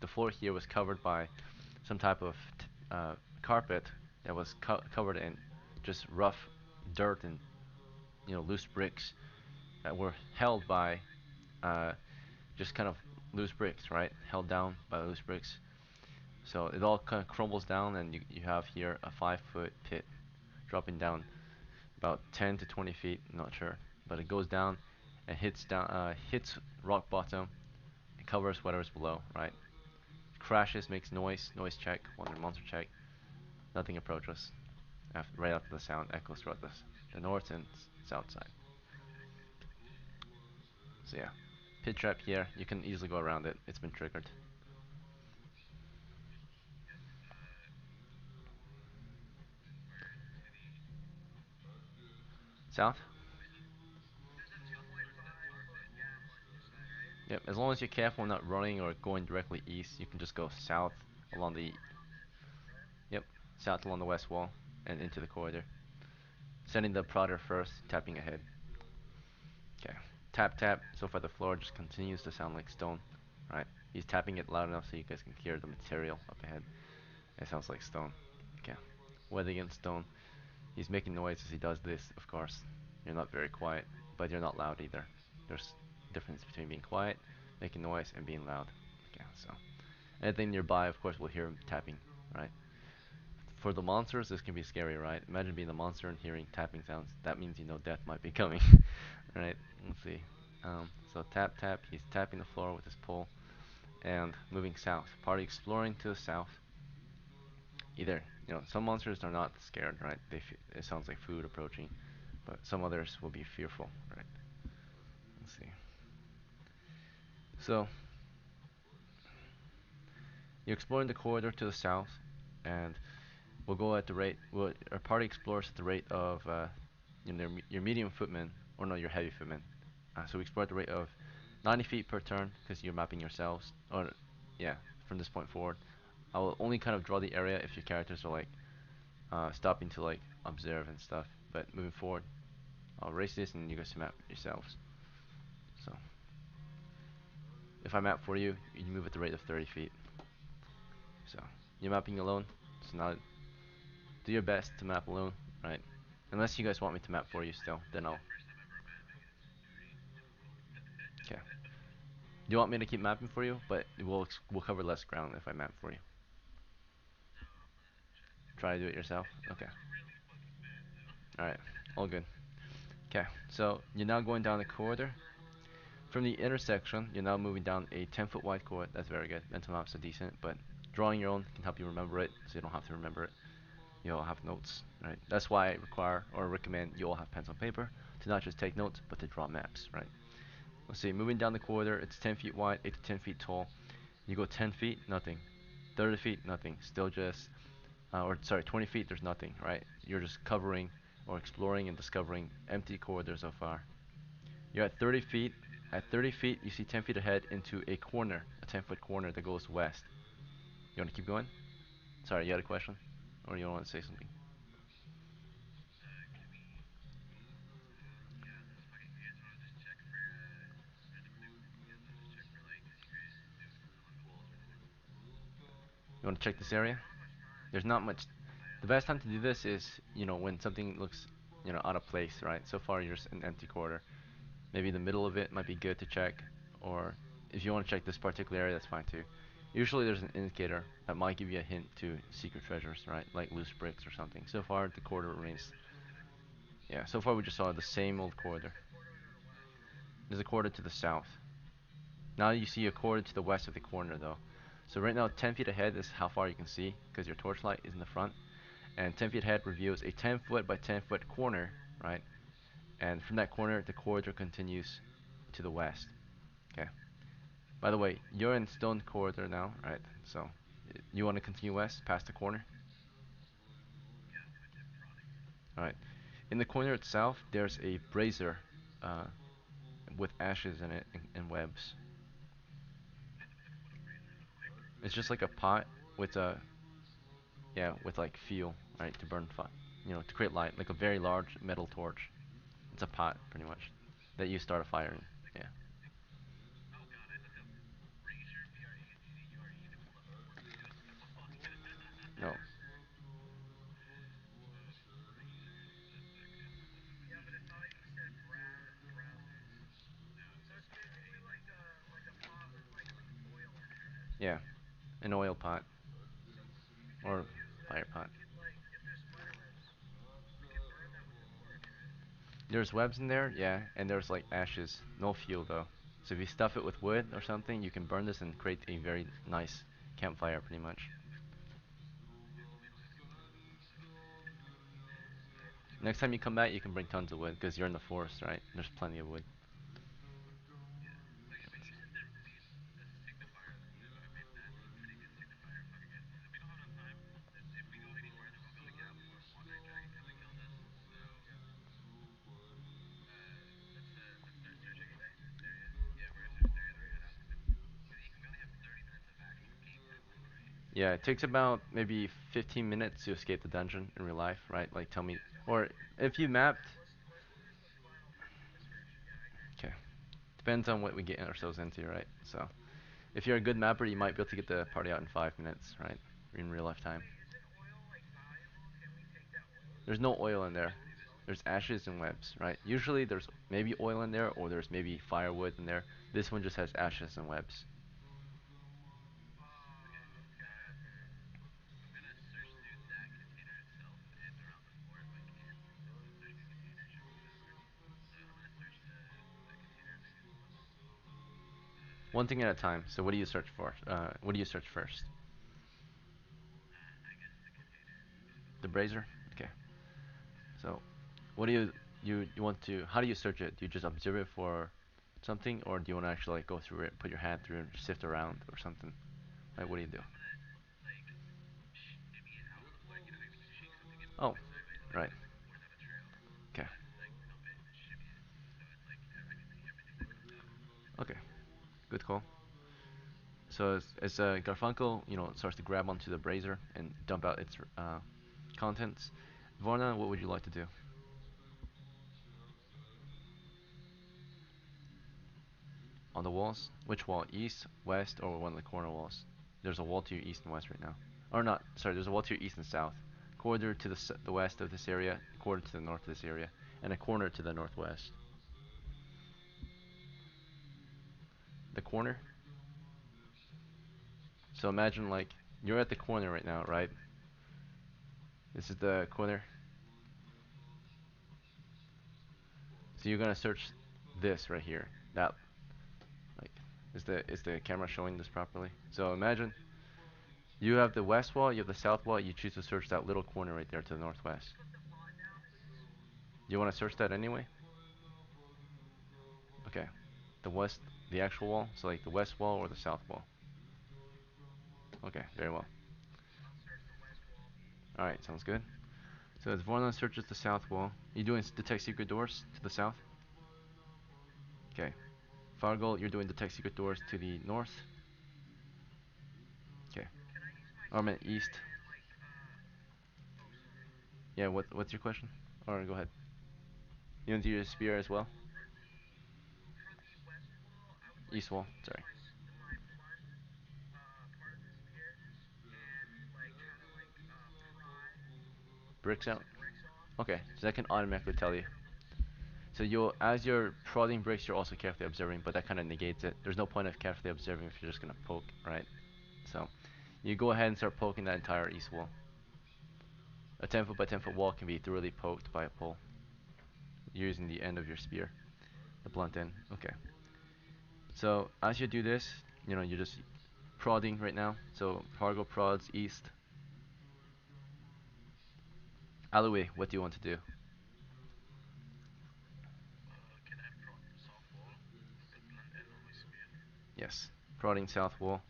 floor here was covered by some type of carpet that was covered in just rough dirt and loose bricks that were held by uh, just kind of loose bricks, right? Held down by loose bricks. So it all kind of crumbles down, and you have here a 5 foot pit dropping down about 10 to 20 feet, not sure, but it goes down and hits rock bottom and covers whatever's below, right? Crashes, makes noise check, wonder monster check. Nothing approaches. Right after the sound echoes throughout the north and south side. So yeah, pit trap here. You can easily go around it. It's been triggered. South. Yep, as long as you're careful not running or going directly east, you can just go south along the, yep, south along the west wall and into the corridor. Sending the prodder first, tapping ahead. Okay. Tap tap. So far the floor just continues to sound like stone. Right. He's tapping it loud enough so you guys can hear the material up ahead. It sounds like stone. Okay. Weather against stone. He's making noise as he does this, of course. You're not very quiet, but you're not loud either. There's a difference between being quiet, making noise, and being loud. Okay, so anything nearby, of course, will hear him tapping, right? For the monsters, this can be scary, right? Imagine being a monster and hearing tapping sounds. That means you know death might be coming. Right? Let's see. So tap tap. He's tapping the floor with his pole and moving south. Party exploring to the south. Either some monsters are not scared, right? It sounds like food approaching, but some others will be fearful, right? Let's see. So you're exploring the corridor to the south, and we'll go at the rate. Well, our party explores at the rate of your medium footman, or no, your heavy footman. So we explore at the rate of 90 feet per turn because you're mapping yourselves, or yeah, from this point forward. I will only kind of draw the area if your characters are like stopping to like observe and stuff. But moving forward, I'll erase this and you guys can map yourselves. So if I map for you, you move at the rate of 30 feet. So you're mapping alone. So now do your best to map alone, right? Unless you guys want me to map for you still, then I'll. Okay. Do you want me to keep mapping for you? But we'll cover less ground if I map for you. Try to do it yourself. Okay. All right. All good. Okay. So you're now going down the corridor. From the intersection, you're now moving down a 10-foot wide corridor. That's very good. Mental maps are decent, but drawing your own can help you remember it, so you don't have to remember it. You'll have notes, right? That's why I require or recommend you all have pens and paper to not just take notes, but to draw maps, right? Let's see. Moving down the corridor, it's 10 feet wide, 8 to 10 feet tall. You go 10 feet, nothing. 30 feet, nothing. Still just, or sorry, 20 feet, there's nothing, right? You're just covering or exploring and discovering empty corridors so far. You're at 30 feet. At 30 feet, you see 10 feet ahead into a corner, a 10-foot corner that goes west. You want to keep going? Sorry, you had a question? Or you want to say something? You want to check this area? There's not much. The best time to do this is, when something looks, out of place, right? So far, you're just an empty corridor. Maybe the middle of it might be good to check, or if you want to check this particular area, that's fine too. Usually there's an indicator that might give you a hint to secret treasures, right? Like loose bricks or something. So far the corridor remains, yeah, so far we just saw the same old corridor. There's a corridor to the south. Now you see a corridor to the west of the corner though. So right now 10 feet ahead is how far you can see because your torchlight is in the front. And 10 feet ahead reveals a 10 foot by 10 foot corner, right? And from that corner the corridor continues to the west. Okay. By the way, you're in stone corridor now, right? So you want to continue west past the corner? Alright. In the corner itself, there's a brazier uh, with ashes in it and webs. It's just like a pot with a with like fuel, right, to burn fire, to create light, like a very large metal torch. It's a pot, pretty much, that you start a fire in. Yeah. No. Yeah. An oil pot or fire pot. There's webs in there, yeah, and there's like ashes. No fuel though. So if you stuff it with wood or something, you can burn this and create a very nice campfire, pretty much. Next time you come back, you can bring tons of wood because you're in the forest, right? There's plenty of wood. Yeah, it takes about maybe 15 minutes to escape the dungeon in real life, right? Like tell me, or if you mapped, okay, depends on what we get ourselves into, right? So if you're a good mapper, you might be able to get the party out in 5 minutes, right? In real life time. There's no oil in there. There's ashes and webs, right? Usually there's maybe oil in there or there's maybe firewood in there. This one just has ashes and webs. One thing at a time. So what do you search for? What do you search first? The brazier? Okay. So what do you want to? How do you search it? Do you just observe it for something, or do you want to actually like go through it, put your hand through, and sift around, or something? Like what do you do? Oh, right. Okay. Okay. Good call. So as Garfunkel, starts to grab onto the brazier and dump out its contents, Vorna, what would you like to do? On the walls? Which wall? East, west, or one of the corner walls? There's a wall to your east and west right now. Or not, sorry, there's a wall to your east and south. Corridor to the west of this area, corridor to the north of this area, and a corner to the northwest. The corner? So imagine like you're at the corner right now, right? This is the corner. So you're gonna search this right here. That like is the camera showing this properly? So imagine you have the west wall, you have the south wall, you choose to search that little corner right there to the northwest. Do you want to search that anyway? Okay. The west, the actual wall, so like the west wall or the south wall. Okay, very well. Alright, sounds good. So as Vorlon searches the south wall, you doing detect secret doors to the south? Okay. Fargold, you're doing detect secret doors to the north? Okay. Oh, I meant east. Yeah, what's your question? Alright, go ahead. You want to do your spear as well? East wall, sorry. Bricks out? Okay, so that can automatically tell you. So as you're prodding bricks, you're also carefully observing, but that kind of negates it. There's no point of carefully observing if you're just gonna poke, right? So you go ahead and start poking that entire east wall. A 10 foot by 10 foot wall can be thoroughly poked by a pole using the end of your spear, the blunt end. Okay. So as you do this, you're just prodding right now. So Fargo prods east. Alleyway, what do you want to do? Yes, prodding south wall.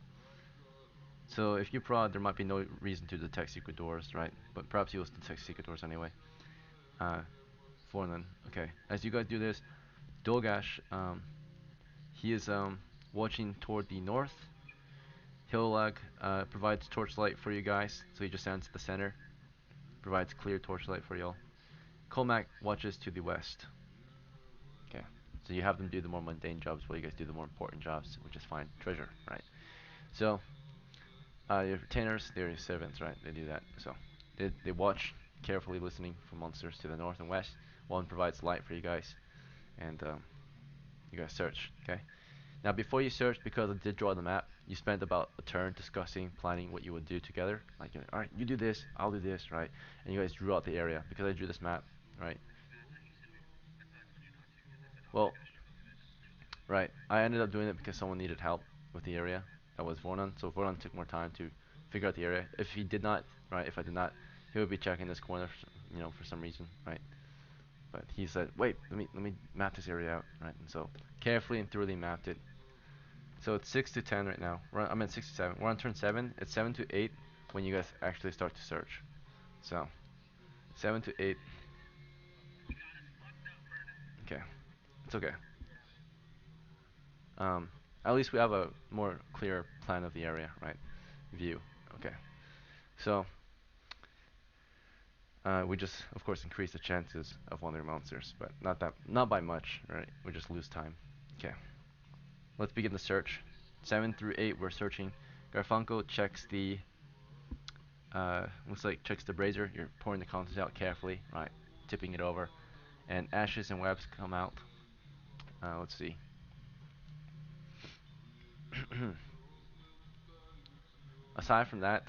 So if you prod, there might be no reason to detect secret doors, right? But perhaps you'll detect secret doors anyway. Uh, Forlan. Okay. As you guys do this, Dolgash, he is watching toward the north. Hillag provides torchlight for you guys, so he just stands at the center, provides clear torchlight for y'all. Colmac watches to the west. Okay. So you have them do the more mundane jobs while you guys do the more important jobs, which is fine. Treasure, right? So your retainers, they're your servants, right? They do that. So they watch carefully, listening for monsters to the north and west. One provides light for you guys, and you guys search. Okay. Now before you search, because I did draw the map, you spent about a turn discussing, planning what you would do together. Like, all right, you do this, I'll do this, right? And you guys drew out the area because I drew this map, right? Well, right. I ended up doing it because someone needed help with the area. That was Vornon. So Vornon took more time to figure out the area. If he did not, right, if I did not, he would be checking this corner, for some reason, right? But he said, wait, let me map this area out, right? And so carefully and thoroughly mapped it. So it's 6 to 10 right now. I'm at 6 to 7. We're on turn 7. It's 7 to 8 when you guys actually start to search. So 7 to 8. Okay, it's okay. Um, at least we have a more clear plan of the area, right? View. Okay. So we just, of course, increase the chances of one of their monsters, but not by much, right? We just lose time. Okay. Let's begin the search. 7 through 8, we're searching. Garfunkel checks the looks like checks the brazier. You're pouring the contents out carefully, right? Tipping it over, and ashes and webs come out. Let's see. Aside from that,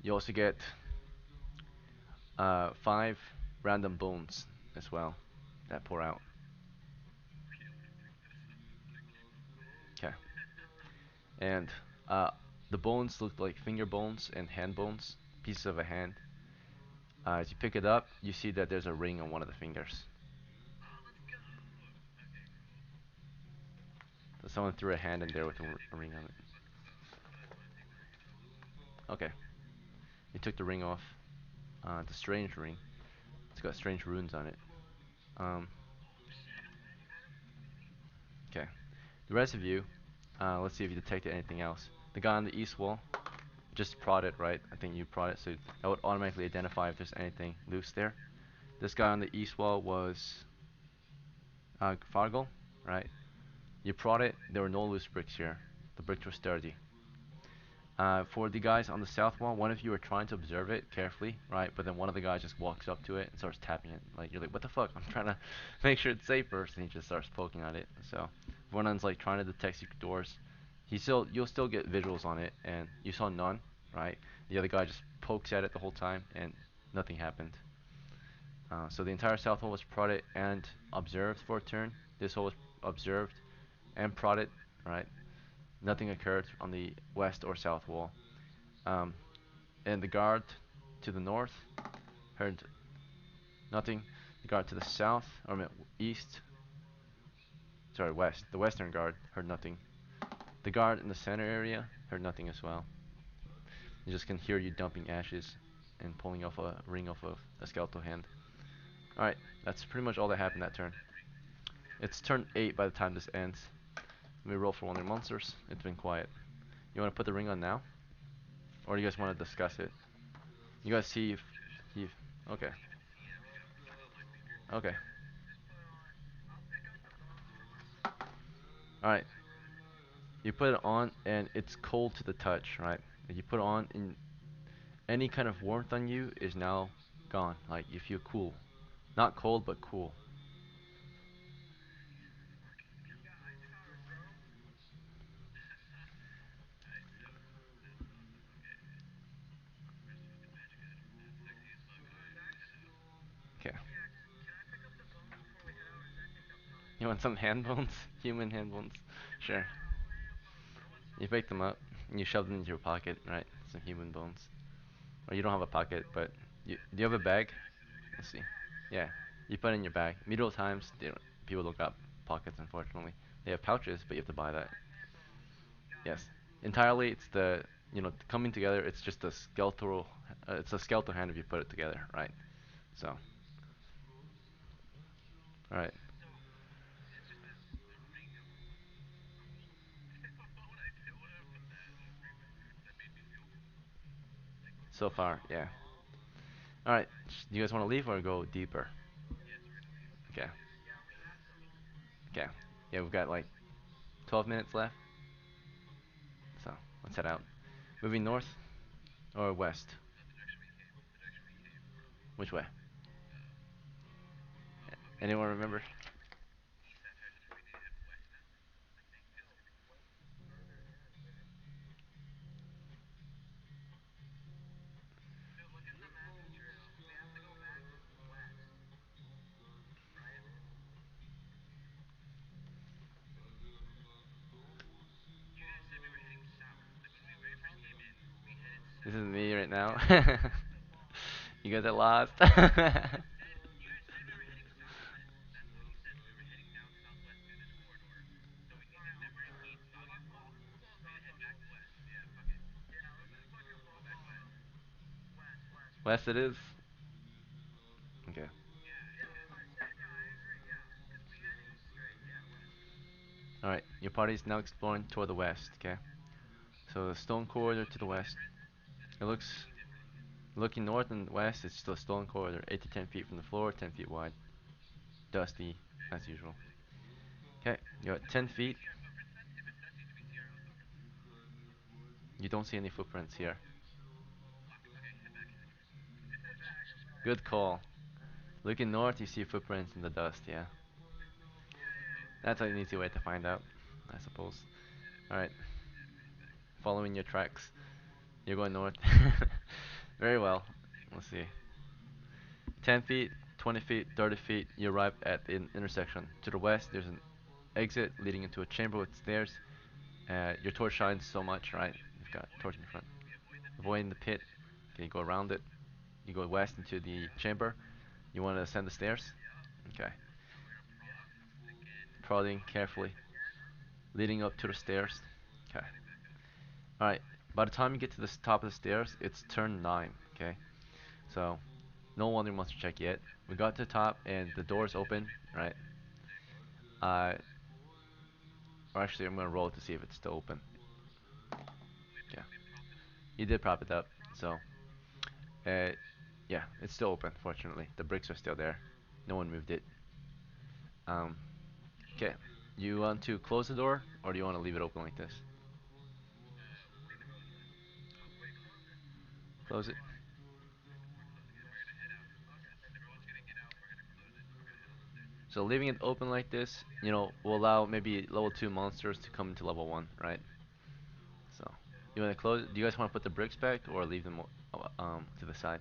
you also get 5 random bones as well that pour out. Okay, and uh, the bones look like finger bones and hand bones, pieces of a hand. As you pick it up, you see that there's a ring on one of the fingers. So someone threw a hand in there with a ring on it. Okay, you took the ring off. It's a strange ring. It's got strange runes on it. Um, okay. The rest of you, let's see if you detected anything else. The guy on the east wall, just prod it, right? I think you prod it, so that would automatically identify if there's anything loose there. This guy on the east wall was Fargle, right? You prod it, there were no loose bricks here. The bricks were sturdy. For the guys on the south wall, one of you are trying to observe it carefully, right? But then one of the guys just walks up to it and starts tapping it. Like, you're like, what the fuck? I'm trying to make sure it's safe first, and he just starts poking at it. So, Vernon's like trying to detect secret doors. You'll still get visuals on it, and you saw none, right? The other guy just pokes at it the whole time, and nothing happened. So the entire south wall was prodded and observed for a turn. This wall was observed and prodded, right? Nothing occurred on the west or south wall. Um, and the guard to the north heard nothing. The guard to the south, or I mean, east, sorry, west. The western guard heard nothing. The guard in the center area heard nothing as well. You just can hear you dumping ashes and pulling off a ring off of a skeletal hand. Alright, that's pretty much all that happened that turn. It's turn 8 by the time this ends. Let me roll for one of their monsters. It's been quiet. You want to put the ring on now? Or do you guys want to discuss it? You guys see if he... Okay. Okay. Alright. You put it on and it's cold to the touch, right? You put it on and any kind of warmth on you is now gone. Like you feel cool. Not cold but cool. Okay. You want some hand bones? Human hand bones? Sure. You pick them up and you shove them into your pocket, right? Some human bones. Or you don't have a pocket, but do you have a bag? Let's see. Yeah. You put it in your bag. Medieval times, people don't got pockets, unfortunately. They have pouches, but you have to buy that. Yes. Entirely, it's coming together. It's just a skeletal. It's a skeletal hand if you put it together, right? So, all right. So far, yeah. All right. Do you guys want to leave or go deeper? Okay. Okay. Yeah, we've got like 12 minutes left. So let's head out. Moving north or west? Which way? Anyone remember? This is me right now. You guys are lost. West it is. Okay. All right. Your party is now exploring toward the west. Okay. So the stone corridor to the west. It looks looking north and west. It's still a stone corridor, 8 to 10 feet from the floor, 10 feet wide, dusty as usual. Okay, you're at 10 feet. You don't see any footprints here. Good call. Looking north, you see footprints in the dust. Yeah, that's an easy way to find out, I suppose. All right, following your tracks. You're going north. Very well. Let's see. 10 feet, 20 feet, 30 feet, you arrive at an intersection. To the west, there's an exit leading into a chamber with stairs. Your torch shines so much, right? You've got a torch in front. Avoiding the pit. Okay, you go around it. You go west into the chamber. You want to ascend the stairs? Okay. Prodding carefully. Leading up to the stairs. Okay. Alright. By the time you get to the top of the stairs, it's turn 9. Okay. So, no wandering monster check yet. We got to the top and the door's open, right? Uh, or actually, I'm gonna roll to see if it's still open. Yeah, you did prop it up, so uh, yeah, it's still open. Fortunately, the bricks are still there. No one moved it. Um, okay. You want to close the door, or do you want to leave it open like this? Close it. So leaving it open like this, will allow maybe level 2 monsters to come into level 1, right? So, you want to close it? Do you guys want to put the bricks back, or leave them to the side?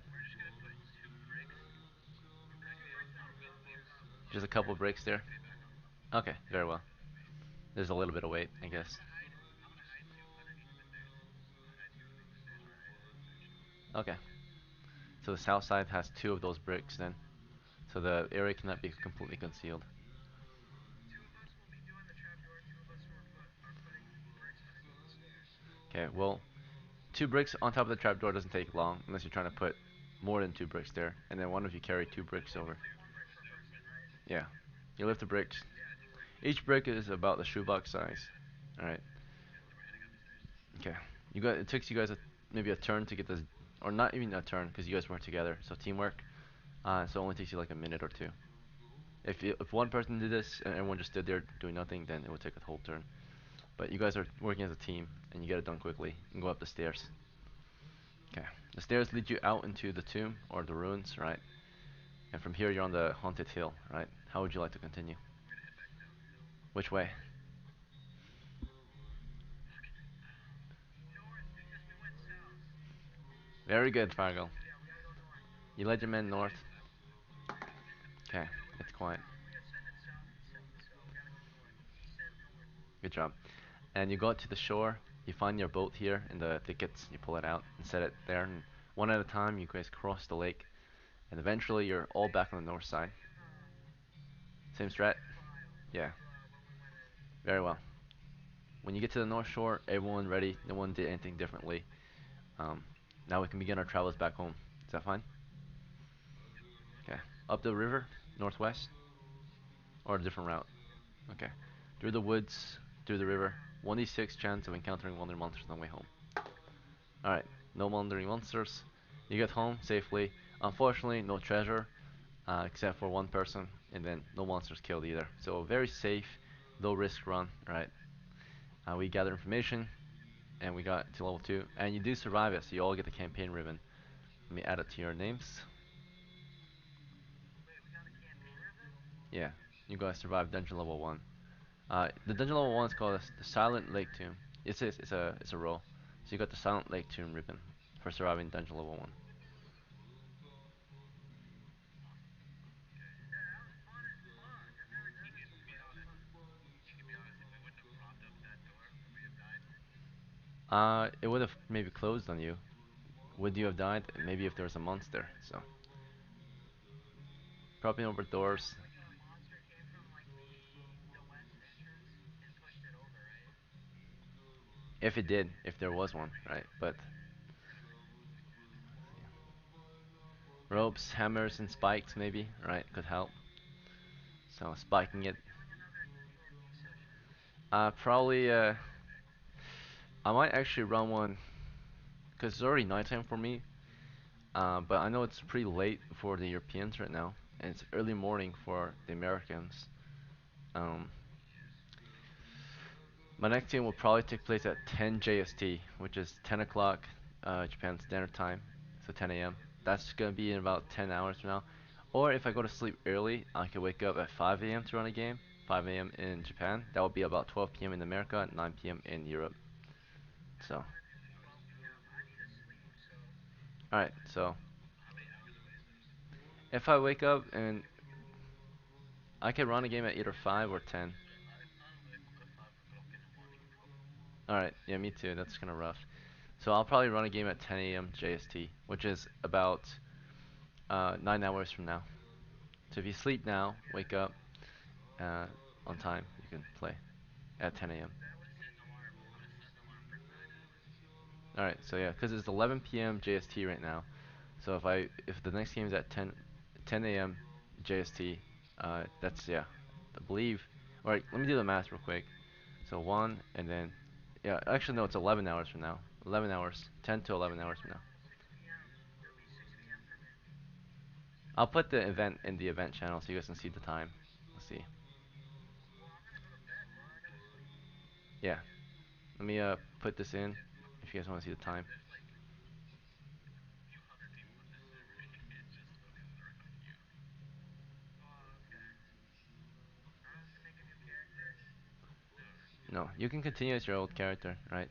Just a couple bricks there? Okay, very well. There's a little bit of weight, I guess. Okay, so the south side has 2 of those bricks then. So the area cannot be completely concealed. Okay, well, 2 bricks on top of the trapdoor doesn't take long unless you're trying to put more than 2 bricks there. And then one of you carry 2 bricks over. Yeah, you lift the bricks. Each brick is about the shoebox size. All right. Okay. It takes you guys maybe a turn to get this, or not even a turn because you guys work together. So teamwork. So it only takes you like a minute or two. If one person did this and everyone just stood there doing nothing, then it would take a whole turn. But you guys are working as a team and you get it done quickly. You can go up the stairs. Okay. The stairs lead you out into the tomb or the ruins, right? And from here you're on the haunted hill, right? How would you like to continue? Which way? Very good, Fargo. You led your men north. Okay, it's quiet. Good job. And you go out to the shore. You find your boat here in the thickets. You pull it out and set it there. And one at a time, you guys cross the lake. And eventually, you're all back on the north side. Same strat? Yeah. Very well. When you get to the north shore, everyone ready. No one did anything differently. Um, Now we can begin our travels back home. Is that fine? Okay. Up the river, northwest, or a different route? Okay. Through the woods, through the river. 1d6 chance of encountering wandering monsters on the way home. Alright, no wandering monsters. You get home safely. Unfortunately, no treasure, except for one person, and then no monsters killed either. So very safe, low risk run, right? We gather information, and we got to level 2, and you do survive it, so you all get the campaign ribbon. Let me add it to your names. Yeah, you guys survived dungeon level 1. The dungeon level 1 is called the Silent Lake Tomb. It's a roll. So you got the Silent Lake Tomb ribbon for surviving dungeon level 1. It would have maybe closed on you. Would you have died? Maybe if there was a monster. So, propping over doors. If it did, if there was one, right? But ropes, hammers, and spikes maybe, right? Could help. So spiking it. Probably. I might actually run one because it's already nighttime for me. But I know it's pretty late for the Europeans right now, and it's early morning for the Americans. Um, my next game will probably take place at 10 JST, which is 10 o'clock Japan Standard Time, so 10 a.m. That's gonna be in about 10 hours from now. Or if I go to sleep early, I can wake up at 5 a.m. to run a game. 5 a.m. in Japan. That will be about 12 p.m. in America, 9 p.m. in Europe. So, alright, so if I wake up and I can run a game at either 5 or 10. Alright, yeah, me too. That's kind of rough. So I'll probably run a game at 10 a.m. JST, which is about 9 hours from now. So if you sleep now, wake up uh, on time, you can play at 10 a.m. Alright, so yeah, because it's 11 p.m. JST right now. So if the next game is at 10 a.m. JST, that's yeah, I believe. Alright, let me do the math real quick. So one and then yeah, actually no, it's 11 hours from now. 11 hours, 10 to 11 hours from now. I'll put the event in the event channel so you guys can see the time. Let's see. Yeah, let me put this in if you guys want to see the time. No, you can continue as your old character, right?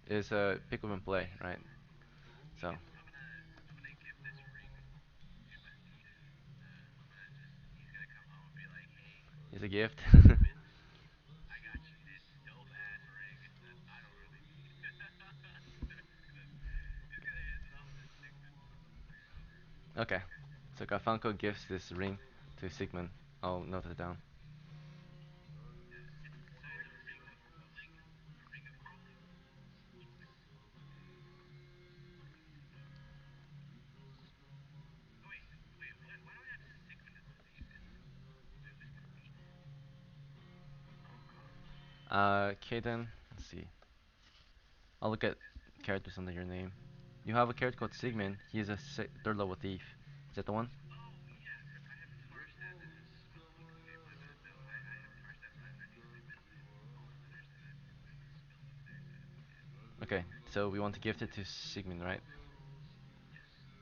It's a pick up and play, right? So, it's a gift. Okay, so Garfunkel gives this ring to Sigmund. I'll note it down. Kaden, let's see. I'll look at characters under your name. You have a character called Sigmund. He is a third level thief. Is that the one? Okay, so we want to gift it to Sigmund, right?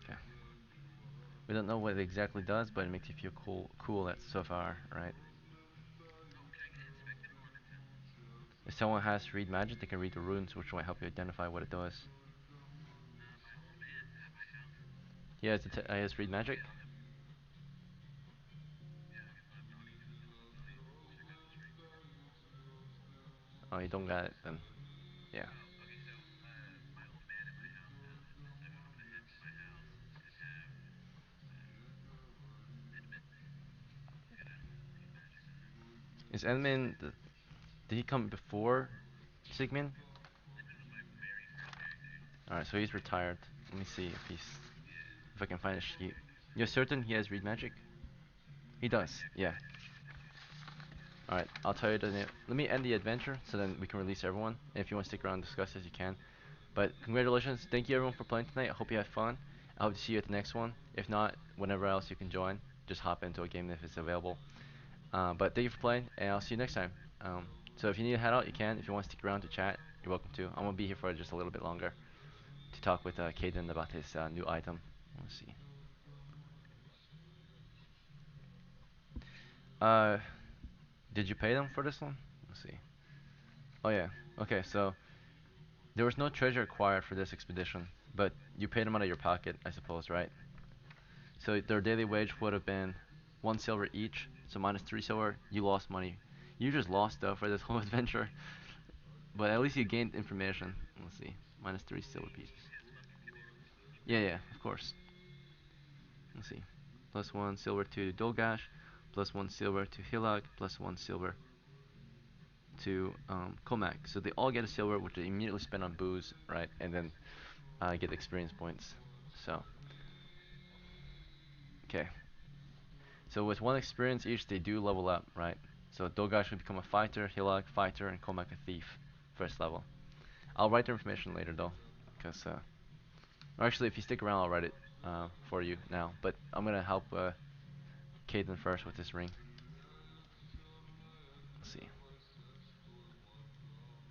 Okay. We don't know what it exactly does, but it makes you feel cool at so far, right? If someone has read magic, they can read the runes, which might help you identify what it does. He has read magic. Oh, you don't got it then. Yeah. Is Edmund? Did he come before Sigmund? All right, so he's retired. Let me see if I can find a sheet. You're certain he has read magic? He does. Yeah. All right, I'll tell you the name. Let me end the adventure so then we can release everyone. And if you want to stick around and discuss as you can. But congratulations. Thank you everyone for playing tonight. I hope you had fun. I hope to see you at the next one. If not, whenever else you can join, just hop into a game if it's available. But thank you for playing, and I'll see you next time. So if you need to head out, you can. If you want to stick around to chat, you're welcome to. I'm gonna be here for just a little bit longer to talk with Caden about his new item. Let's see. Uh, did you pay them for this one? Let's see. Oh yeah. Okay, so there was no treasure acquired for this expedition, but you paid them out of your pocket, I suppose, right? So their daily wage would have been 1 silver each, so minus 3 silver. You lost money. You just lost stuff for this whole adventure, but at least you gained information. Let's see, minus 3 silver pieces. Yeah, yeah, of course. Let's see, plus 1 silver to Dolgash, plus 1 silver to Hilak, plus 1 silver to Comac. So they all get a silver, which they immediately spend on booze, right? And then get experience points. So, okay. So with 1 experience each, they do level up, right? So Dogash will become a fighter, Hilak fighter, and Comac a thief, first level. I'll write the information later though, because or actually, if you stick around, I'll write it for you now. But I'm gonna help Caden first with this ring. Let's see.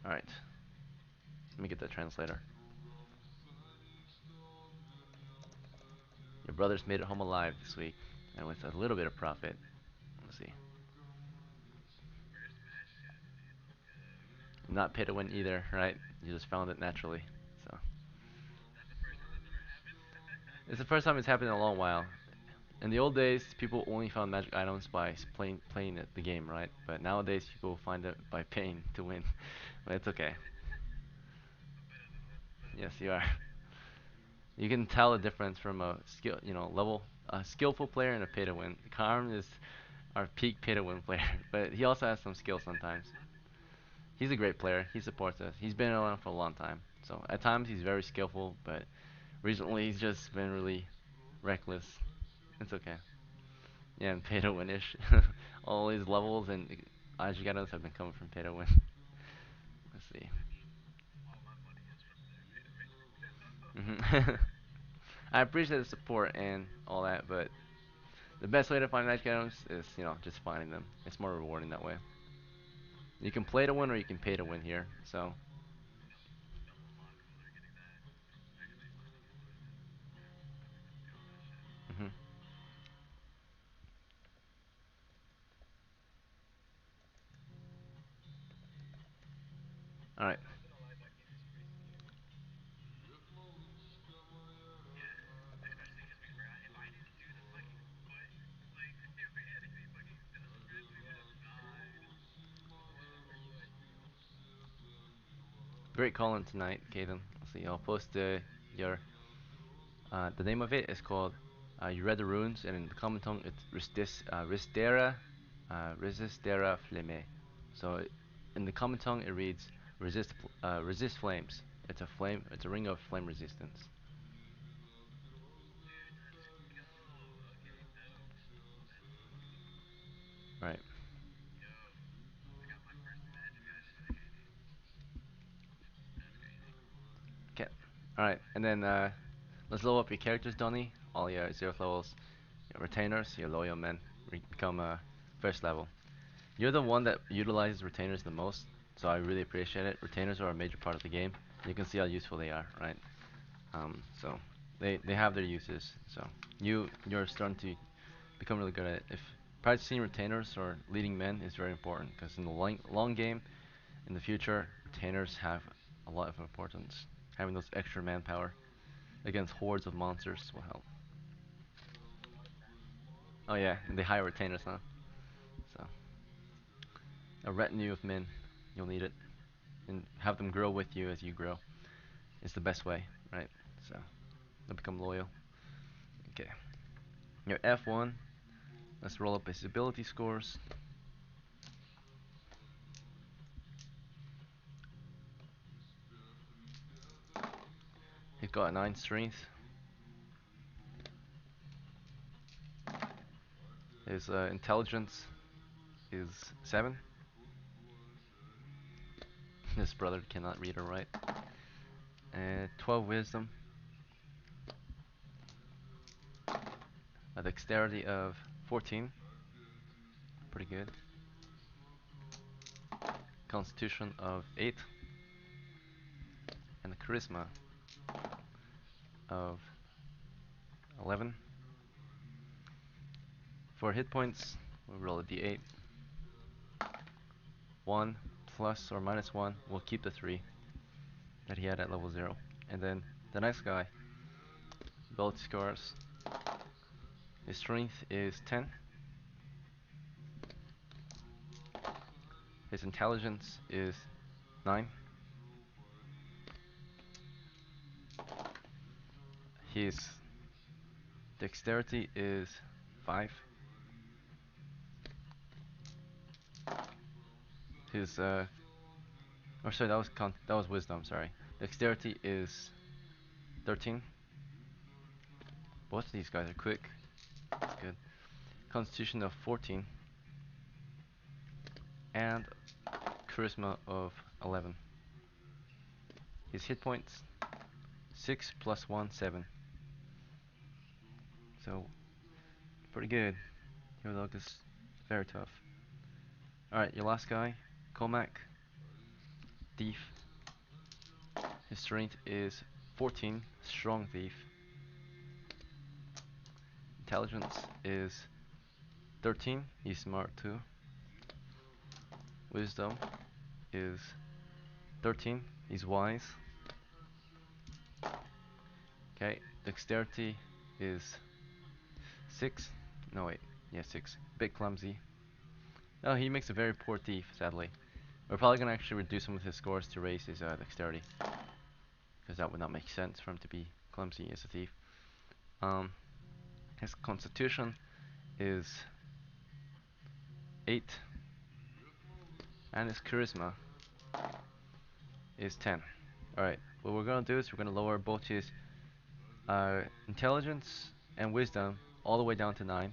All right, let me get the translator. Your brothers made it home alive this week, and with a little bit of profit. Let's see. Not pay to win either, right? You just found it naturally. So it's the first time it's happened in a long while. In the old days, people only found magic items by playing the game, right? But nowadays, people find it by paying to win. But it's okay. Yes, you are. You can tell the difference from a a skillful player and a pay to win. Karm is our peak pay to win player, but he also has some skill sometimes. He's a great player. He supports us. He's been around for a long time. So at times he's very skillful, but recently he's just been really reckless. It's okay. Yeah, and pay to win-ish. All these levels and Ajigatos have been coming from pay to win. Let's see. I appreciate the support and all that, but the best way to find magic items is, just finding them. It's more rewarding that way. You can play to win or you can pay to win here. So, hmm all right. Great calling tonight, Caden. Let's see. I'll post your the name of it is called You Read the Runes, and in the common tongue it's Resistera Flame. So in the common tongue it reads resist flames. It's a flame. It's a ring of flame resistance. Right. Okay. All right. And then let's level up your characters, Donny. All your 0th levels, your retainers, your loyal men become first level. You're the one that utilizes retainers the most, so I really appreciate it. Retainers are a major part of the game. You can see how useful they are, right? So they have their uses. So you're starting to become really good at it. If practicing retainers or leading men is very important because in the long game, in the future, retainers have a lot of importance. Having those extra manpower against hordes of monsters will help. Oh yeah, and they hire retainers, huh? So a retinue of men, you'll need it, and have them grow with you as you grow. Is the best way, right? So they'll become loyal. Okay, your F1. Let's roll up his ability scores. He's got a 9 strength. His intelligence is 7. His brother cannot read or write. And 12 wisdom. A dexterity of 14. Pretty good. Constitution of 8. And a charisma of 11. For hit points, we roll a d8. 1 plus or minus 1. We'll keep the 3 that he had at level 0. And then the next guy, ability scores. His strength is 10. His intelligence is 9. His dexterity is 5. His or sorry, that was wisdom. Sorry, dexterity is 13. Both of these guys are quick. That's good. Constitution of 14 and charisma of 11. His hit points 6 plus 1, 7. So pretty good. Your dog is very tough. Alright, your last guy, Comac, Thief. His strength is 14, strong thief. Intelligence is 13, he's smart too. Wisdom is 13, he's wise. Okay, dexterity is 6. No, wait, yeah, 6. Bit clumsy. Oh, he makes a very poor thief, sadly. We're probably gonna actually reduce some of his scores to raise his dexterity, because that would not make sense for him to be clumsy as a thief. Um, his constitution is 8, and his charisma is 10. Alright, what we're gonna do is we're gonna lower both his intelligence and wisdom all the way down to 9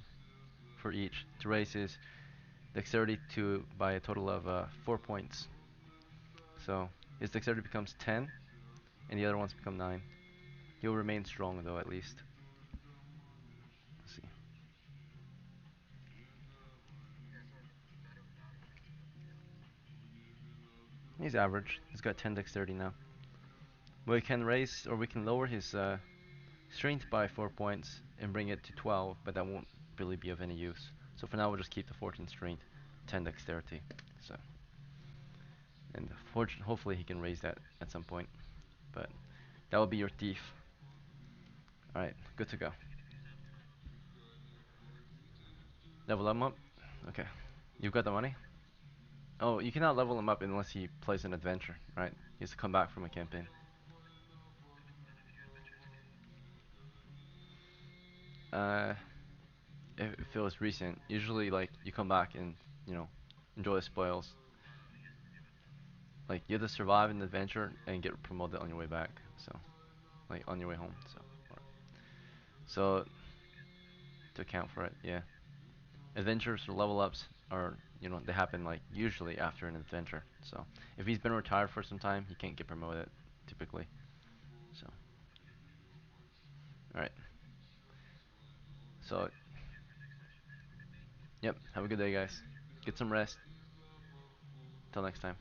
for each to raise his dexterity to by a total of 4 points. So his dexterity becomes 10, and the other ones become 9. He'll remain strong though, at least. Let's see. He's average. He's got 10 dexterity now. We can raise or we can lower his strength by 4 points and bring it to 12, but that won't really be of any use. So for now, we'll just keep the 14 strength, 10 dexterity. So, and hopefully he can raise that at some point. But that will be your thief. All right, good to go. Level him up. Okay, you've got the money. Oh, you cannot level him up unless he plays an adventure, right? He has to come back from a campaign. Uh, if it was recent, usually like you come back and you know enjoy the spoils. Like you have to survive an adventure and get promoted on your way back. So like on your way home. So to account for it, yeah. Adventures or level ups are they happen like usually after an adventure. So if he's been retired for some time, he can't get promoted typically. So all right. So yep. Have a good day, guys. Get some rest. Till next time.